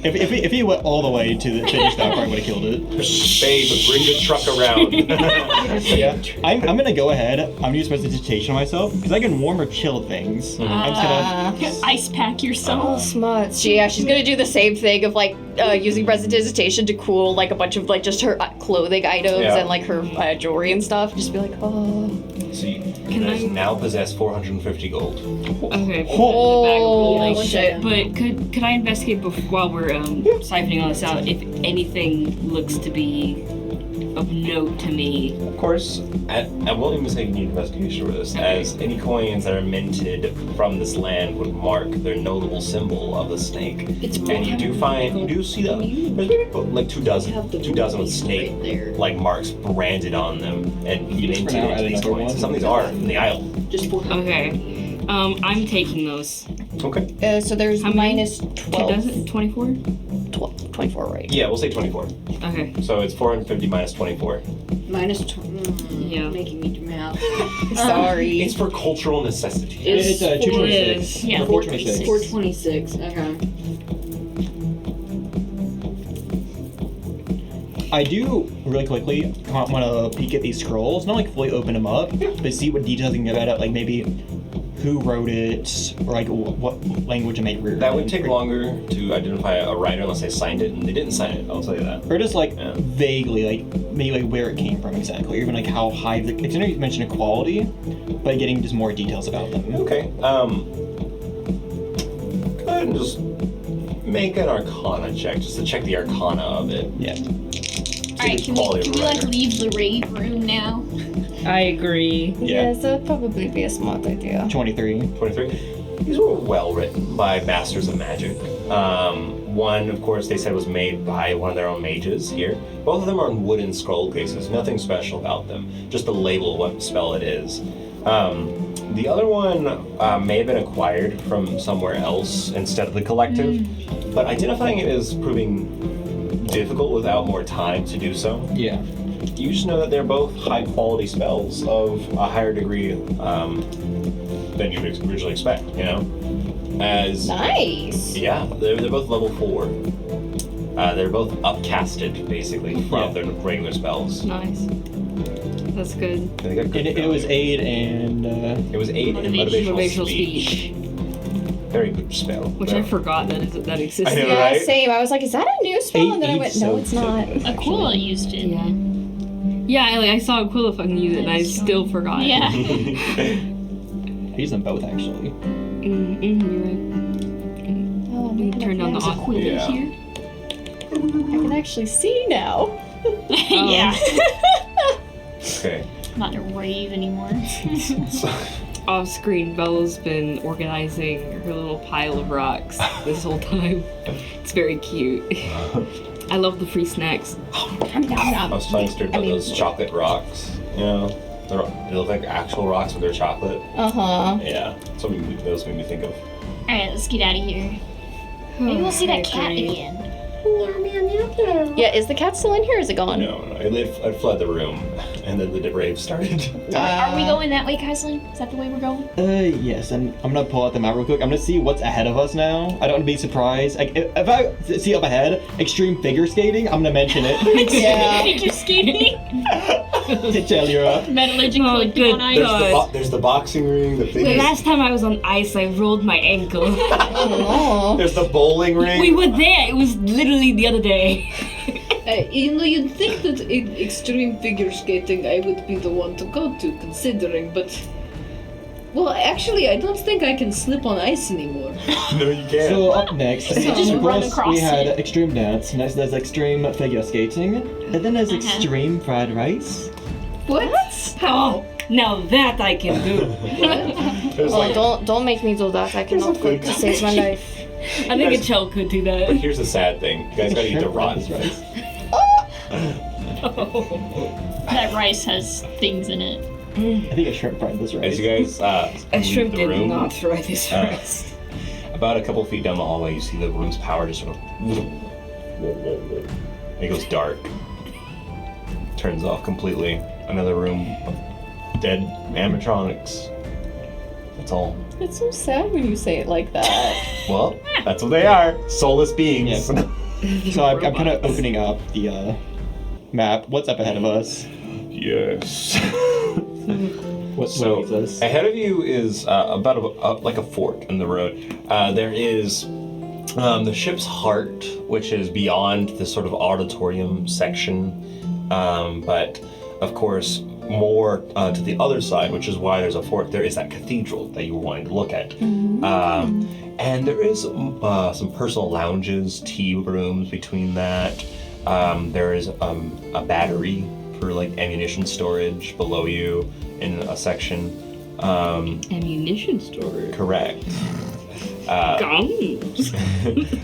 If he went all the way to the finish, that probably would have killed it. Babe, bring the truck around. Yeah, I'm gonna go ahead. I'm gonna use prestidigitation on myself because I can warm or chill things. I'm just gonna. Ice pack yourself. oh, smart. She's gonna do the same thing of like using prestidigitation to cool like a bunch of like just her clothing items Yeah. and like her jewelry and stuff. Just be like, oh. So you Can guys I- now possess 450 gold. Okay. Oh, Like, shit. But could I investigate while we're siphoning all this out if anything looks to be of note to me? Of course, I won't even say you need investigation for this, as any coins that are minted from this land would mark their notable symbol of the snake. And you do see them. There's maybe like two dozen with snake Right there. like marks branded on them and minted for now, into add these another coins. one. Some of these are from the isle. Just for Okay. I'm taking those. Okay. So there's How many? minus 12. 24? 24, right? Yeah, we'll say 24. Okay. So it's 450 minus 24. minus. Yeah. Making me do math. Sorry. It's for cultural necessity. It's 226. is. Yeah, Or 426. 426. Okay. I do really quickly want to peek at these scrolls, not like fully open them up, but see what details I can get about it, like maybe who wrote it, or like what language it may be. That would take longer to identify a writer unless they signed it, and they didn't sign it, I'll tell you that. Or just like Yeah. vaguely, like maybe like where it came from exactly, or even like how high the. Because I know you mentioned equality, but getting just more details about them. Okay, go ahead and just make an Arcana check, just to check the Arcana of it. Yeah. Alright, can we like leave the rave room now? I agree. Yeah, so it'd probably be a smart idea. 23. 23. These were well written by masters of magic. One, of course, they said was made by one of their own mages here. Both of them are in wooden scroll cases, nothing special about them, just the label of what spell it is. The other one may have been acquired from somewhere else instead of the collective, but identifying it is proving difficult without more time to do so. Yeah. You just know that they're both high quality spells of a higher degree than you would originally expect, you know? As Nice. yeah, they're both level 4. They're both upcasted basically from their regular spells. Nice. That's good. And they got good It was value. aid and It was 8 in motivational Motivational speech. Very good spell. Which I forgot that existed. I know, Yeah, right? same. I was like, is that a new spell? And then I went, no, it's not. Aquila used it. Yeah. Yeah, I saw Aquila fucking use it and I still forgot. Yeah. I use them both, actually. You're right. Oh, We turned on the Aquila Yeah. here. I can actually see now. Yeah. Okay. Not a rave anymore. Off screen, Bella's been organizing her little pile of rocks this whole time. It's very cute. I love the free snacks. I was telling Stuart about those chocolate rocks. You know, they look like actual rocks, but they're chocolate. Uh-huh. Yeah, those made me think of. Alright, let's get out of here. Maybe we'll see that cat again. Yeah, is the cat still in here or is it gone? No, it fled the room, and then the rave started. Are we going that way, Kaislin? Is that the way we're going? Yes, and I'm gonna pull out the map real quick. I'm gonna see what's ahead of us now. I don't want to be surprised. Like, if I see up ahead, extreme figure skating, I'm gonna mention it. Yeah. Figure skating. To tell you up. Metallurgic Oh, collecting good on ice. There's the boxing ring, the The figure. last time I was on ice, I rolled my ankle. Oh. There's the bowling ring. We were there. It was literally the other day. You'd think that in extreme figure skating I would be the one to go to, considering, but... Well, actually, I don't think I can slip on ice anymore. No, you can't. So up next, just of run course, across we had it. extreme dance. Next, there's extreme figure skating, and then there's extreme fried rice. What? Oh, now that I can do. There's like, Don't make me do that. I cannot a go food to save my life. I think a child could do but that. here's the sad thing: you guys gotta eat the Shrimp rotten fried rice. That rice has things in it. I think a shrimp fried this rice. As you guys A shrimp leave the did room, not fry this rice. about a couple feet down the hallway, you see the room's power just sort of. It goes dark. Turns off completely. Another room of dead animatronics. That's all. It's so sad when you say it like that. Well, that's what they are. Soulless beings. Yeah. So I'm kind of opening up the map. What's up ahead of us? Yes. What So is this? ahead of you is about like a fork in the road. There is the ship's heart, which is beyond the sort of auditorium section, but of course more to the other side, which is why there's a fork. There is that cathedral that you were wanting to look at, and there is some personal lounges, tea rooms between that. There is a battery for like ammunition storage below you in a section. Ammunition storage. Correct. Guns.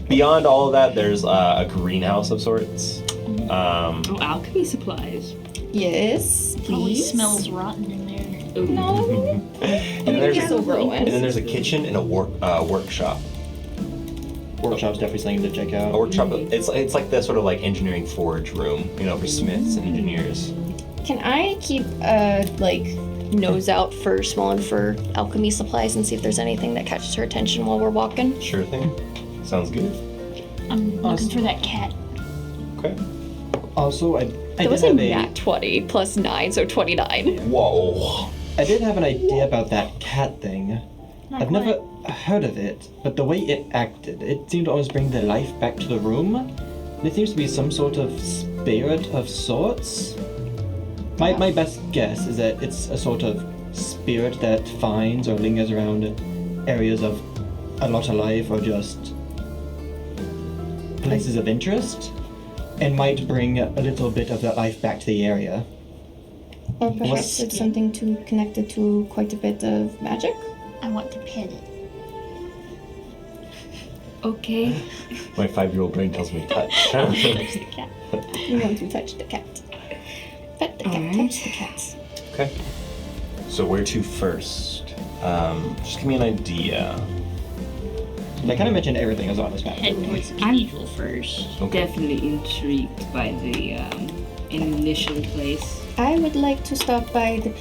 Beyond all of that, there's a greenhouse of sorts. Oh, alchemy supplies. Yes, Probably please. smells rotten in there. Ooh. No. And then there's Still growing. and then there's a kitchen and a workshop. Workshop's definitely something to check out. A workshop. It's like the sort of like engineering forge room, you know, for smiths and engineers. Can I keep nose out for smelling for alchemy supplies and see if there's anything that catches her attention while we're walking? Sure thing. Sounds good. I'm looking for that cat. Okay. Also, I That did was a have a nat 20 plus 9, so 29. Whoa. I did have an idea about that cat thing. I've never heard of it, but the way it acted, it seemed to almost bring the life back to the room. There seems to be some sort of spirit of sorts. My best guess is that it's a sort of spirit that finds or lingers around areas of a lot of life or just places of interest, and might bring a little bit of that life back to the area. Or perhaps it's something connected to quite a bit of magic? I want to pet it. Okay. My 5-year-old brain tells me touch. Touch the cat. You want to touch the cat. Pet the cat, Alright. touch the cat. Okay. So where to first? Just give me an idea. I kind of mentioned everything was on this map. Head towards the I'm- cathedral first. Okay. Definitely intrigued by the ammunition place. I would like to stop by the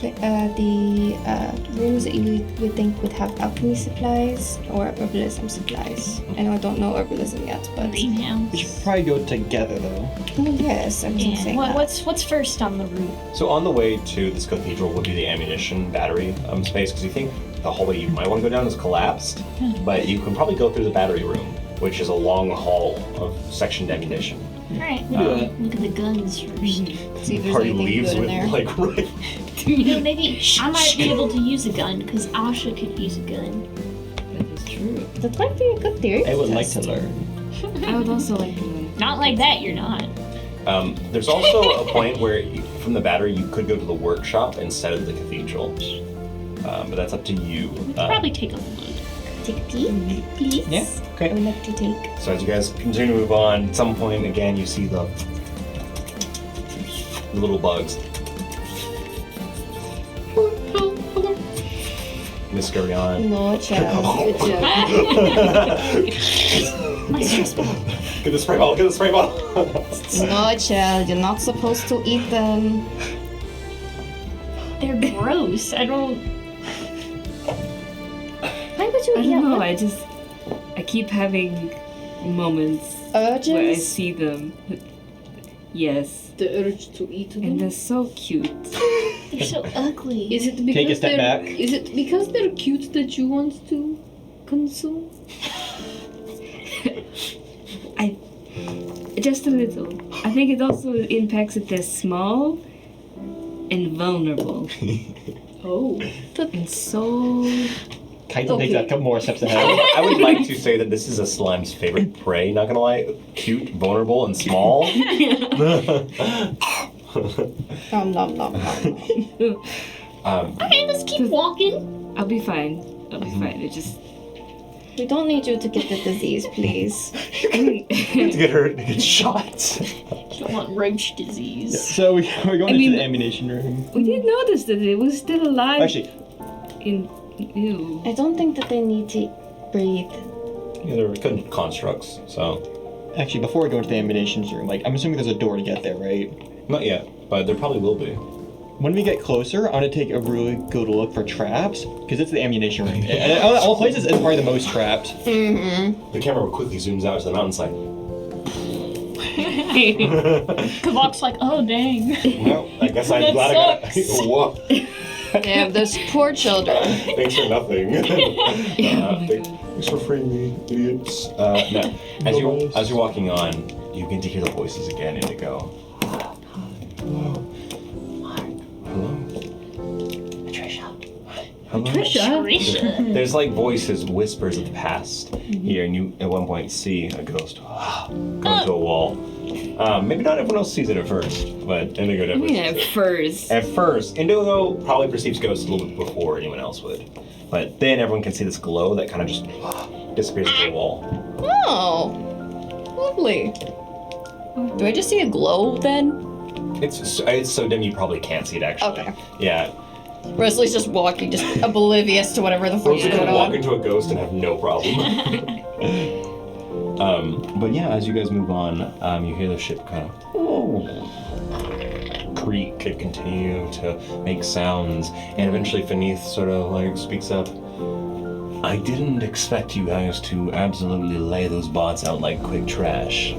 rooms that you would think would have alchemy supplies or herbalism supplies. I know I don't know herbalism yet, but We should Greenhouse. probably go together though. oh yes, I was gonna say And that. what's first on the route? So on the way to this cathedral would be the ammunition battery space, because you think the hallway you might want to go down is collapsed, but you can probably go through the battery room, which is a long hall of sectioned ammunition. Alright, look at the guns first. See if there's Party anything leaves good with in there. like right. You know, maybe I might be able to use a gun, because Asha could use a gun. That is true. That might be a good theory. I would like test. to learn. I would also like to learn. Not like that, you're not. There's also a point where from the battery you could go to the workshop instead of the cathedral, but that's up to you. Probably take a look. Take a peek, please. Yeah. I Okay. would like to take. So as you guys continue to move on, at some point again you see the little bugs. Miss Garion. No, child. Good job. My stress ball. Get the spray bottle, get the spray bottle. No, child. You're not supposed to eat them. They're gross. I don't. Why would you I eat don't know. them? I keep having moments Urges? where I see them. Yes, The urge to eat and them. they're so cute. They're so ugly. Is it because Take a step they're back. Is it because they're cute that you want to consume? Just a little. I think it also impacts that they're small and vulnerable Oh. and so. Kaito takes a couple more steps ahead. I would like to say that this is a slime's favorite prey, not gonna lie. Cute, vulnerable, and small. Nom nom nom nom. Okay, let's keep walking. I'll be fine. I'll be fine. It just. We don't need you to get the disease, please. to get her to get shot. You don't want roach disease. So we're going mean- into the ammunition room. We did notice that it was still alive. Actually, Ew. I don't think that they need to breathe. Yeah, they're good constructs, so before we go into the ammunition room, like I'm assuming there's a door to get there, right? not yet, but there probably will be. When we get closer, I'm gonna take a really good look for traps, because it's the ammunition room. And all places, it's probably the most trapped. Mm-hmm. The camera quickly zooms out to the mountainside. Kavok's like, oh dang. Well, I guess I'm That glad sucks. I got. Whoa. Yeah, those poor children. Thanks for nothing. Thanks for freeing me, idiots. No. As you're walking on, you begin to hear the voices again, Indigo. Hello. Hello. Hello. Trisha. There's like voices, whispers of the past here, and you at one point see a ghost go into a wall. Maybe not everyone else sees it at first, but Indigo definitely sees it. First. At first, Indigo probably perceives ghosts a little bit before anyone else would. But then everyone can see this glow that kind of just disappears into the wall. Oh, lovely. Do I just see a glow then? It's so dim you probably can't see it actually. Okay. Yeah. Wesley's just walking, just oblivious to whatever the fuck is Rosa going could walk on. into a ghost and have no problem. But yeah, as you guys move on, you hear the ship kind of creak and continue to make sounds, and eventually Finith sort of like speaks up. I didn't expect you guys to absolutely lay those bots out like quick trash.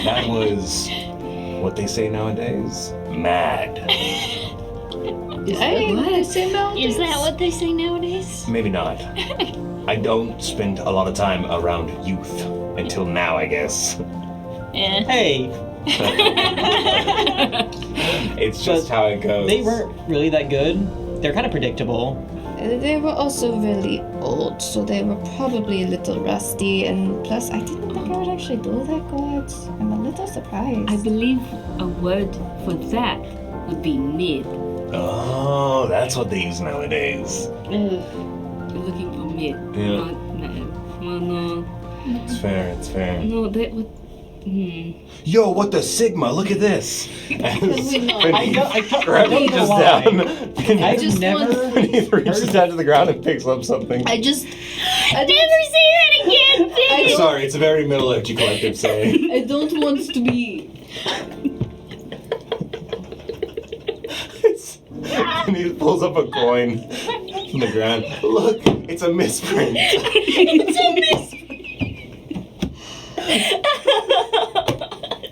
That was what they say nowadays, mad. Is that what they say nowadays? Is that what they say nowadays? Maybe not. I don't spend a lot of time around youth until now, I guess. Yeah. Hey, It's just But how it goes. they weren't really that good. They're kind of predictable. They were also really old, so they were probably a little rusty, and plus I didn't think I would actually do that good. I'm a little surprised. I believe a word for that would be mid. Oh, that's what they use nowadays. You're looking for mid. Yeah. Not mad. Well, no. It's fair, it's fair. No, that would. Yo, what the Sigma? Look at this! we know. I Grab don't him know just why. down. I've just never He reaches down to the ground and picks up something. I just. Never say that again, Finn! Sorry, it's a very middle-aged collective saying. I don't want to be. And he pulls up a coin from the ground. Look, it's a misprint. It's a misprint.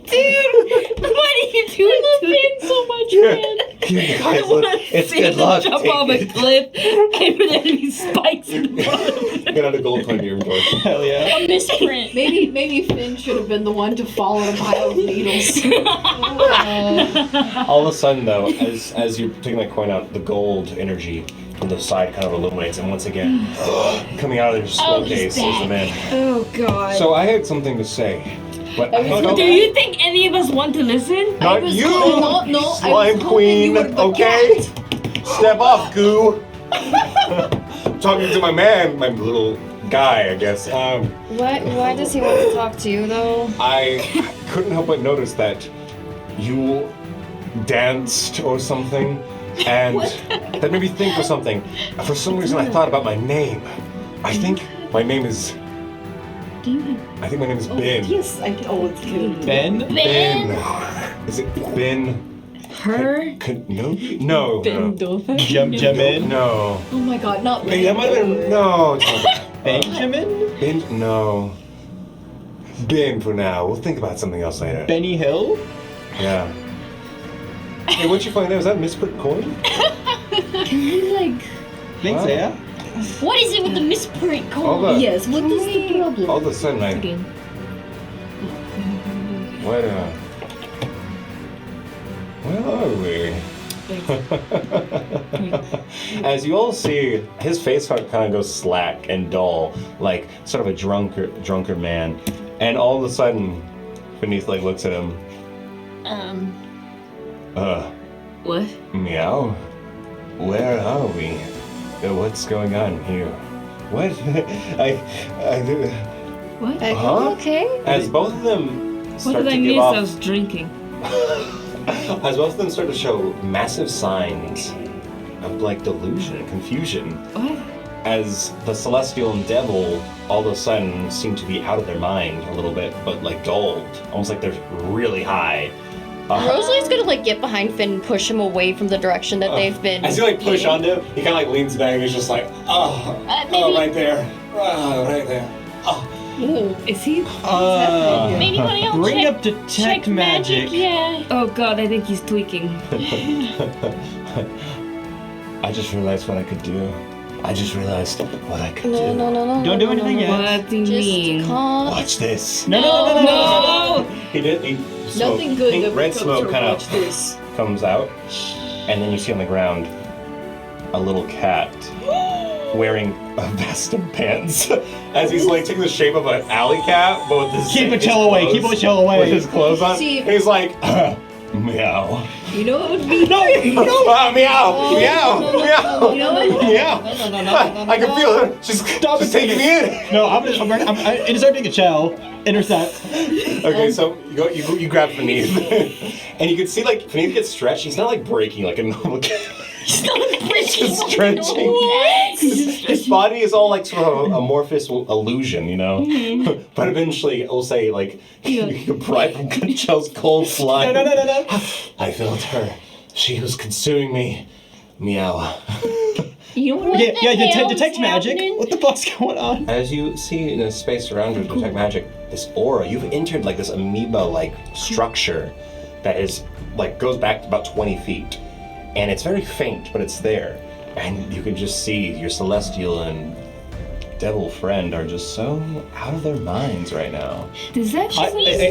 Dude, what are you doing? I love Finn so much, Yeah. man. You guys, it's See good him luck. jump Take off a it. cliff, and there be spikes in the bottom. Get out a gold coin to your inventory. Hell yeah. A misprint. Maybe Finn should have been the one to fall in a pile of needles. All of a sudden, though, as you're taking that coin out, the gold energy from the side kind of illuminates, and once again, coming out of their slow he's case is the back. man. Oh god. So I had something to say. But I don't Do you think any of us want to listen? Not was you, calling- no, I was slime hoping you queen. were the Okay, step off, goo. I'm talking to my man, my little guy, I guess. Why does he want to talk to you though? I couldn't help but notice that you danced or something, and that made me think of something. For some reason, I thought about my name. I think my name is. I think my name is Ben. Yes, it's good. Ben? Ben. Is it Ben? Her? No. Benjamin? No. Oh my god, not Wait, that might have been. No. It's not that. Benjamin? Ben. No. Ben for now. We'll think about something else later. Benny Hill? Yeah. Hey, what'd you find out? Was that a misprint coin? Can we like? Thanks, Wow. yeah. What is it with the misprint All code? the, Yes, what is the problem? all of a sudden, Again. where are we? As you all see, his face kind of goes slack and dull, like sort of a drunker man. And all of a sudden, Beneath looks at him. What? Meow. Where are we? What's going on here? What? What? Huh? Okay. As both of them What start did I to give miss? I off, was drinking. as both of them start to show massive signs of like delusion and confusion, What? as the celestial and devil all of a sudden seem to be out of their mind a little bit, but like dulled, almost like they're really high. Rosalie's gonna like get behind Finn and push him away from the direction that they've been. As you like push heading. onto him, he kind of like leans back and he's just like, right there, right there. Is he? Maybe one else Bring check, up detect check magic. Yeah. Oh god, I think he's tweaking. I just realized what I could do. I just realized what I could do. No. Don't do anything yet. What do you mean? Just calm. Watch this. No! He did. Smoke, Nothing good pink, ever red comes smoke from kind watch of this. comes out, and then you see on the ground a little cat wearing vested pants as he's like taking the shape of an alley cat, but with his Keep a his chill away, clothes- keep a chill away. with his clothes on. See- and he's like, meow. You know what would be Meow, meow, meow, meow, meow. I can feel her. She's taking me in. No, I'm gonna start taking a shell. Intercept. Okay, so you grab Beneath, and you can see like Beneath gets stretched. He's not like breaking like a normal cat. He's just stretching. His body is all like sort of an amorphous illusion, you know. But eventually, we'll say like you pry from Kunchel's cold slime. No. I felt her. She was consuming me. Meow. You know what? Yeah, the hell detect is magic. happening? What the fuck's going on? As you see in the space around you, detect magic, this aura, you've entered like this amoeba-like structure that is like goes back about 20 feet. And it's very faint, but it's there. And you can just see your celestial and devil friend are just so out of their minds right now. Does that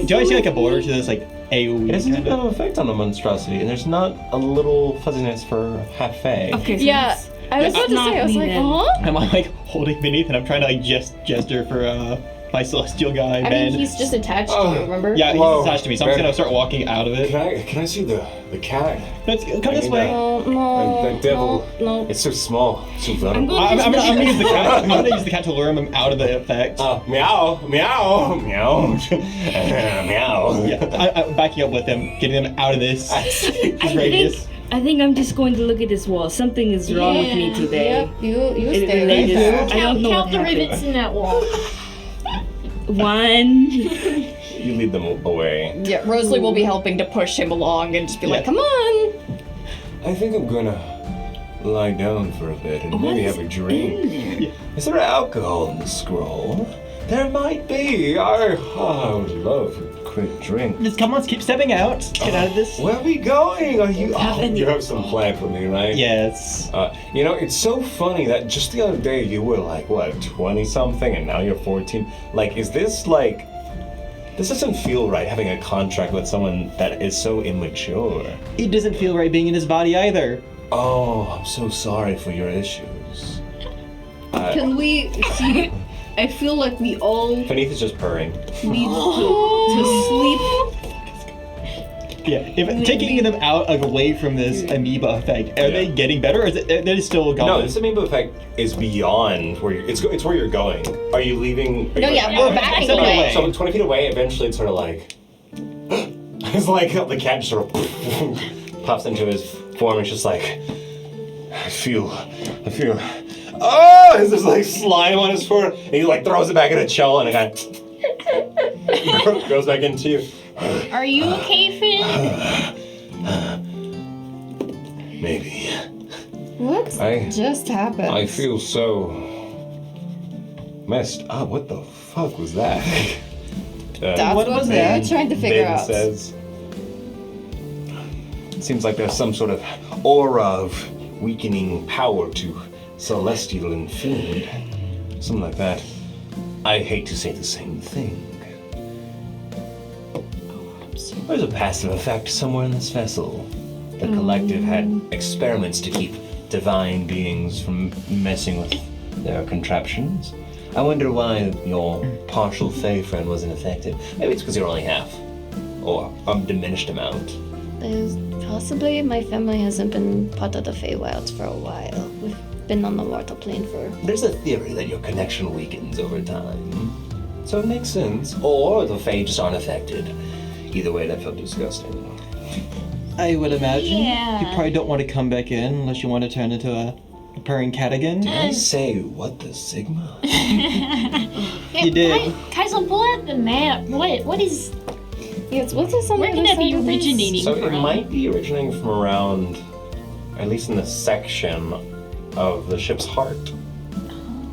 Do I see like a border to this like AoE It doesn't kind have of? an effect on the monstrosity, and there's not a little fuzziness for half-fae. Okay, so Yeah, that's- I was about to not say. I was me like, then. huh? Am I like holding Beneath and I'm trying to like gesture for my celestial guy, I Ben? mean, he's just attached to you. Remember? Yeah, he's Whoa, attached to me, so I'm just Ben. gonna start walking out of it. Can I see the cat? Let's come this mean, way. No. That devil. No. It's so small, so I'm vulnerable. going I'm gonna use the cat. I'm gonna use the cat to lure him out of the effect. Meow, meow, meow, meow. Yeah, I'm backing up with him, getting him out of this radius. I think I'm just going to look at this wall. Something is wrong with me today. Yep. You It stay related- there. I don't know Count what the happened. rivets in that wall. 1. You lead them away. Yeah, Rosalie will be helping to push him along and just be like, Yeah. "Come on." I think I'm gonna lie down for a bit and What maybe is have a drink. in there? Is there alcohol in the scroll? There might be. I would love a quick drink. Just come on, keep stepping out. Get out of this. Where are we going? Are you? You have some plan for me, right? Yes. It's so funny that just the other day you were like, what, 20-something, and now you're 14? Like, is this like... This doesn't feel right, having a contract with someone that is so immature. It doesn't feel right being in his body either. Oh, I'm so sorry for your issues. Can we see? I feel like we all Beneath is just purring. need to sleep. Yeah, if taking them out away from this amoeba effect, are they getting better, or is it they're still going? No, this amoeba effect is beyond where you're... It's where you're going. Are you leaving? No, yeah, we're backing away. So 20 feet away, eventually it's sort of like... It's like the cat just sort of pops into his form. It's just like... I feel... Oh! There's this like slime on his fur, and he like throws it back at a shell, and it kind of goes back into you. Are you okay, Finn? Maybe. What just happened? I feel so messed up. What the fuck was that? That's what we're trying to figure out. Says. It seems like there's some sort of aura of weakening power to celestial and fiend. Something like that. I hate to say the same thing. There's a passive effect somewhere in this vessel. The collective had experiments to keep divine beings from messing with their contraptions. I wonder why your partial Fey friend wasn't affected. Maybe it's because you're only half. Or a diminished amount. Possibly my family hasn't been part of the Feywilds for a while. We've been on the mortal plane for... There's a theory that your connection weakens over time. So it makes sense. Or the Fae just aren't affected. Either way, that felt disgusting. I would imagine. Yeah. You probably don't want to come back in unless you want to turn into a purring cat again. Did I say what the Sigma? You did. Kaiser, pull out the map. What is... Yes, what is on Where the can other that be side of this? originating So from? it might be originating from around, at least in the section of the ship's heart.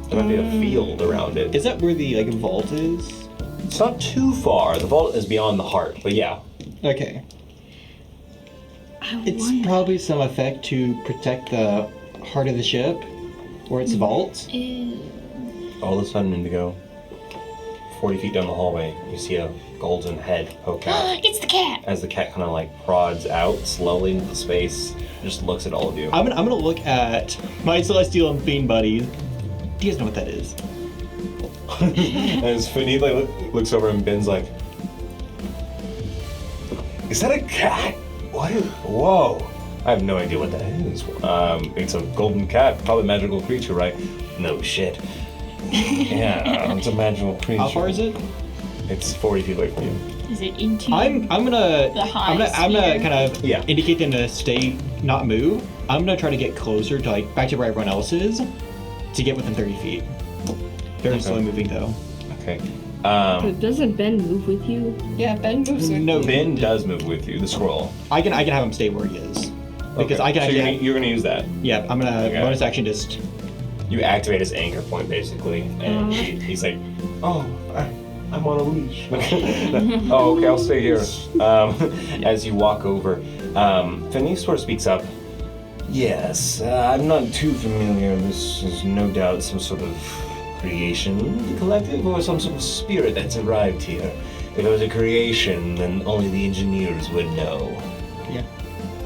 There might be a field around it. Is that where the vault is? It's not too far. The vault is beyond the heart, but yeah. Okay. It's probably some effect to protect the heart of the ship, or its vault. All of a sudden, Indigo, 40 feet down the hallway, you see a golden head poke out. It's the cat! As the cat kind of like prods out slowly into space, and just looks at all of you. I'm gonna look at my Celestial and Fiend buddies. Do you guys know what that is? As Finny like looks over and Ben's like, "Is that a cat? What? Whoa! I have no idea what that is. It's a golden cat, probably a magical creature, right? No shit. Yeah, it's a magical creature. How far is it? It's 40 feet away from you. Is it into... I'm gonna kind of indicate them to stay, not move. I'm gonna try to get closer to back to where everyone else is, to get within 30 feet. Very slow moving though. Okay. But doesn't Ben move with you? Yeah, Ben moves with No, Ben does move with you. The scroll. I can have him stay where he is. Because Okay. I can So actually... you're gonna use that. Yeah, I'm gonna bonus action just... You activate his anchor point basically, and he's like, "Oh, I'm on a leash." Oh, okay, I'll stay here. As you walk over, Finny sort of speaks up. Yes, I'm not too familiar. This is no doubt some sort of creation of the collective, or some sort of spirit that's arrived here. If it was a creation, then only the engineers would know. Yeah.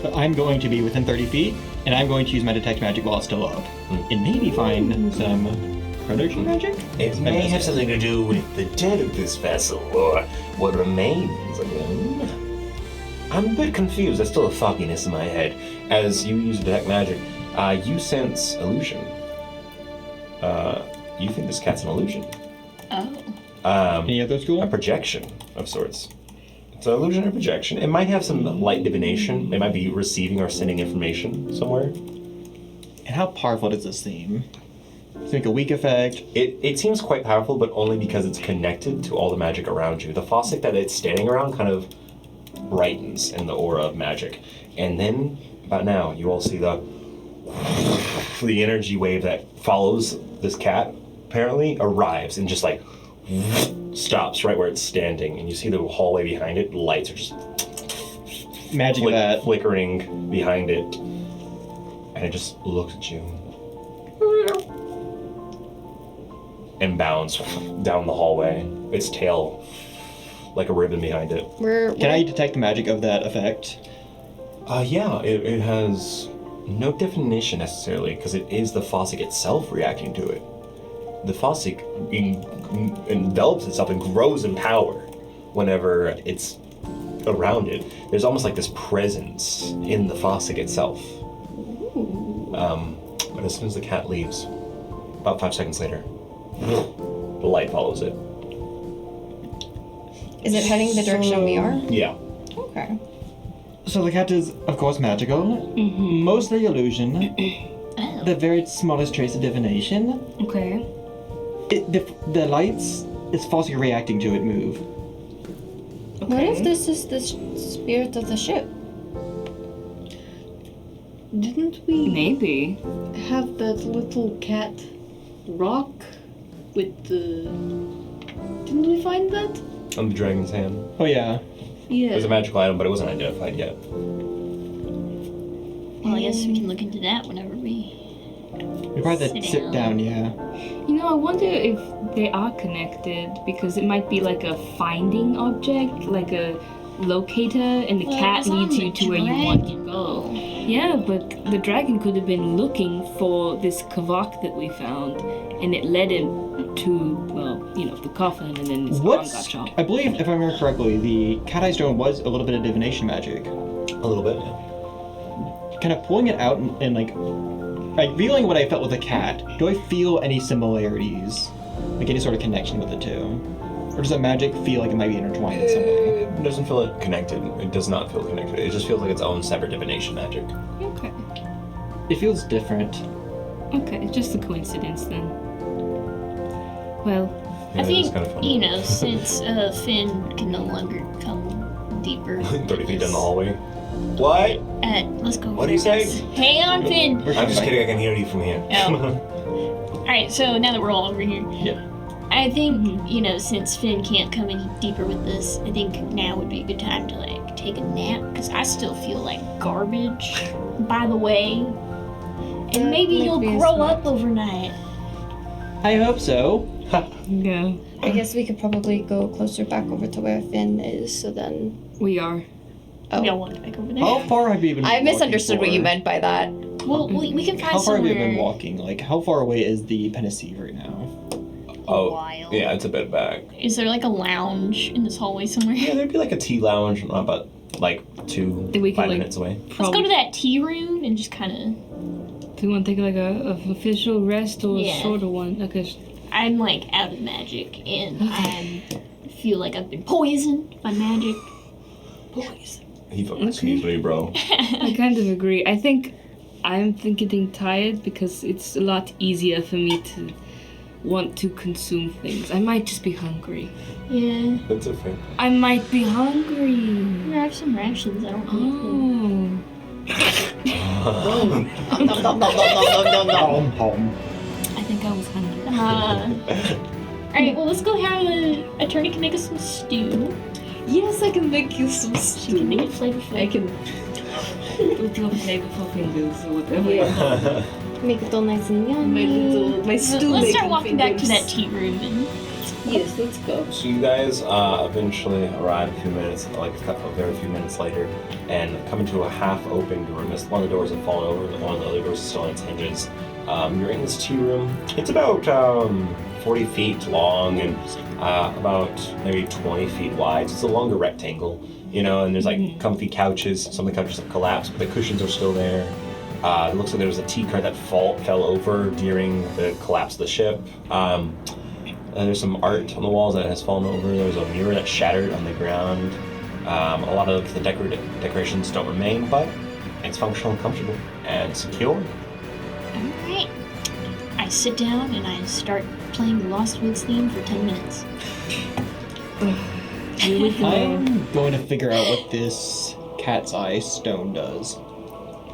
So I'm going to be within 30 feet, and I'm going to use my detect magic while it's still up. And maybe find some production magic? It may have something to do with the dead of this vessel, or what remains of them. I'm a bit confused. There's still a fogginess in my head. As you use detect magic, you sense illusion. You think this cat's an illusion. Oh. Any other school? A projection of sorts. It's an illusion or projection. It might have some light divination. It might be receiving or sending information somewhere. And how powerful does this seem? Does it make a weak effect? It seems quite powerful, but only because it's connected to all the magic around you. The faucet that it's standing around kind of brightens in the aura of magic. And then, about now, you all see the energy wave that follows this cat, apparently, arrives and just like stops right where it's standing, and you see the hallway behind it. Lights are just Magic of that. flickering behind it, and it just looks at you and bounds down the hallway. Its tail like a ribbon behind it. Can I detect the magic of that effect? Yeah, it has no definition necessarily, because it is the Fossick itself reacting to it. The Fossick envelops itself and grows in power whenever it's around it. There's almost like this presence in the Fossick itself. But as soon as the cat leaves, about 5 seconds later, the light follows it. Is it heading the direction we are? Yeah. Okay. So the cat is, of course, magical. Mostly illusion. The very smallest trace of divination. Okay. The lights is Fossick reacting to it move. What if this is the spirit of the ship? Didn't we Maybe. have that little cat rock with the... Didn't we find that? On the dragon's hand. Oh yeah. Yeah. It was a magical item, but it wasn't identified yet. Well, I guess we can look into that whenever we. We probably Sit sit down, yeah. You know, I wonder if they are connected, because it might be like a finding object, like a locator, and the Well, cat it's on leads you the to where you want to dragon, go. Yeah, but the dragon could have been looking for this kavak that we found, and it led him to, well, you know, the coffin, and then his arm got What's... chopped. I believe, if I remember correctly, the cat eye stone was a little bit of divination magic. A little bit, yeah. Kind of pulling it out and like feeling what I felt with the cat, do I feel any similarities? Like any sort of connection with the two? Or does the magic feel like it might be intertwined in some way? It doesn't feel connected. It does not feel connected. It just feels like its own separate divination magic. Okay. It feels different. Okay, it's just a coincidence then. Well, Yeah, I think, it's kind of fun. you know, since Finn can no longer come deeper. 30 feet down the hallway. What? Let's go. What do you say? Hang on, Finn. I'm just kidding. I can hear you from here. Alright, so now that we're all over here. Yeah. I think, you know, since Finn can't come any deeper with this, I think now would be a good time to, like, take a nap, because I still feel like garbage, by the way. And That maybe might you'll be a grow smart- up overnight. I hope so. yeah, I guess we could probably go closer back over to where Finn is, so then... we are. Oh. We all walk back over there. How far have you been I walking misunderstood what for? you meant by that. Well, we can find How far have you somewhere been walking? Like, how far away is the Penacee right now? a while. Yeah, it's a bit back. Is there like a lounge in this hallway somewhere? Yeah, there'd be like a tea lounge about like 2-5 Then we could, like, minutes away. Let's go to that tea room and just kind of... Do you want to take like a official rest or Yeah. a shorter one? Okay. I'm like out of magic and I feel like I've been poisoned by magic. Poison. He fucking excuse me, bro. I kind of agree. I think I'm getting tired because it's a lot easier for me to want to consume things. I might just be hungry. Yeah. That's okay. I might be hungry. I have some rations. I don't need Oh. I think I was hungry. Alright, well, let's go have a attorney can make us some stew. Yes, I can make you some She can make it stew. flavorful. I can. With your flavorful fingers or whatever. Yeah. Make it all nice and yummy. My stew. Let's start making walking back to fingers. that tea room and Yes, let's go. So you guys eventually arrive a few minutes, like a few minutes later, and come into a half-open room. One of the doors have fallen over, but one of the other doors is still on its hinges. You're in this tea room. It's about 40 feet long and about maybe 20 feet wide. So it's a longer rectangle, you know, and there's like comfy couches. Some of the couches have collapsed, but the cushions are still there. It looks like there was a tea cart that fell over during the collapse of the ship. And there's some art on the walls that has fallen over. There's a mirror that's shattered on the ground. A lot of the decorations don't remain, but it's functional and comfortable and secure. alright. I sit down and I start playing the Lost Woods theme for 10 minutes. I'm going to figure out what this cat's eye stone does.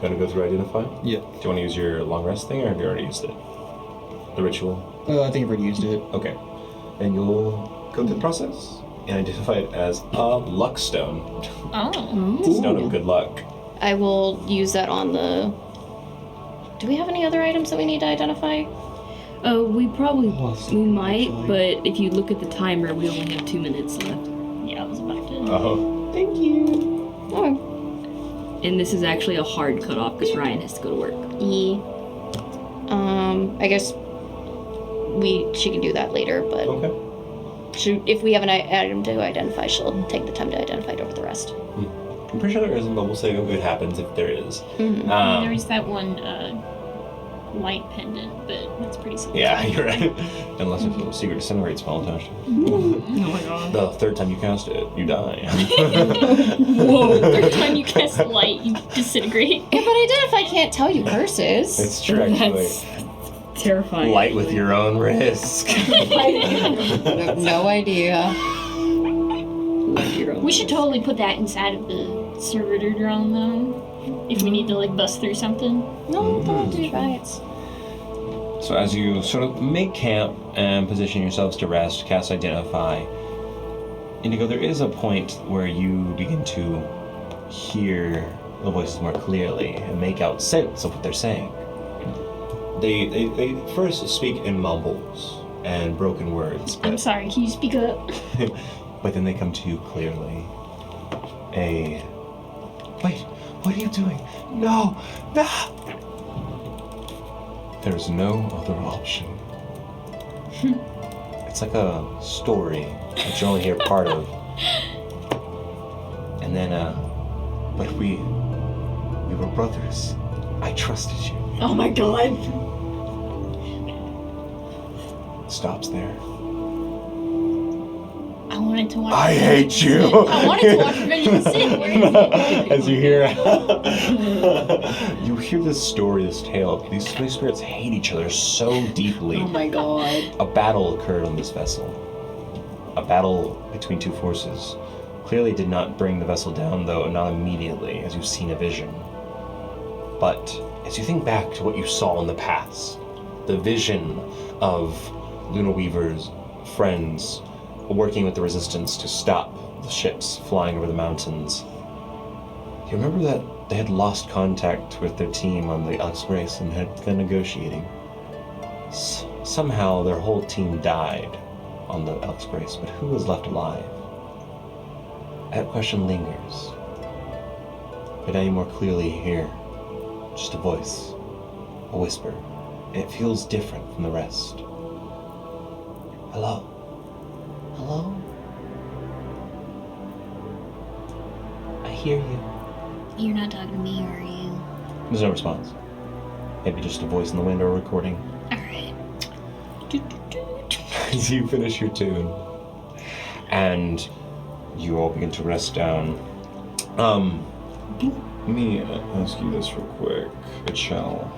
Gonna go through identify? Yeah. Do you want to use your long rest thing, or have you already used it? The ritual? I think I've already used it. Okay. and you'll go through the process and identify it as a luck stone. Oh. It's a stone of good luck. I will use that on the... Do we have any other items that we need to identify? We might, but if you look at the timer, we only have 2 minutes left. Yeah, I was about to. Oh, thank you. Okay. And this is actually a hard cutoff because Ryan has to go to work. I guess she can do that later, but Okay. if we have an item to identify, she'll take the time to identify it over the rest. I'm pretty sure there isn't, but we'll say it happens if there is. Mm-hmm. There's that one light pendant, but that's pretty simple. Yeah, you're right. Unless it's a secret disintegrate spell attached. Oh my god. The third time you cast it, you die. Whoa, third time you cast light, you disintegrate. Yeah, but identify can't tell you curses. It's true, actually. That's terrifying. Light with your own risk. No idea. We should totally put that inside of the servitor drone, though. If we need to, bust through something. No, don't do right. So as you sort of make camp and position yourselves to rest, cast Identify, Indigo, there is a point where you begin to hear the voices more clearly and make out sense of what they're saying. They first speak in mumbles and broken words. I'm sorry, can you speak up? But then they come to you clearly. Wait, what are you doing? No! There's no other option. It's like a story that you only hear part of. And then, but we were brothers. I trusted you. Oh my god. Stops there. I wanted to watch. I hate you. I wanted to watch Revenge of the Sith. Where is it? As you hear this story, this tale. These three spirits hate each other so deeply. Oh my god. A battle occurred on this vessel. A battle between two forces. Clearly did not bring the vessel down, though not immediately, as you've seen a vision. But as you think back to what you saw in the past, the vision of Luna Weaver's friends working with the Resistance to stop the ships flying over the mountains, you remember that they had lost contact with their team on the Alex Grace and had been negotiating. Somehow their whole team died on the Alex Grace, but who was left alive? That question lingers. But now you more clearly hear just a voice, a whisper, and it feels different from the rest. Hello? Hello? I hear you. You're not talking to me, are you? There's no response. Maybe just a voice in the wind or a recording. Alright. As you finish your tune, and you all begin to rest down. Let me ask you this real quick. It shall.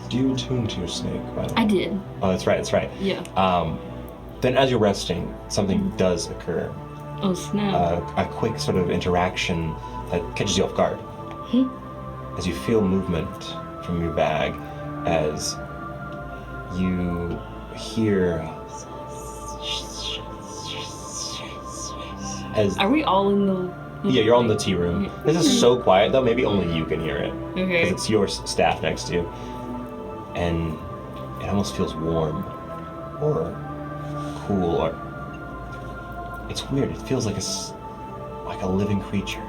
Do you attune to your snake, by the way? I did. Oh, that's right. Yeah. Then as you're resting, something does occur. Oh, snap. A quick sort of interaction that catches you off guard. As you feel movement from your bag, as you hear... Are we all in the... Yeah, you're all in the tea room. This is so quiet, though, maybe only you can hear it. Okay. Because it's your staff next to you. And it almost feels warm. Or cool, or... It's weird, it feels like a living creature.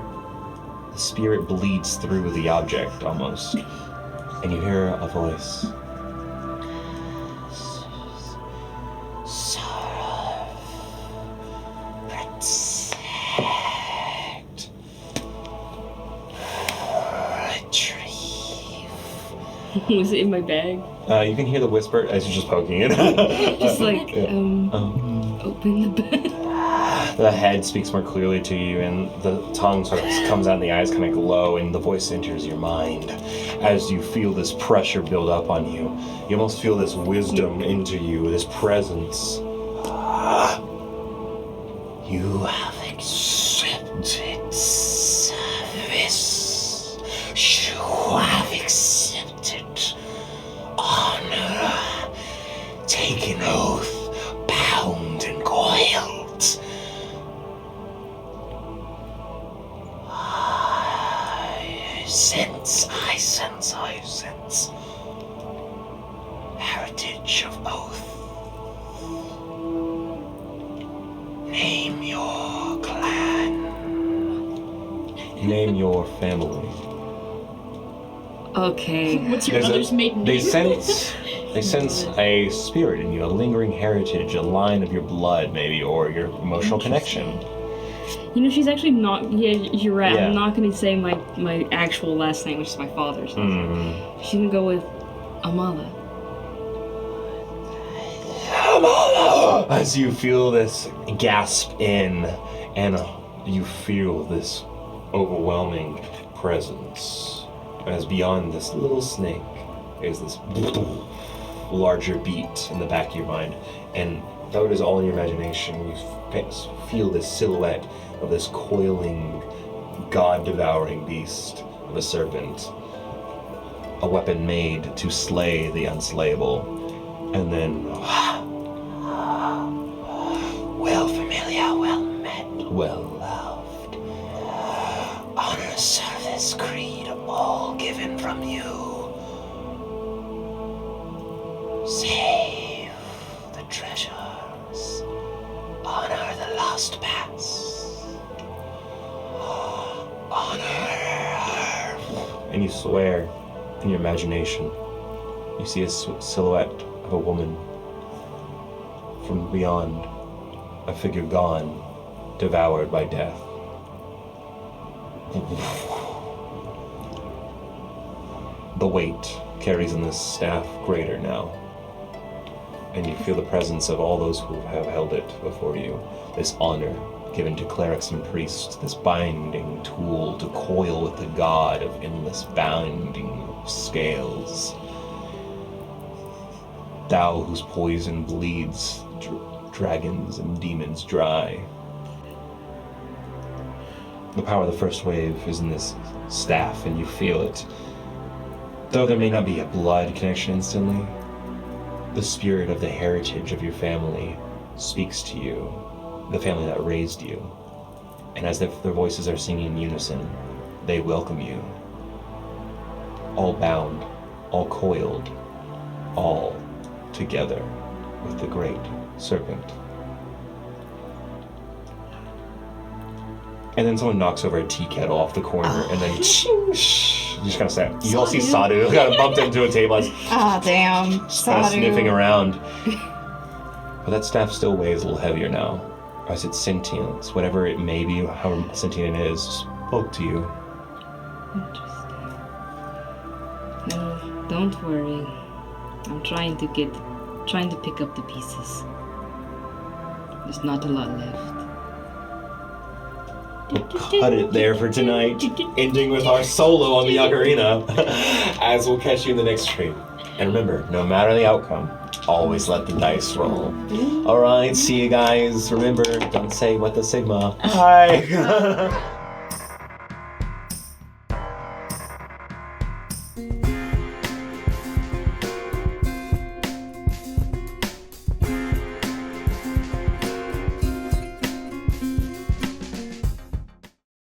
The spirit bleeds through the object, almost. And you hear a voice. Was it in my bag? You can hear the whisper as you're just poking it. Just like, open the bag. The head speaks more clearly to you, and the tongue sort of comes out, and the eyes kind of glow, and the voice enters your mind. As you feel this pressure build up on you, you almost feel this wisdom into you, this presence. You have accepted service. You have accepted honor. Take an oath, sense. Heritage of oath. Name your clan. Name your family. Okay. What's your mother's maiden They name? sense a spirit in you, a lingering heritage, a line of your blood maybe, or your emotional connection. You know, she's actually not. Yeah, you're right. Yeah. I'm not gonna say my actual last name, which is my father's. She's gonna go with Amala. As you feel this gasp in, and you feel this overwhelming presence, as beyond this little snake is this larger beat in the back of your mind, and though it is all in your imagination, you feel this silhouette of this coiling, god-devouring beast of a serpent, a weapon made to slay the unslayable, and then well familiar, well met, well loved. Honor, service, creed, all given from you. Save the treasures. Honor the lost past. Honor her. And you swear in your imagination. You see a silhouette of a woman. From beyond, a figure gone, devoured by death. The weight carries in this staff greater now, and you feel the presence of all those who have held it before you. This honor given to clerics and priests, this binding tool to coil with the god of endless bounding scales. Thou whose poison bleeds dragons and demons dry. The power of the first wave is in this staff, and you feel it. Though there may not be a blood connection instantly, the spirit of the heritage of your family speaks to you, the family that raised you. And as if their voices are singing in unison, they welcome you. All bound, all coiled, all together with the great serpent. And then someone knocks over a tea kettle off the corner, and then you just kind of say, you all see Sadhu kind of bumped into a table as damn. kind of sniffing around. But that staff still weighs a little heavier now, as its sentience, whatever it may be, how sentient it is, spoke to you. Interesting. No, don't worry. I'm trying to pick up the pieces. There's not a lot left. We'll cut it there for tonight, ending with our solo on the ocarina, as we'll catch you in the next stream. And remember, no matter the outcome, always let the dice roll. Alright, see you guys. Remember, don't say what the Sigma. Bye.